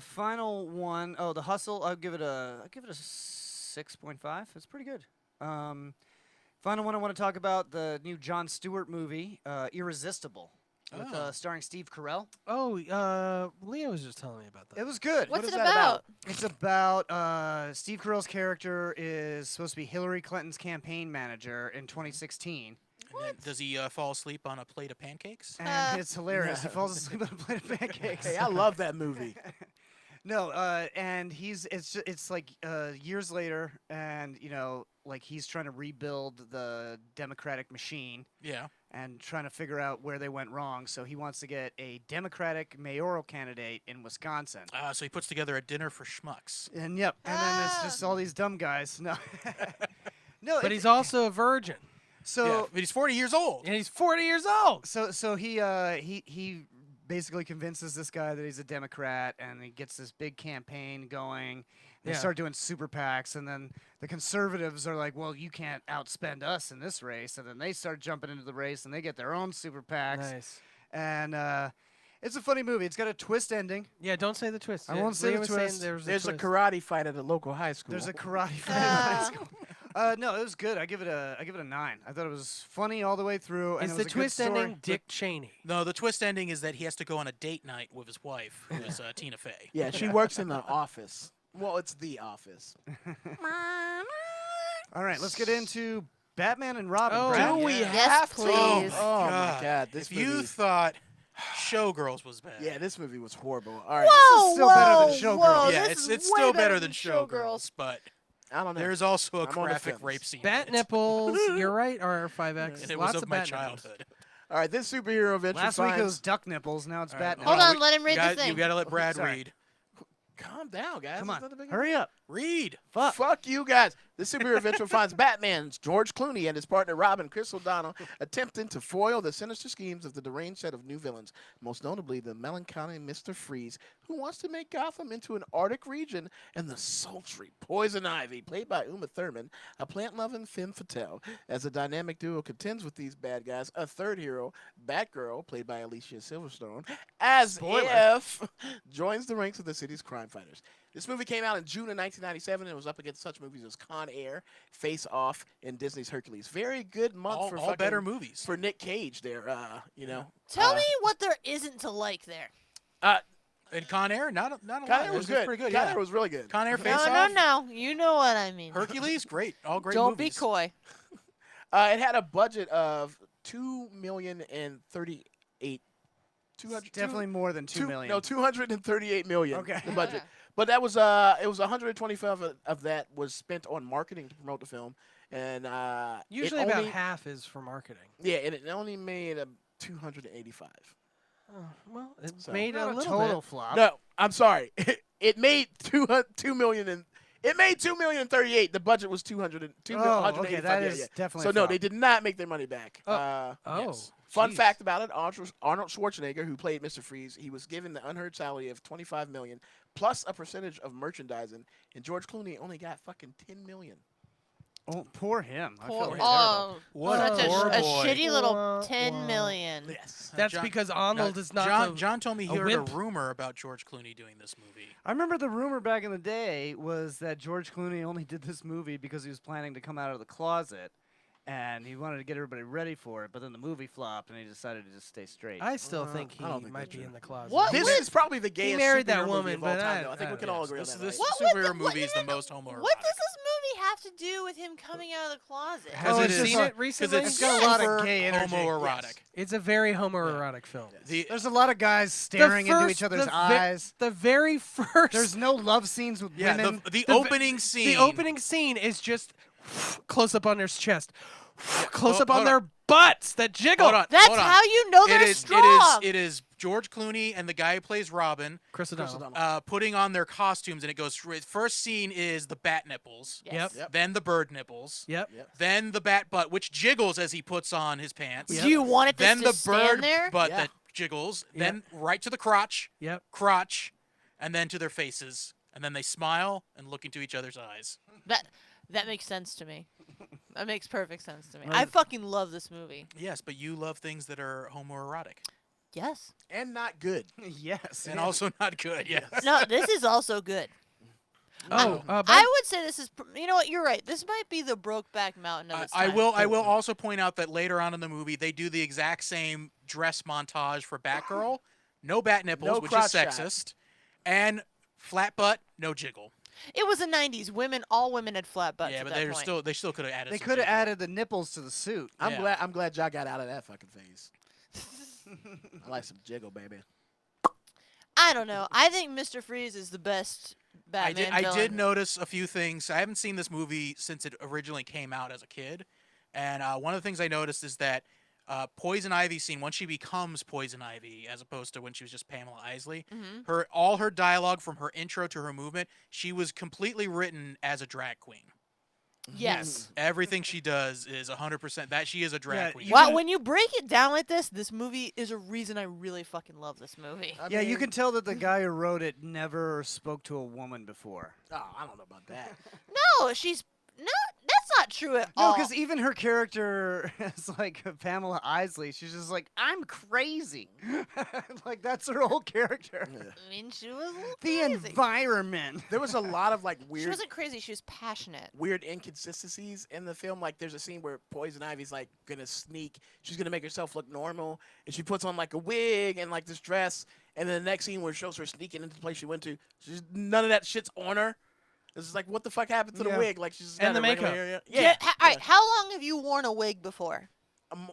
Final one. Oh, The Hustle. I'll give it a 6.5. It's pretty good. Final one I want to talk about, the new Jon Stewart movie, Irresistible, with Oh. starring Steve Carell. Oh, Leah was just telling me about that. It was good. What's is it that about? It's about Steve Carell's character is supposed to be Hillary Clinton's campaign manager in 2016. And then does he fall asleep on a plate of pancakes? And it's hilarious. He falls asleep on a plate of pancakes. Hey, I love that movie. No, and it's like years later, and like he's trying to rebuild the Democratic machine Yeah. and trying to figure out where they went wrong. So he wants to get a Democratic mayoral candidate in Wisconsin. So he puts together a dinner for schmucks. And then it's just all these dumb guys. No, no, But he's also a virgin. so Yeah, but he's 40 years old. And he's 40 years old. So he basically convinces this guy that he's a Democrat, and he gets this big campaign going. They Yeah. start doing super PACs, and then the conservatives are like, "Well, you can't outspend us in this race," and then they start jumping into the race, and they get their own super PACs. Nice. And it's a funny movie. It's got a twist ending. Yeah, don't say the twist. I Yeah, won't say Leah the was saying twist. There's a twist. karate fight at a local high school. There's a karate fight in high school. No, it was good. I give it a 9. I thought it was funny all the way through. And Is it the was a twist good story. ending Dick Cheney? No, the twist ending is that he has to go on a date night with his wife, who is Tina Fey. Yeah, she works in the office. Well, it's the office. All right, let's get into Batman and Robin. Oh, Brad. Do we yeah. Yes, have to? please. Oh my God, this If you movie. thought Showgirls was bad. Yeah, this movie was horrible. All right, Whoa, still better than whoa, Showgirls. whoa, Yeah, this it's is way still better than Showgirls, Showgirls. but I don't know. there's also a I'm on the graphic fence. rape scene. Bat in it. nipples. You're right. Or 5X. And it Lots was of of my bat nipples. childhood. All right, this superhero adventure Last week it finds. was duck nipples. Now it's All right, bat hold nipples. Hold on, let him read the thing. You got to let Brad Sorry. read. Calm down, guys. Come It's on, not a big hurry up. Read. Fuck you guys. The superhero adventure finds Batman's George Clooney and his partner Robin, Chris O'Donnell, attempting to foil the sinister schemes of the deranged set of new villains, most notably the melancholy Mr. Freeze, who wants to make Gotham into an Arctic region, and the sultry Poison Ivy, played by Uma Thurman, a plant-loving femme fatale. As the dynamic duo contends with these bad guys, a third hero, Batgirl, played by Alicia Silverstone, as if joins the ranks of the city's crime fighters. This movie came out in June of 1997 and was up against such movies as Con Air, Face Off, and Disney's Hercules. Very good month for all better movies. for Nick Cage there, Tell me what there isn't to like there. And Con Air, not a lot. Con Air It was good. pretty good. Con Yeah. Air was really good. Con Air, Face No, Off, no, no. You know what I mean. Hercules, great. All great Don't movies. be coy. It had a budget of $2,038,200. Definitely more than 2 million. No, 238 million. Okay. The budget. Okay. But that was it was 125 of that was spent on marketing to promote the film, and Usually about half is for marketing. Yeah, and it only made 285. Oh, well, it made Not a a little total bit. flop. No, I'm sorry. It made 2 million and it made 2,038,000. The budget was 285. Oh, okay, that is definitely So a no, flop. they did not make their money back. Yes. Fun Jeez. fact about it: Arnold Schwarzenegger, who played Mr. Freeze, he was given the unheard salary of $25 million plus a percentage of merchandising, and George Clooney only got fucking $10 million. Oh, poor him. I feel Poor, like terrible. What such a a, poor a boy. shitty little Wah, 10 wah. million. Yes. That's John- because Arnold is not John, the- John told me he a heard wimp. a rumor about George Clooney doing this movie. I remember the rumor back in the day was that George Clooney only did this movie because he was planning to come out of the closet, and he wanted to get everybody ready for it. But then the movie flopped, and he decided to just stay straight. I still think I don't he think might that's be true. in the closet. What? This is probably the gayest married that superhero woman, movie of all but time, though. I think we I- can all Yes, agree on this, that. this right? superhero movie is the most homoerotic. What does this movie have to do with him coming out of the closet? Has Oh, it it is. seen it 'Cause recently? it's got a lot of super gay energy. homoerotic. Yes. It's a very homoerotic film. The, There's a lot of guys staring into first- each other's the ve- eyes. The very first. There's no love scenes with yeah, women. the the- opening scene. The opening scene is just close up on their chest, close up hold on their on. butts that jiggle. Hold on. That's hold on. how you know they're strong. It is George Clooney and the guy who plays Robin Chris O'Donnell. putting on their costumes, and it goes. First scene is the bat nipples. Yes. Yep. Then the bird nipples. Yep. Then the bat butt, which jiggles as he puts on his pants. Yep. Do you want it to Then the stand bird there? butt Yeah. that jiggles. Yep. Then right to the crotch. Yep. Crotch, and then to their faces, and then they smile and look into each other's eyes. That makes sense to me. That makes perfect sense to me. I fucking love this movie. Yes, but you love things that are homoerotic Yes. And not good. yes. and also not good. Yes. No, this is also good. Oh, I would say this is. You know what? You're right. This might be the Brokeback Mountain of its I time. will also point out that later on in the movie they do the exact same dress montage for Batgirl. No bat nipples, No which is crotch shot. sexist, and flat butt, no jiggle. It was the '90s. All women had flat butts. Yeah, at but that point. they still could have added. They some could have jiggle. added the nipples to the suit. I'm glad y'all got out of that fucking phase. I like some jiggle, baby. I don't know. I think Mr. Freeze is the best Batman I villain. did notice a few things. I haven't seen this movie since it originally came out as a kid, and one of the things I noticed is that Poison Ivy scene, once she becomes Poison Ivy, as opposed to when she was just Pamela Isley, all her dialogue from her intro to her movement, she was completely written as a drag queen. Yes. Everything she does is 100% that she is a drag queen. Wow, when you break it down like this movie is a reason I really fucking love this movie. Yeah, you can tell that the guy who wrote it never spoke to a woman before. Oh, I don't know about that. No, she's that's not true at No, all. because even her character is like Pamela Isley. She's just like, I'm crazy. Like, that's her whole character. I mean, she was a little The crazy. environment. There was a lot of like She weird, wasn't crazy. She was passionate. weird inconsistencies in the film. Like, there's a scene where Poison Ivy's like gonna sneak. She's gonna make herself look normal, and she puts on like a wig and like this dress. And then the next scene where it shows her sneaking into the place she went to, none of that shit's on her. It's just like, what the fuck happened to the Yeah. wig? Like, she's just And got the a regular makeup. hair. Yeah, All right. How long have you worn a wig before?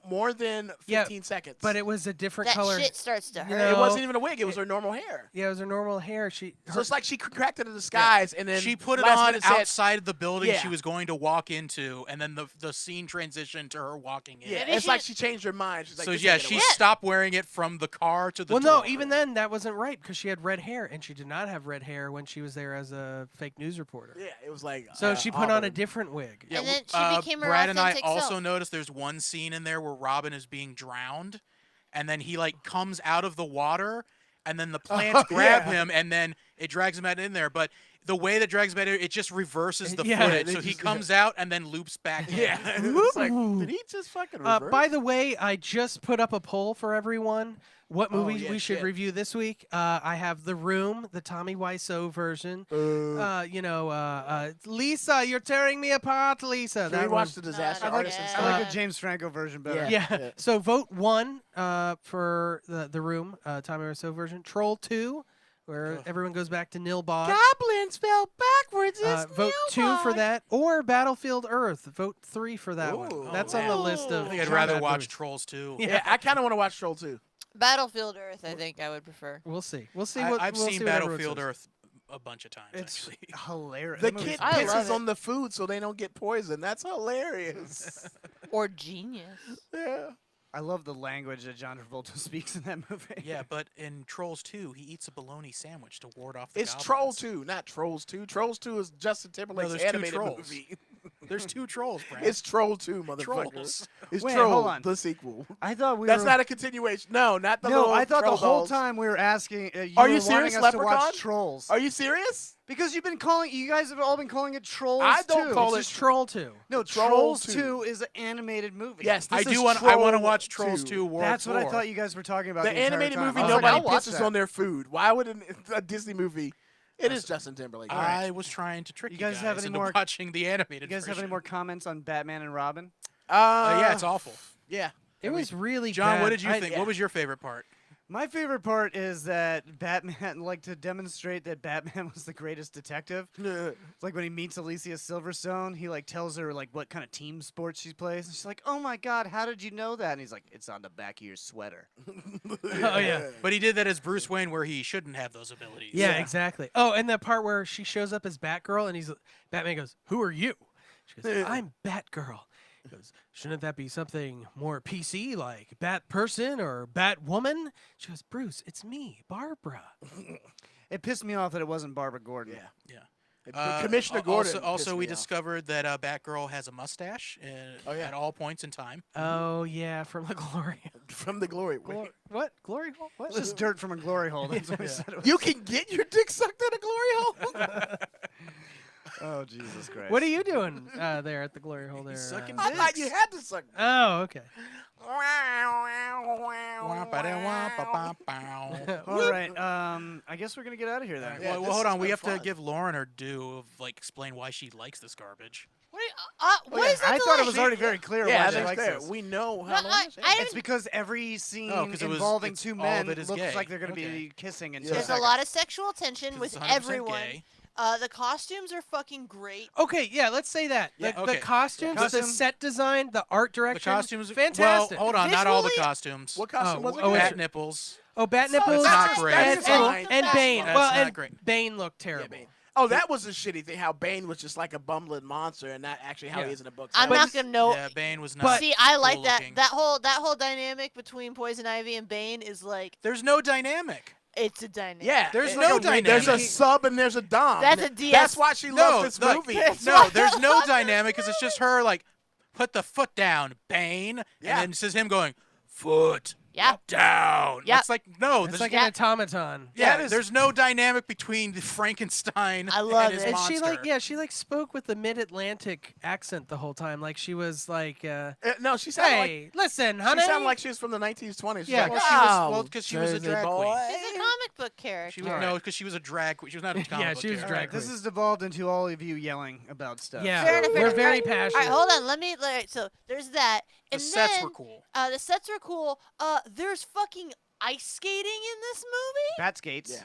more than 15 seconds. But it was a different That color. shit starts to hurt. No. It wasn't even a wig. It was her normal hair. Yeah, it was her normal hair. So it's like she cracked into the skies, and then She put it last on minute said- outside the building Yeah. she was going to walk into, and then the scene transitioned to her walking in. Yeah, Maybe it's she- like she changed her mind. She's like, So this yeah, ain't gonna she work. stopped wearing it from the car to the well, door. no, even then that wasn't right because she had red hair, and she did not have red hair when she was there as a fake news reporter. Yeah, it was like. So she put on a Auburn. differch wig. Yeah, And then w- she became her Brad and I authentic also self. noticed there's one scene in there where Robin is being drowned, and then he like comes out of the water, and then the plants grab yeah. him, and then it drags him out in there. But the way that drags him out, it just reverses the Yeah, footage, they so he just- comes out and then loops back in. Yeah, it's like, did he just fucking reverse? By the way, I just put up a poll for everyone. What movie yeah, we should shit. review this week? I have The Room, the Tommy Wiseau version. Lisa, you're tearing me apart, Lisa. Can we That watch one. the Disaster Not Artist again. and I stuff? like the James Franco version better. Yeah. Yeah. So vote 1 for the Room, Tommy Wiseau version. Troll 2, where everyone goes back to Nilbog. Goblins fell backwards. Vote 2 for that, or Battlefield Earth. Vote 3 for that Ooh. one. That's on the list of. I think I'd John rather Bad watch movies. Trolls 2. Yeah, I kind of want to watch Troll 2. Battlefield Earth, I think I would prefer. We'll see. We'll see I've what we'll seen see what everyone Battlefield says. Earth a bunch of times. It's actually. hilarious. The That movie's kid I love pisses it. on the food so they don't get poisoned. That's hilarious. Or genius. Yeah. I love the language that John Travolta speaks in that movie. Yeah, but in Trolls 2, he eats a bologna sandwich to ward off the It's goblins. Troll 2, not Trolls 2. Trolls 2 is Justin Timberlake's there's two animated trolls. movie. There's 2 trolls, Brad. It's Troll 2, motherfucker. Trolls. It's Wait, Troll, hold on. the sequel. I thought we That's were. not a continuation. No, not the no, little I thought the troll whole dolls. time we were asking. You Are were you serious, wanting us to Leprechaun? watch Trolls. Are you serious? Because you guys have all been calling it Trolls. I don't 2. call It's it just Troll 2. No, Troll Trolls 2. 2 is an animated movie. Yes, I this is do want. I want to Troll watch Trolls 2. 2 World That's what I War. thought you guys were talking about. The entire animated time. movie, I was like, nobody I'll watch pisses that. on their food. Why would a Disney movie? It is Justin Timberlake. I was trying to trick You you guys have any into more- watching the animated You guys have any version. more comments on Batman and Robin? Yeah, it's awful. Yeah. It was really John, bad. what did you I- think? What was your favorite part? My favorite part is that Batman, like, to demonstrate that Batman was the greatest detective. It's like when he meets Alicia Silverstone, he like tells her like what kind of team sports she plays, and she's like, "Oh my God, how did you know that?" And he's like, "It's on the back of your sweater." Oh yeah. But he did that as Bruce Wayne, where he shouldn't have those abilities. Yeah, exactly. Oh, and the part where she shows up as Batgirl, and Batman goes, "Who are you?" She goes, "I'm Batgirl." He goes, "Shouldn't that be something more PC, like Bat Person or Batwoman?" She goes, "Bruce, it's me, Barbara." It pissed me off that it wasn't Barbara Gordon. Yeah. Commissioner Gordon. Also, pissed we me off. discovered that Batgirl has a mustache at all points in time. Oh yeah, from the glory. From the glory. What glory hole? What? It's just dirt from a glory hole. That's what I said. It was. You can get your dick sucked in a glory hole? Oh Jesus Christ! What are you doing there at the glory hole there? sucking I thought you had to suck. Oh, okay. All right. I guess we're gonna get out of here then. Yeah, well, this hold has on. We been have to fun. give Lauren her due of explain why she likes this garbage. What is that I thought it delay? was already very clear Yeah, why I she think likes fair. this. We know No, how long this is. I It's didn't. because every scene 'cause involving it's two all men of it is looks gay. like they're going to Okay. be kissing in Yeah. 2 There's a seconds. lot of sexual tension 'Cause with it's 100% everyone. gay. The costumes are fucking great. Okay, yeah, let's say that. Yeah, The okay. costumes, the Costume. set design, the art The direction, costumes, fantastic. Well, hold on, not all the Visually- costumes. What costume Oh, was it? oh, again? Bat nipples. Oh, Bat nipples. not great. And, That's and, fine. and Bane. That's well, not and great. Bane looked terrible. Yeah, Bane. Oh, that was a shitty thing. How Bane was just like a bumbling monster, and not actually how Yeah. he is in the books. I'm That not was- gonna know. Yeah, Bane was not. But- See, I like cool that. looking. That whole dynamic between Poison Ivy and Bane is like There's no dynamic. it's a dynamic. Yeah, There's it's no like dynamic. There's a sub and there's a dom. That's a DS. That's why she No, loves this like, movie. no, there's no dynamic because it's just her like, put the foot down, Bane, Yeah. and then it says him going, foot Yeah. down. Yep. It's like no, It's there's like Yeah. an automaton. yeah, that is- there's no dynamic between the Frankenstein I love and his it. And monster. she spoke with the mid-Atlantic accent the whole time, like she was like, No, she sounded like "Hey, listen, she honey." sounded like she was from the 1920s. She's Yeah. like, Well, she was- "Oh, well, 'cause she was a Jersey drag boy." queen. She's a comic book character. She was, no, because she was a drag queen. She was not a comic Yeah, book she was a character. drag This queen. has devolved into all of you yelling about stuff. Yeah, Fair enough, fair we're enough. very All passionate. right, hold on. Let me. So there's that. The And sets then, were cool. The sets are cool. There's fucking ice skating in this movie. Bat skates. Yeah.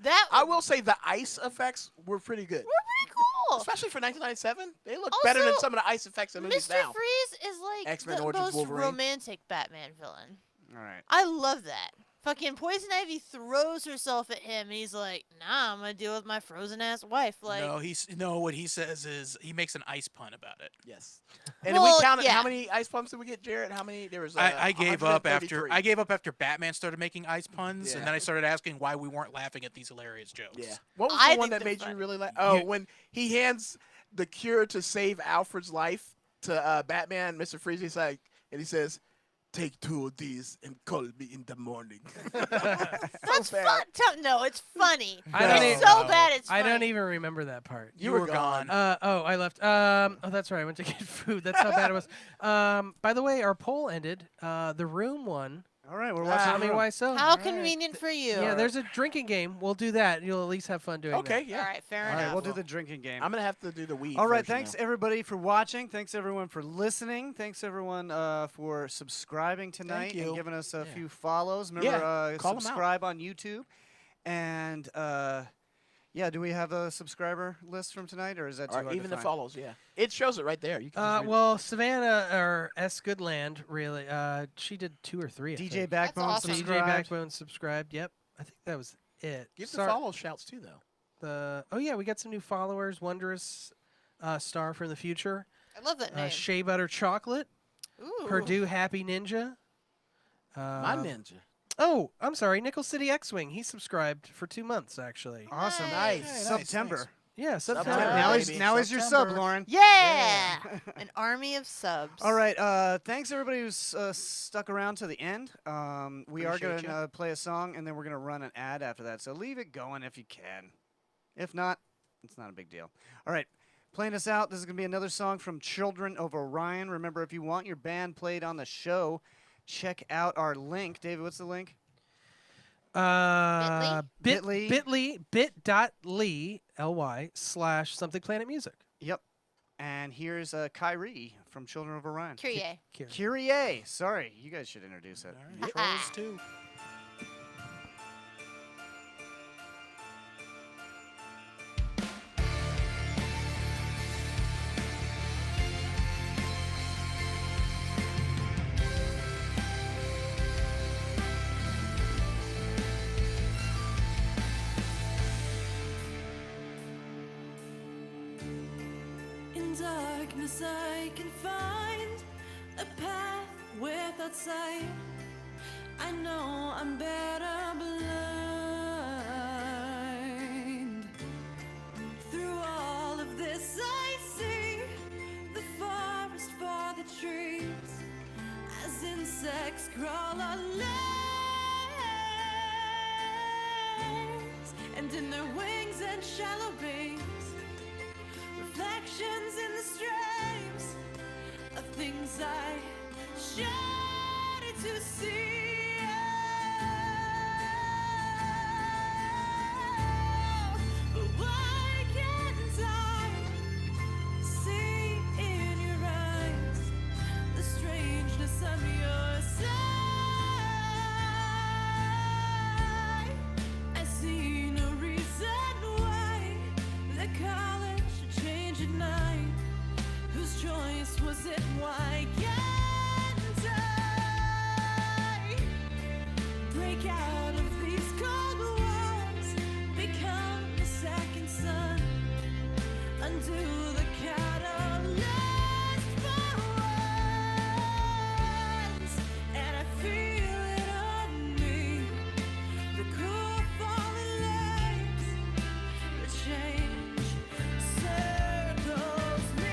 That I will say the ice effects were pretty good, were pretty cool. especially for 1997. They look better than Also, some of the ice effects in movies Mr. now. Freeze is like X-Men the Origins most Wolverine. romantic Batman villain. All right. I love that. Fucking Poison Ivy throws herself at him, and he's like, "Nah, I'm gonna deal with my frozen ass wife." Like, No, what he says is he makes an ice pun about it. Yes. And Well, we counted yeah. how many ice pumps did we get, Jared? How many? There was. I gave up after 133. Batman started making ice puns, Yeah. and then I started asking why we weren't laughing at these hilarious jokes. Yeah. What was I the one think that they're made you funny. really like? Oh, You- when he hands the cure to save Alfred's life to Batman, Mr. Freeze. He's like, and he says, "Take 2 of these and call me in the morning." that's bad. fun. No, it's funny. I don't It's even- so bad. It's I funny. don't even remember that part. You were gone. I left. Oh, that's right. I went to get food. That's how bad it was. By the way, our poll ended. The room won. All right, we're Tell watching. me The Room. why so. How All right. convenient for you. Yeah, there's a drinking game. We'll do that. You'll at least have fun doing Okay, that. yeah. All right, fair All enough. right, we'll do the drinking game. I'm gonna have to do the weed. All right, version thanks now. everybody for watching. Thanks everyone for listening. Thanks everyone for subscribing tonight you. and giving us a Yeah. few follows. Remember, call 'em out. subscribe on YouTube. And yeah, do we have a subscriber list from tonight, or is that too Or hard even to the find? follows, yeah. It shows it right there. You can just read it. Well, Savannah or S. Goodland really. She did 2 or 3. I DJ think. Backbone awesome. DJ subscribed. Backbone subscribed. Yep, I think that was it. Give the Sorry. follow shouts too, though. We got some new followers. Wondrous Star from the Future. I love that name. Shea Butter Chocolate. Ooh. Purdue Happy Ninja. My ninja. Oh, I'm sorry. Nickel City X-Wing. He subscribed for 2 months, actually. Awesome. Nice. Hey, nice, September. thanks. Yeah, September. September. Now baby. he's your sub, Lauren. Yeah. An army of subs. All right. Thanks everybody who's stuck around to the end. We are Appreciate going to play a song and then we're going to run an ad after that. So leave it going if you can. If not, it's not a big deal. All right. Playing us out. This is going to be another song from Children of Orion. Remember, if you want your band played on the show, check out our link. David, what's the link? bit.ly /something planet music. Yep. And here's Kyrie from Children of Orion. Kyrie. Kyrie. Sorry, you guys should introduce it. All right, Trolls 2. In darkness I can find a path without sight. I know I'm better blind. Through all of this I see the forest for the trees as insects crawl on legs, and in their wings and shallow beams, reflections in the streams of things I shudder to see. But why can't I see in your eyes the strangeness of your sight? I see no reason why the college should change at night. Whose choice was it? Why can't I break out of these cold walls, become the second sun, undo the catalyst for once? And I feel it on me, the cool falling legs, the change circles me.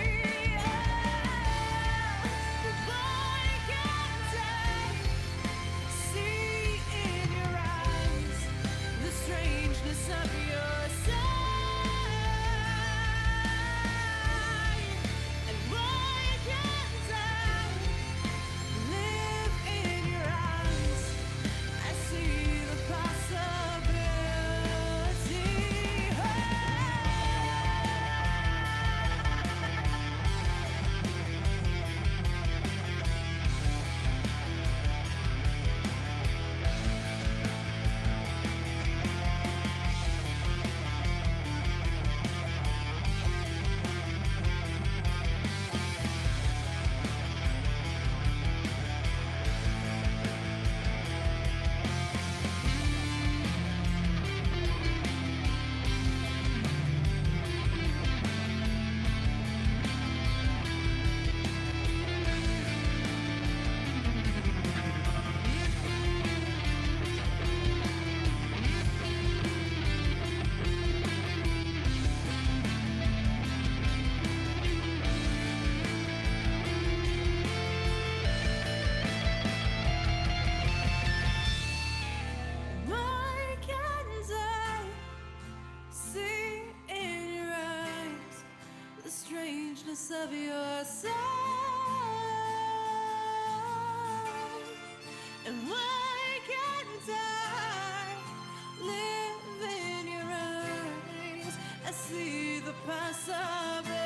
But why can't I see in your eyes the strangeness of your sight? And why can't I live in your eyes? I see the possibility. Why can't I see in your eyes the strangeness of your sight? And why can't I live in your eyes? I see the possibility.